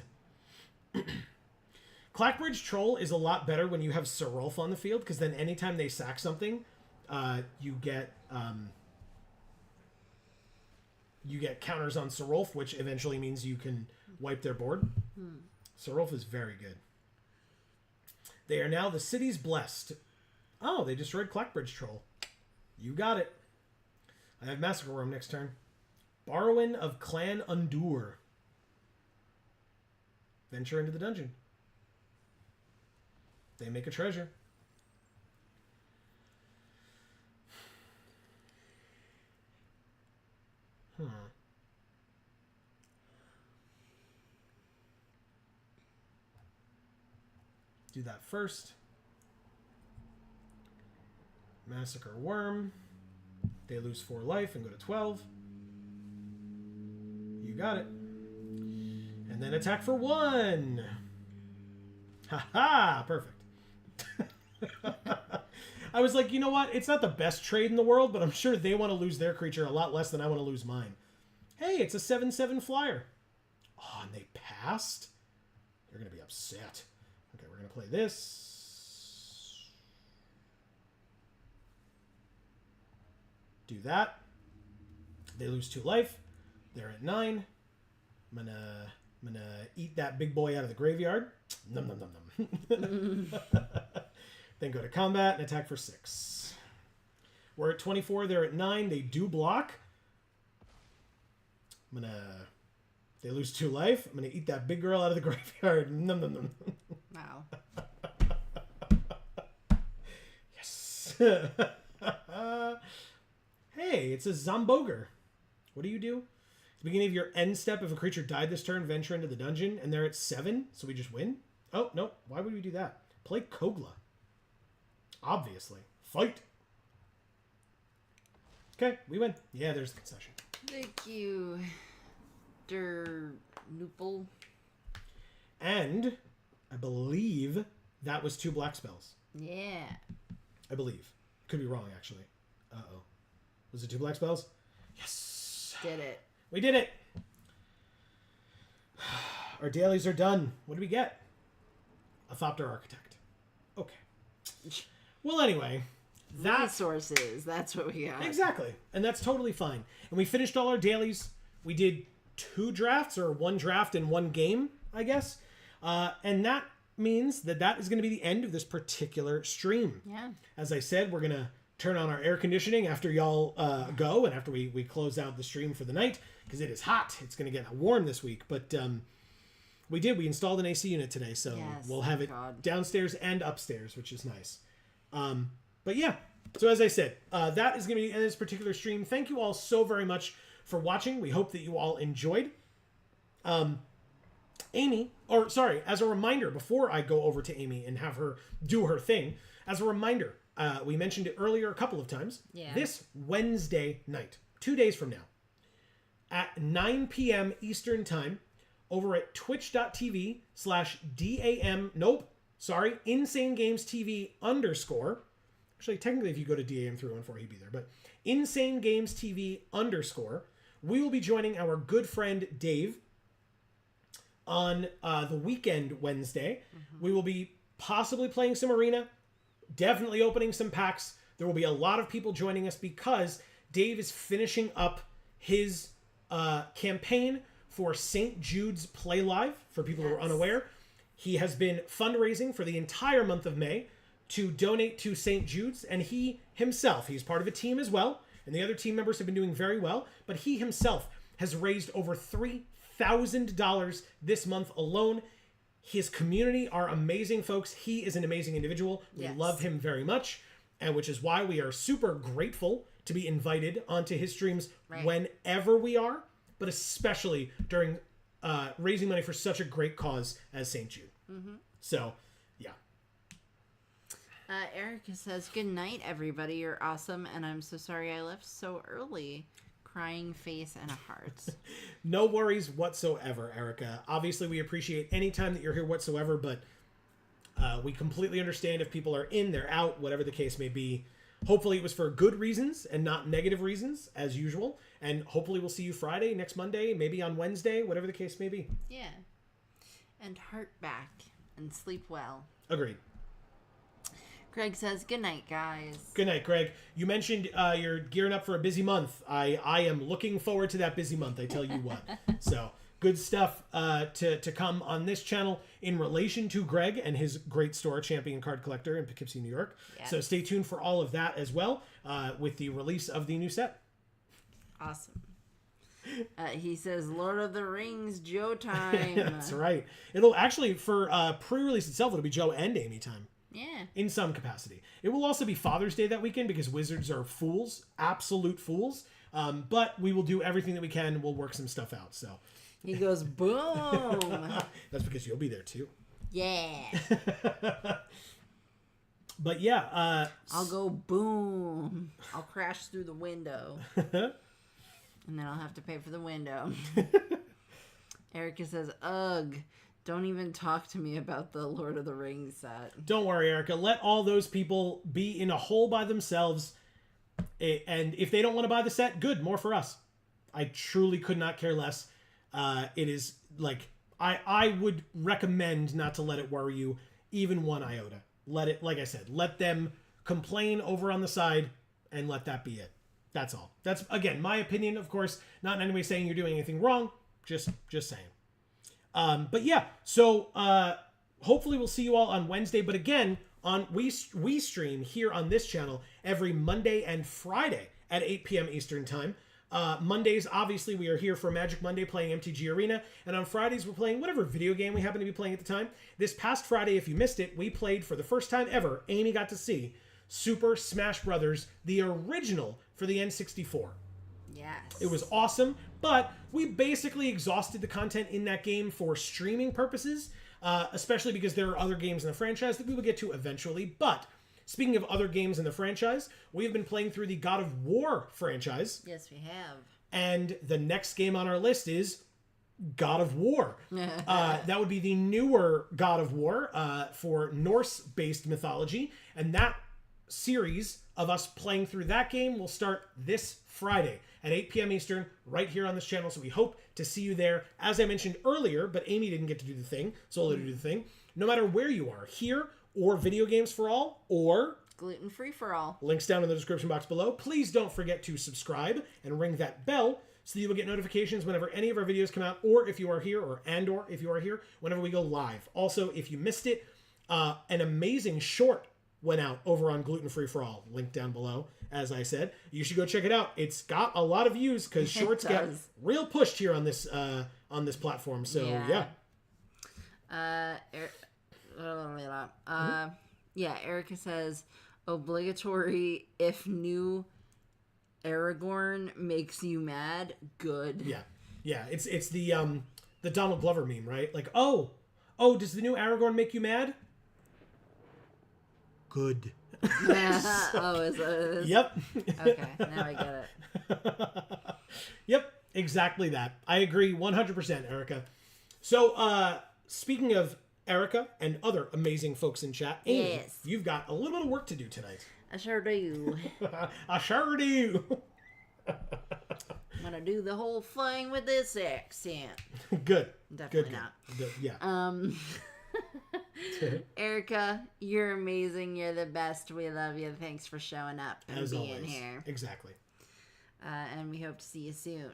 Clackbridge Troll is a lot better when you have Serulf on the field, because then anytime they sack something, you get counters on Serulf, which eventually means you can wipe their board. Serulf is very good. They are now the city's blessed. Oh, they destroyed Clackbridge Troll. You got it. I have Massacre Worm next turn. Borrowin of Clan Undur. Venture into the dungeon. They make a treasure. Do that first. Massacre Worm. They lose 4 life and go to 12. You got it. And then attack for 1. Ha ha! Perfect. I was like, you know what? It's not the best trade in the world, but I'm sure they want to lose their creature a lot less than I want to lose mine. Hey, it's a 7/7 flyer. Oh, and they passed? You're going to be upset. Okay, we're going to play this. Do that. They lose 2 life. They're at 9. I'm gonna eat that big boy out of the graveyard. Num num num num. Then go to combat and attack for 6. We're at 24. They're at 9. They do block. They lose 2 life. I'm gonna eat that big girl out of the graveyard. Num num num. Wow. Yes. Hey, it's a Zomboger. What do you do? At the beginning of your end step, if a creature died this turn, venture into the dungeon, and they're at 7, so we just win? Oh, no. Why would we do that? Play Kogla. Obviously. Fight! Okay, we win. Yeah, there's the concession. Thank you, Der Noople. And I believe that was 2 black spells. Yeah. I believe. Could be wrong, actually. Uh-oh. Was it 2 black spells? Yes! Did it. We did it! Our dailies are done. What do we get? A Thopter Architect. Okay. Well, anyway, resources. That's what we got. Exactly. And that's totally fine. And we finished all our dailies. We did 2 drafts, or 1 draft and 1 game, I guess. And that means that is going to be the end of this particular stream. Yeah. As I said, we're going to turn on our air conditioning after y'all go and after we close out the stream for the night, because it is hot. It's going to get warm this week. But we installed an AC unit today, so we'll have it downstairs and upstairs, which is nice. But yeah, so as I said, that is going to be in this particular stream. Thank you all so very much for watching. We hope that you all enjoyed. Amy, as a reminder, before I go over to Amy and have her do her thing, as a reminder, we mentioned it earlier a couple of times. Yeah. This Wednesday night, 2 days from now, at 9 p.m. Eastern Time, over at Insane Games TV _ Actually, technically, if you go to DAM314, he'd be there. But Insane Games TV _ we will be joining our good friend Dave on the weekend Wednesday. Mm-hmm. We will be possibly playing some Arena, definitely opening some packs. There will be a lot of people joining us because Dave is finishing up his campaign for St. Jude's Play Live, for people who are unaware. He has been fundraising for the entire month of May to donate to St. Jude's, and he's part of a team as well, and the other team members have been doing very well, but he himself has raised over $3,000 this month alone. His community are amazing folks. He is an amazing individual. We love him very much, and which is why we are super grateful to be invited onto his streams whenever we are, but especially during raising money for such a great cause as St. Jude. Mm-hmm. So, yeah. Erica says, "Good night, everybody. You're awesome, and I'm so sorry I left so early." Crying face and a heart. No worries whatsoever, Erica. Obviously, we appreciate any time that you're here whatsoever, but we completely understand if people are in, they're out, whatever the case may be. Hopefully it was for good reasons and not negative reasons, as usual. And hopefully we'll see you Friday, next Monday, maybe on Wednesday, whatever the case may be. Yeah. And heart back and sleep well. Agreed. Greg says, "Good night, guys." Good night, Greg. You mentioned you're gearing up for a busy month. I am looking forward to that busy month, I tell you what. So, good stuff to come on this channel in relation to Greg and his great store, Champion Card Collector in Poughkeepsie, New York. Yes. So stay tuned for all of that as well with the release of the new set. Awesome. He says, "Lord of the Rings, Joe time." That's right. It'll actually, for pre-release itself, it'll be Joe and Amy time. Yeah. In some capacity. It will also be Father's Day that weekend because Wizards are fools. Absolute fools. But we will do everything that we can. We'll work some stuff out. So he goes, boom. That's because you'll be there too. Yeah. But yeah. I'll go boom. I'll crash through the window. And then I'll have to pay for the window. Erica says, "Ugh. Don't even talk to me about the Lord of the Rings set. Don't worry, Erica. Let all those people be in a hole by themselves. And if they don't want to buy the set, good, more for us. I truly could not care less. It is like I would recommend not to let it worry you even one iota. Let it, like I said, let them complain over on the side and let that be it. That's all. That's, again, my opinion, of course, not in any way saying you're doing anything wrong. Just saying. But yeah, so hopefully we'll see you all on Wednesday. But again, we stream here on this channel every Monday and Friday at 8 p.m. Eastern Time. Mondays, obviously, we are here for Magic Monday playing MTG Arena. And on Fridays, we're playing whatever video game we happen to be playing at the time. This past Friday, if you missed it, we played for the first time ever, Amy got to see Super Smash Brothers, the original for the N64. Yes. It was awesome, but we basically exhausted the content in that game for streaming purposes, especially because there are other games in the franchise that we will get to eventually. But speaking of other games in the franchise, we have been playing through the God of War franchise. Yes, we have. And the next game on our list is God of War. That would be the newer God of War for Norse-based mythology. And that series of us playing through that game will start this Friday at 8 p.m. Eastern, right here on this channel. So we hope to see you there. As I mentioned earlier, but Amy didn't get to do the thing, so I'll let her do the thing. No matter where you are, here or Video Games for All, or Gluten Free for All. Links down in the description box below. Please don't forget to subscribe and ring that bell so that you will get notifications whenever any of our videos come out, or if you are here, or if you are here, whenever we go live. Also, if you missed it, an amazing short went out over on Gluten Free for All. Link down below, as I said. You should go check it out. It's got a lot of views because shorts get real pushed here on this platform. So yeah. Yeah, Erica says obligatory if new Aragorn makes you mad, good. Yeah. It's the Donald Glover meme, right? Like, oh, does the new Aragorn make you mad? Good. Oh, is it? Yep. Okay, now I get it. Yep, exactly that. I agree 100%, Erica. So, speaking of Erica and other amazing folks in chat, Amy, yes, you've got a little bit of work to do tonight. I sure do. I sure do. I'm gonna do the whole thing with this accent. Good. Definitely not. Good. Yeah. Erica, you're amazing. You're the best. We love you. Thanks for showing up and As being always. here. Exactly. And we hope to see you soon.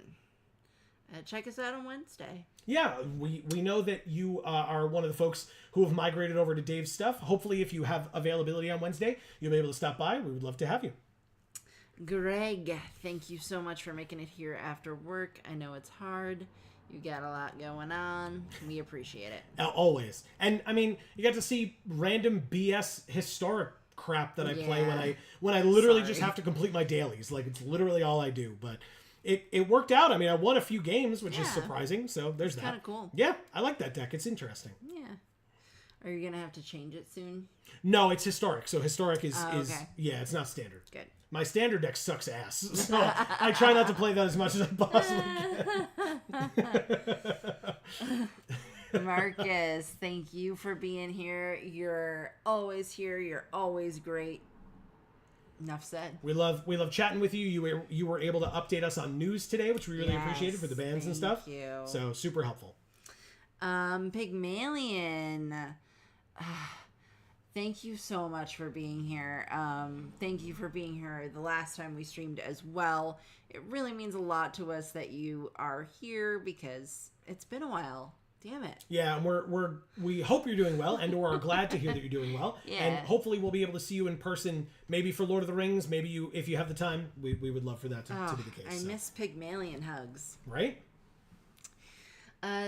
Check us out on Wednesday. Yeah, we know that you are one of the folks who have migrated over to Dave's stuff. Hopefully, if you have availability on Wednesday, you'll be able to stop by. We would love to have you. Greg, thank you so much for making it here after work. I know it's hard. You got a lot going on. We appreciate it. Always. And, I mean, you got to see random BS historic crap that I play when I literally just have to complete my dailies. Like, it's literally all I do. But it worked out. I mean, I won a few games, which is surprising. So there's that. Kind of cool. Yeah, I like that deck. It's interesting. Yeah. Are you going to have to change it soon? No, it's historic. So historic is okay. Yeah, it's not standard. Good. My standard deck sucks ass. So I try not to play that as much as I possibly can. Marcus, thank you for being here. You're always here. You're always great. Enough said. We love chatting with you. You were able to update us on news today, which we really appreciated for the bands and stuff. Thank you. So super helpful. Pygmalion. Thank you so much for being here. Thank you for being here the last time we streamed as well. It really means a lot to us that you are here because it's been a while. Damn it. Yeah, and we hope you're doing well, and we're glad to hear that you're doing well. Yeah. And hopefully we'll be able to see you in person, maybe for Lord of the Rings. Maybe if you have the time, we would love for that to be the case. I miss Pygmalion hugs. Right?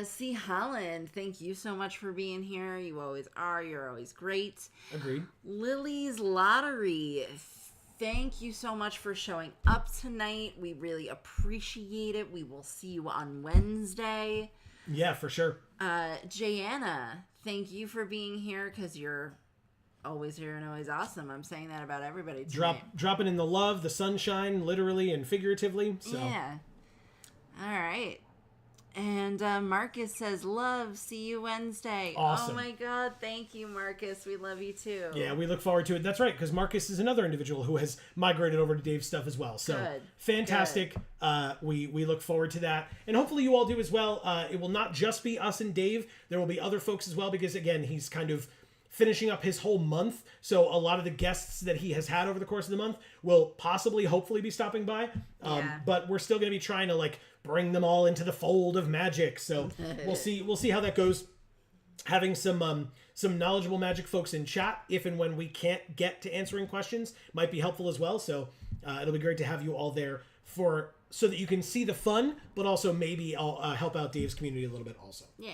C. Holland, thank you so much for being here. You always are. You're always great. Agreed. Lily's Lottery, thank you so much for showing up tonight. We really appreciate it. We will see you on Wednesday. Yeah, for sure. Jayanna, thank you for being here because you're always here and always awesome. I'm saying that about everybody tonight. Dropping in the love, the sunshine, literally and figuratively. So. Yeah. All right. And Marcus says, love, see you Wednesday. Awesome. Oh my God, thank you, Marcus. We love you too. Yeah, we look forward to it. That's right, because Marcus is another individual who has migrated over to Dave's stuff as well. So Good. fantastic. Good. We look forward to that. And hopefully you all do as well. It will not just be us and Dave. There will be other folks as well, because again, he's kind of finishing up his whole month. So a lot of the guests that he has had over the course of the month will possibly, hopefully be stopping by. But we're still going to be trying to like bring them all into the fold of Magic. So we'll see how that goes. Having some knowledgeable Magic folks in chat, if and when we can't get to answering questions, might be helpful as well. So it'll be great to have you all there so that you can see the fun, but also maybe I'll help out Dave's community a little bit also. Yeah.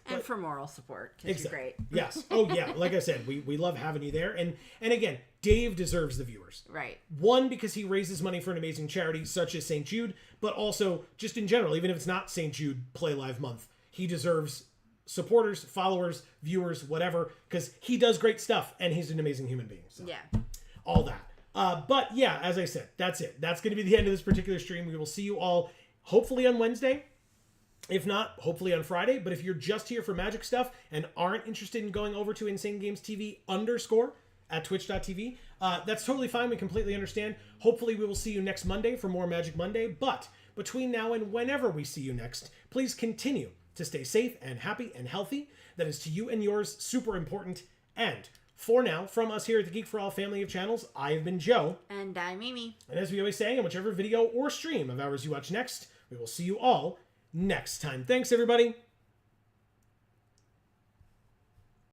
And for moral support, because you're great. Yes. Oh, yeah. Like I said, we love having you there. And again, Dave deserves the viewers. Right. One, because he raises money for an amazing charity such as St. Jude, but also just in general, even if it's not St. Jude Play Live Month, he deserves supporters, followers, viewers, whatever, because he does great stuff and he's an amazing human being. So, yeah. All that. But yeah, as I said, that's it. That's going to be the end of this particular stream. We will see you all hopefully on Wednesday. If not, hopefully on Friday. But if you're just here for Magic stuff and aren't interested in going over to Insane Games TV _ at twitch.tv, that's totally fine. We completely understand. Hopefully we will see you next Monday for more Magic Monday. But between now and whenever we see you next, please continue to stay safe and happy and healthy. That is to you and yours super important. And for now, from us here at the Geek for All family of channels, I have been Joe. And I'm Mimi. And as we always say, in whichever video or stream of ours you watch next, we will see you all next time. Thanks, everybody.